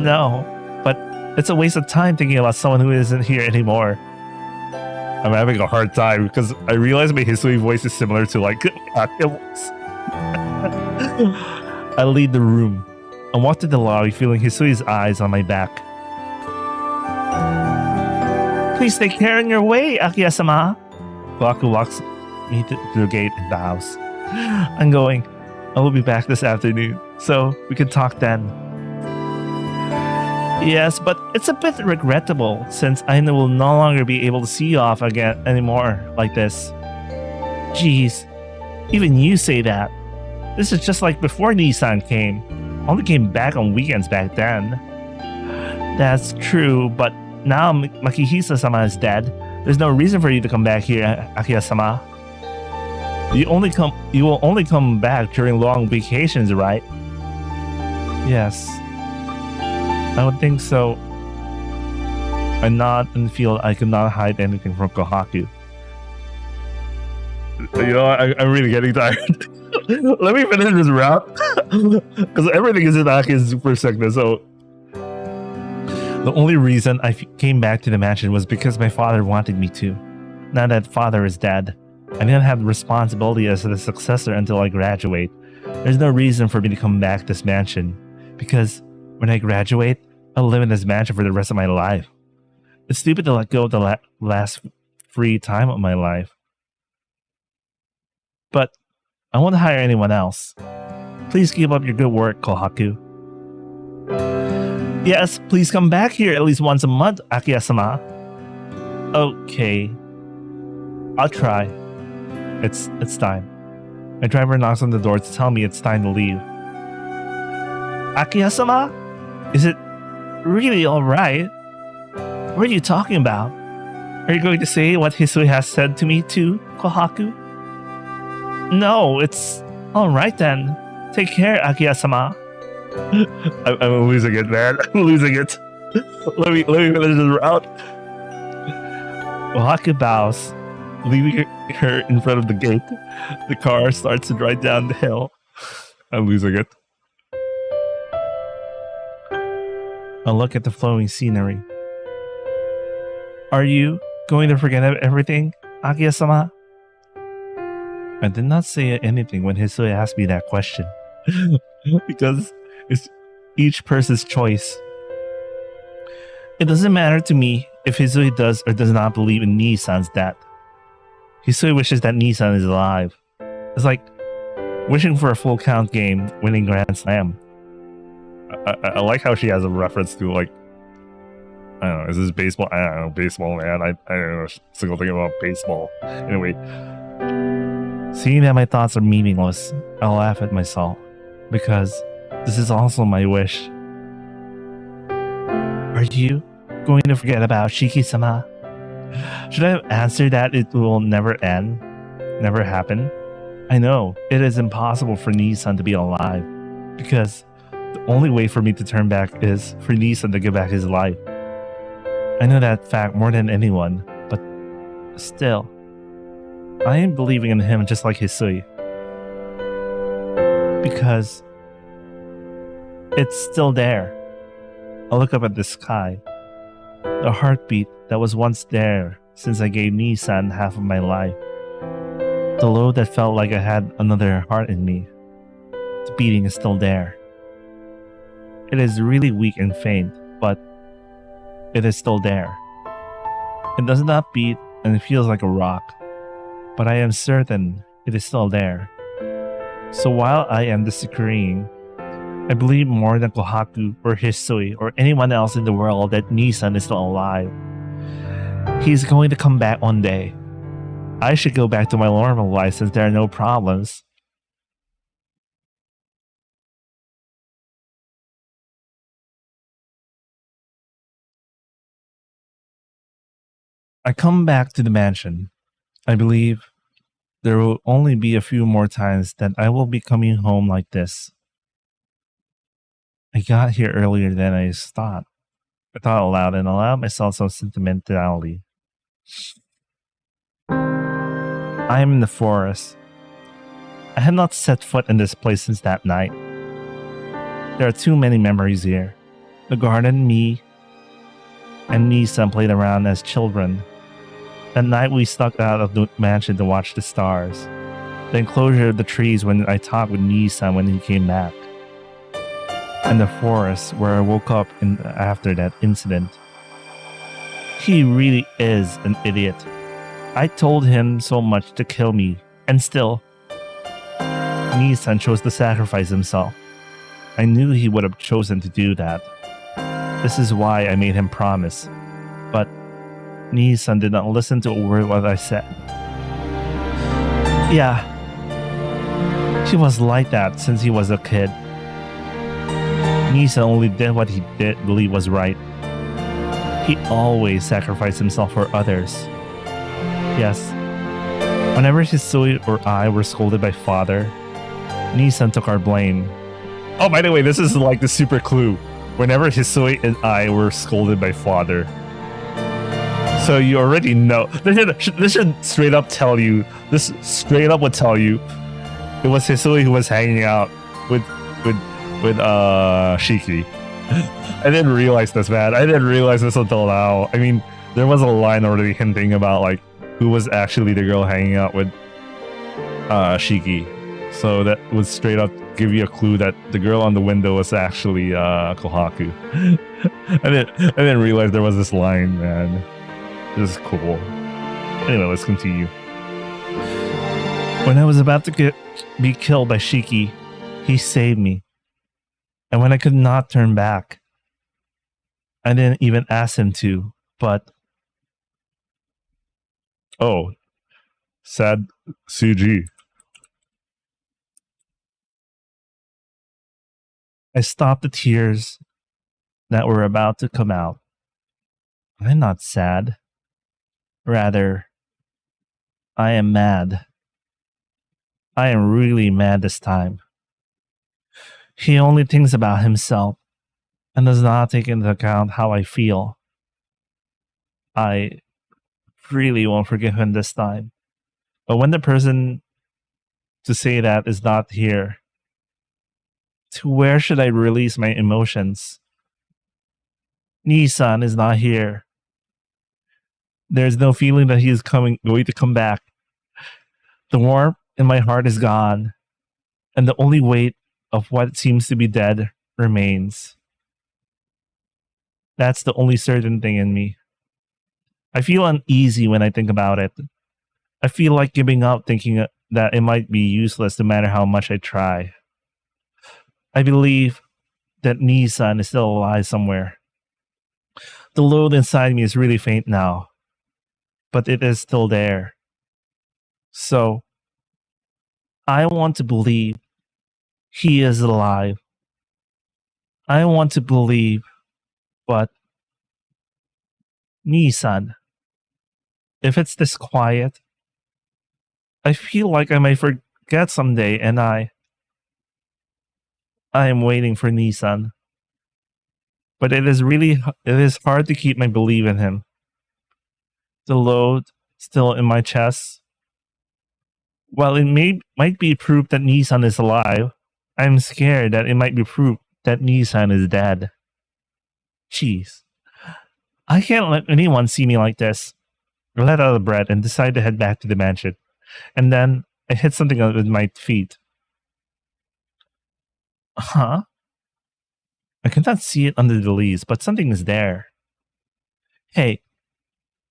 No, but it's a waste of time thinking about someone who isn't here anymore. I'm having a hard time because I realize my Hisui voice is similar to like Akiha's. I leave the room. I walk to the lobby feeling Hisui's eyes on my back. Please take care on your way, Akiha-sama. Kohaku walks me to the gate and bows. I'm going. I will be back this afternoon, so we can talk then. Yes, but it's a bit regrettable since I will no longer be able to see you off again anymore like this. Jeez, even you say that. This is just like before Nissan came. Only came back on weekends back then. That's true, but now Makihisa-sama is dead. There's no reason for you to come back here, Akiha-sama. You will only come back during long vacations, right? Yes. I would think so. I nod and feel I could not hide anything from Kohaku. You know, I'm really getting tired. Let me finish this rap. Because everything is in Aki's perspective, so... The only reason I came back to the mansion was because my father wanted me to. Now that father is dead, I didn't have responsibility as the successor until I graduate. There's no reason for me to come back to this mansion, because when I graduate, I'll live in this mansion for the rest of my life. It's stupid to let go of the last free time of my life. But I won't hire anyone else. Please keep up your good work, Kohaku. Yes, please come back here at least once a month, Akiha-sama. Okay. I'll try. It's time. My driver knocks on the door to tell me it's time to leave. Akiha-sama? Is it really alright? What are you talking about? Are you going to say what Hisui has said to me too, Kohaku? No, it's alright then. Take care, Akiha-sama. I'm losing it, man. I'm losing it. Let me finish this route. Kohaku bows, leaving her in front of the gate. The car starts to drive down the hill. I'm losing it. I look at the flowing scenery. Are you going to forget everything, Akiha-sama? I did not say anything when Hisui asked me that question. Because it's each person's choice. It doesn't matter to me if Hisui does or does not believe in Nii-san's death. Hisui wishes that Nii-san is alive. It's like wishing for a full count game, winning Grand Slam. I like how she has a reference to, like, I don't know, is this baseball? I don't know, baseball, man. I don't know a single thing about baseball. Anyway, seeing that my thoughts are meaningless, I'll laugh at myself, because this is also my wish. Are you going to forget about Shiki-sama? Should I have answered that it will never end? Never happen? I know, it is impossible for Nii-san to be alive, because the only way for me to turn back is for Nii-san to give back his life. I know that fact more than anyone, but still, I am believing in him just like Hisui. Because it's still there. I look up at the sky. The heartbeat that was once there since I gave Nii-san half of my life. The load that felt like I had another heart in me. The beating is still there. It is really weak and faint, but it is still there. It does not beat and it feels like a rock, but I am certain it is still there. So while I am disagreeing, I believe more than Kohaku or Hisui or anyone else in the world that Nii-san is still alive. He's going to come back one day. I should go back to my normal life since there are no problems. I come back to the mansion. I believe there will only be a few more times that I will be coming home like this. I got here earlier than I thought. I thought aloud and allowed myself some sentimentality. I am in the forest. I had not set foot in this place since that night. There are too many memories here. The garden, me, and Nii-san played around as children. That night we stuck out of the mansion to watch the stars. The enclosure of the trees when I talked with Nii-san when he came back. And the forest where I woke up after that incident. He really is an idiot. I told him so much to kill me, and still, Nii-san chose to sacrifice himself. I knew he would have chosen to do that. This is why I made him promise. But Nii-san did not listen to a word of what I said. Yeah, he was like that since he was a kid. Nii-san only did what he did believe was right. He always sacrificed himself for others. Yes, whenever Hisui or I were scolded by father, Nii-san took our blame. Oh, by the way, this is like the super clue. Whenever Hisui and I were scolded by father. So you already know. This should straight up tell you. This straight up would tell you it was Hisui who was hanging out with Shiki. I didn't realize this, man. I didn't realize this until now. I mean, there was a line already hinting about like who was actually the girl hanging out with Shiki. So that would straight up give you a clue that the girl on the window was actually Kohaku. I didn't realize there was this line, man. This is cool. Anyway, let's continue. When I was about to be killed by Shiki, he saved me. And when I could not turn back, I didn't even ask him to, but... Oh. Sad CG. I stopped the tears that were about to come out. I'm not sad. Rather, I am mad. I am really mad this time. He only thinks about himself and does not take into account how I feel. I really won't forgive him this time. But when the person to say that is not here, to where should I release my emotions? Nissan is not here. There's no feeling that he is going to come back. The warmth in my heart is gone, and the only weight of what seems to be dead remains. That's the only certain thing in me. I feel uneasy when I think about it. I feel like giving up, thinking that it might be useless no matter how much I try. I believe that Nissan is still alive somewhere. The load inside me is really faint now, but it is still there. So, I want to believe he is alive. I want to believe, but Nissan, if it's this quiet, I feel like I might forget someday, and I am waiting for Nissan. But it is hard to keep my belief in him. The load still in my chest. While it might be proof that Nissan is alive, I'm scared that it might be proof that Nissan is dead. Jeez. I can't let anyone see me like this. I let out of breath and decided to head back to the mansion. And then I hit something with my feet. Huh? I cannot see it under the leaves, but something is there. Hey,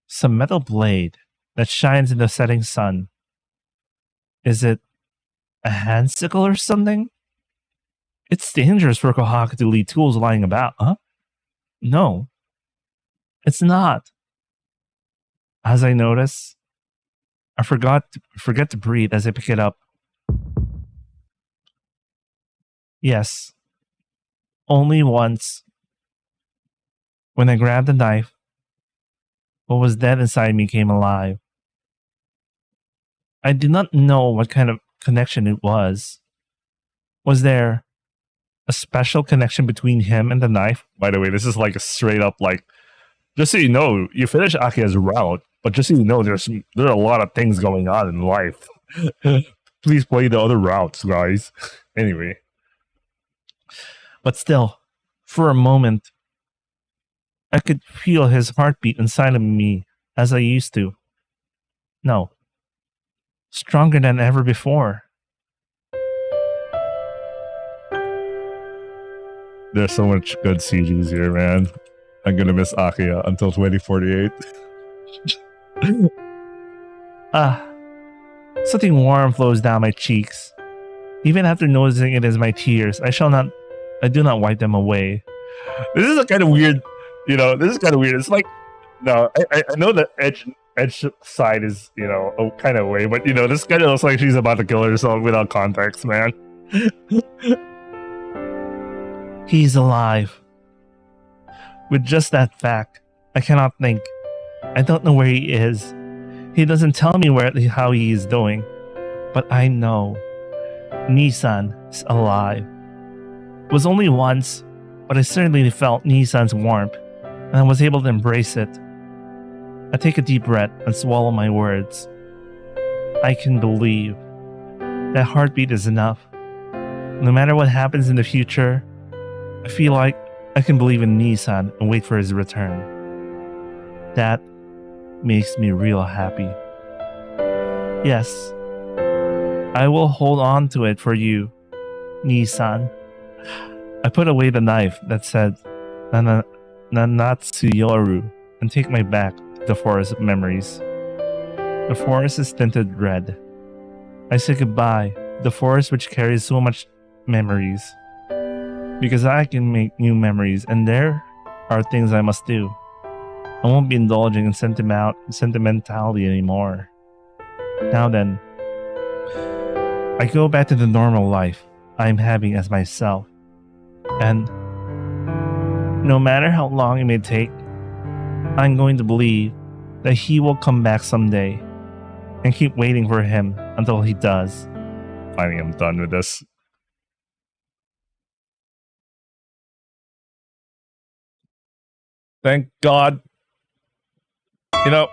some metal blade that shines in the setting sun. Is it a hand sickle or something? It's dangerous for Kohaku to leave tools lying about, huh? No, it's not. As I notice, I forget to breathe as I pick it up. Yes, only once. When I grabbed the knife, what was dead inside me came alive. I did not know what kind of connection it was. Was there a special connection between him and the knife? By the way, this is like a straight up like, just so you know, you finish Akiha's route, but just so you know, there are a lot of things going on in life. Please play the other routes, guys. Anyway. But still, for a moment, I could feel his heartbeat inside of me as I used to. No. Stronger than ever before. There's so much good CGs here, man. I'm gonna miss Akiha until 2048. Something warm flows down my cheeks. Even after noticing it as my tears, I do not wipe them away. This is a kind of weird, this is kind of weird. It's like, no, I know that Edge side is, a kind of way, but this kind of looks like she's about to kill herself without context, man. He's alive. With just that fact, I cannot think. I don't know where he is. He doesn't tell me how he is doing. But I know Nissan is alive. It was only once, but I certainly felt Nissan's warmth, and I was able to embrace it. I take a deep breath and swallow my words. I can believe. That heartbeat is enough. No matter what happens in the future, I feel like I can believe in Nissan and wait for his return. That makes me real happy. Yes. I will hold on to it for you, Nisan. I put away the knife that said Nanatsuyoru and take my back to the forest of memories. The forest is tinted red. I say goodbye to the forest which carries so much memories. Because I can make new memories, and there are things I must do. I won't be indulging in sentimentality anymore. Now then, I go back to the normal life I'm having as myself. And no matter how long it may take, I'm going to believe that he will come back someday and keep waiting for him until he does. Finally, I'm done with this. Thank God. You know.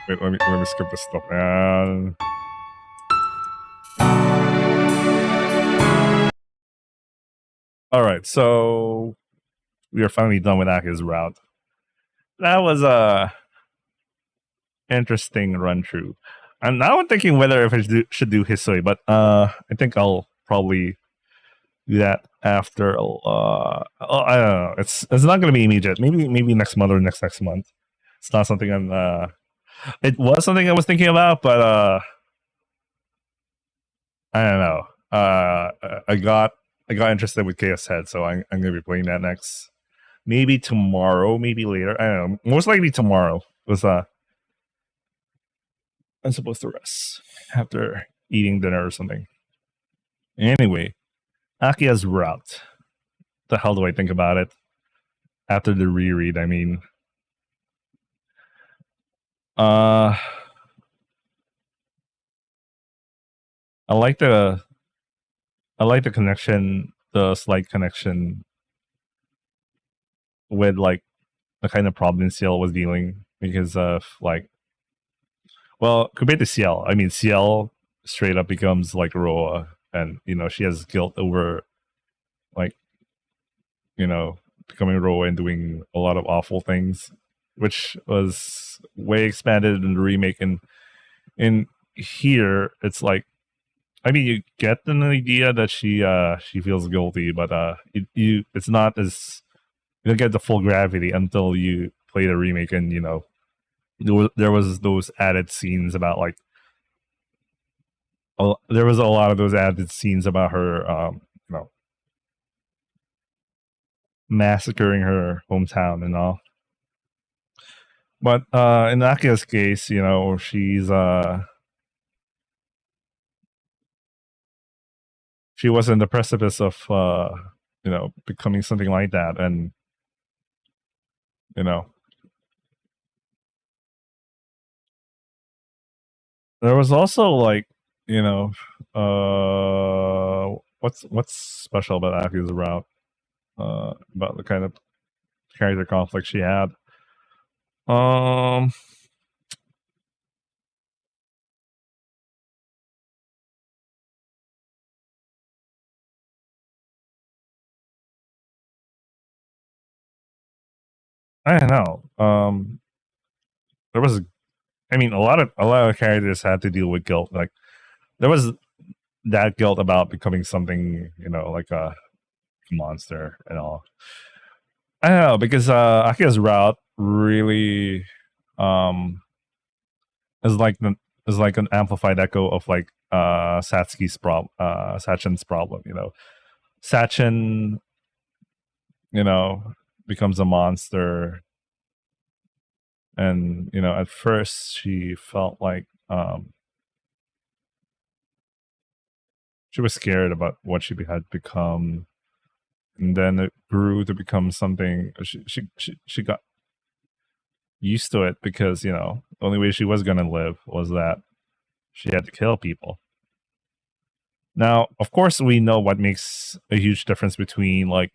Wait, let me skip this stuff, man. Alright, so we are finally done with Akiha's route. That was a interesting run through. And now I'm thinking whether if I should do Hisui, but I think I'll probably do that after. I don't know. It's not gonna be immediate. Maybe next month or next month. It's not something I'm. It was something I was thinking about, but I don't know. I got interested with Chaos Head, so I'm gonna be playing that next. Maybe tomorrow, maybe later. I don't know. Most likely tomorrow. Because I'm supposed to rest after eating dinner or something. Anyway, Akiha's route. The hell do I think about it? After the reread, I mean. I like the connection, the slight connection with like the kind of problem Ciel was dealing because of like, well, compared to Ciel, I mean Ciel straight up becomes like Roa, and you know she has guilt over like, you know, becoming Roa and doing a lot of awful things, which was way expanded in the remake. And in here, it's like, I mean, you get an idea that she feels guilty, but it's not as, you don't get the full gravity until you play the remake, and you know there was those added scenes about like there was a lot of those added scenes about her you know, massacring her hometown and all. But in Akiha's case, you know, she was in the precipice of you know, becoming something like that, and you know, there was also like, you know, what's special about Akiha's route, about the kind of character conflict she had. I don't know. There was, I mean, a lot of characters had to deal with guilt. Like there was that guilt about becoming something, you know, like a monster and all. I don't know, because Akiha's route really is like an amplified echo of like Sachin's problem. You know, Sachin, you know, becomes a monster, and you know, at first she felt like she was scared about what she had become, and then it grew to become something. She got used to it because, you know, the only way she was going to live was that she had to kill people. Now, of course, we know what makes a huge difference between like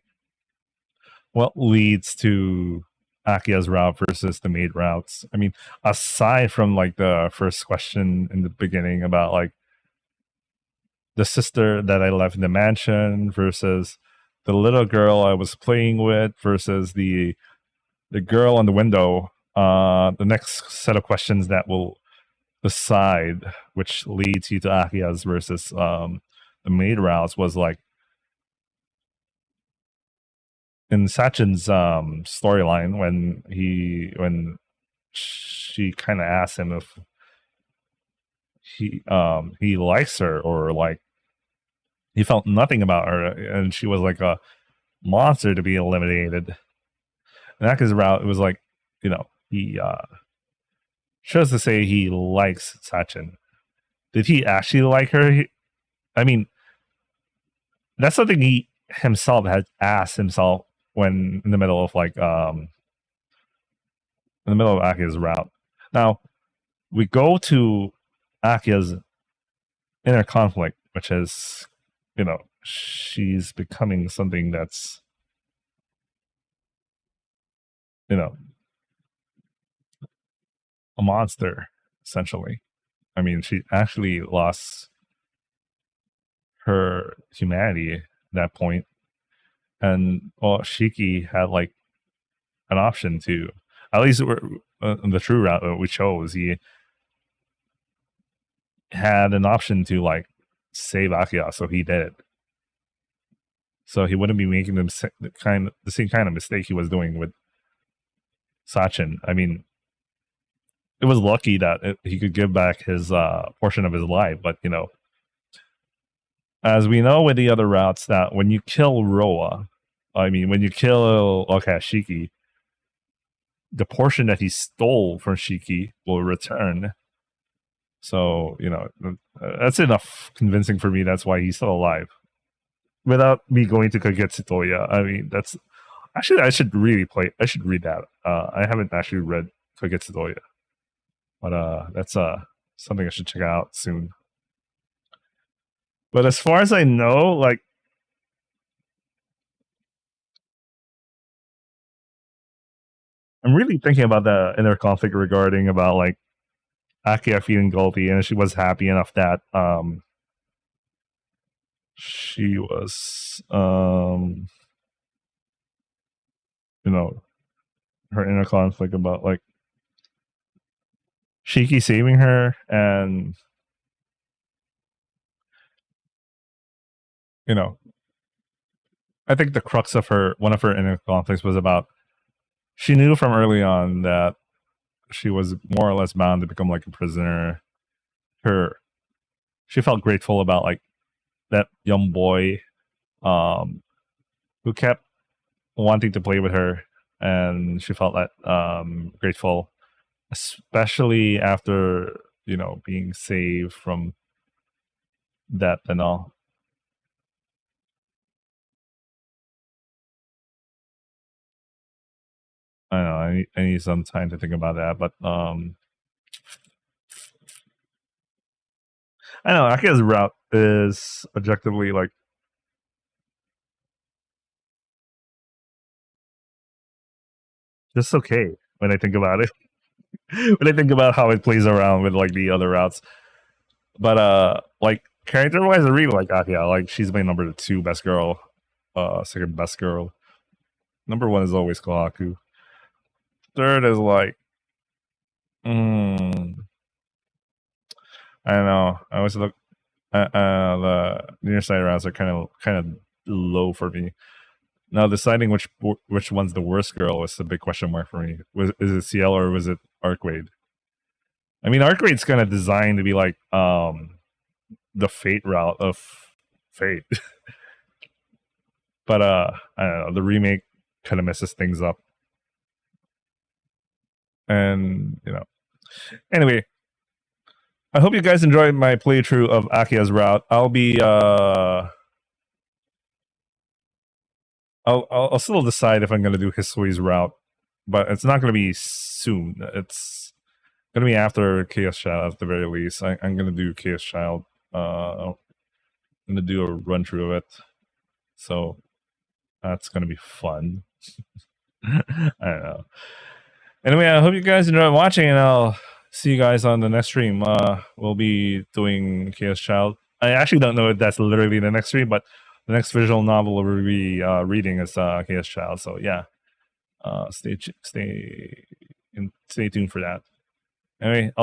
what leads to Akiha's route versus the maid routes. I mean, aside from like the first question in the beginning about like the sister that I left in the mansion versus the little girl I was playing with versus the girl on the window the next set of questions that will decide which leads you to Akiha's versus the maid routes was like in Sachin's storyline when she kind of asked him if he likes her or like he felt nothing about her and she was like a monster to be eliminated. And Akiha's route, it was like, you know, he chose to say he likes Sachin. Did he actually like her? I mean, that's something he himself had asked himself when in the middle of like in the middle of Akiha's route. Now we go to Akiha's inner conflict, which is, you know, she's becoming something that's, you know, a monster, essentially. I mean, she actually lost her humanity at that point. And well, Shiki had like an option to, at least the true route that we chose, he had an option to like save Akiha, so he did it. So he wouldn't be making the same kind of mistake he was doing with Sachin. I mean, it was lucky that he could give back his portion of his life, but you know, as we know with the other routes, that when you kill Roa, when you kill Shiki, the portion that he stole from Shiki will return. So, you know, that's enough convincing for me. That's why he's still alive. Without me going to Kagetsu Toya, I mean, that's actually, I should read that. I haven't actually read Kagetsu Toya, but that's something I should check out soon. But as far as I know, like, I'm really thinking about the inner conflict regarding about like Akiha feeling guilty, and she was happy enough that she was you know, her inner conflict about like Shiki saving her, and you know, I think the crux of one of her inner conflicts was about she knew from early on that she was more or less bound to become like a prisoner. She felt grateful about like that young boy who kept wanting to play with her, and she felt that grateful, especially after, you know, being saved from death and all. I don't know, I need some time to think about that, but I know Akiha's route is objectively like just okay when I think about it. When I think about how it plays around with like the other routes. But like character wise, I really like Akiha. Like she's my number 2 best girl, second best girl. Number 1 is always Kohaku. Third is like I don't know. I always look the near side routes are kind of low for me. Now deciding which one's the worst girl is a big question mark for me. Is it CL or was it Arcwade? I mean, Arcwade's kind of designed to be like the Fate route of Fate. But I don't know, the remake kind of messes things up. And, you know, anyway, I hope you guys enjoyed my playthrough of Akiha's route. I'll be I'll still decide if I'm going to do Hisui's route, but it's not going to be soon. It's going to be after Chaos Child at the very least. I'm going to do Chaos Child. I'm going to do a run through of it. So that's going to be fun. I don't know. Anyway, I hope you guys enjoyed watching, and I'll see you guys on the next stream. We'll be doing Chaos Child. I actually don't know if that's literally the next stream, but the next visual novel we'll be reading is Chaos Child. So yeah, stay and stay tuned for that. Anyway, I'll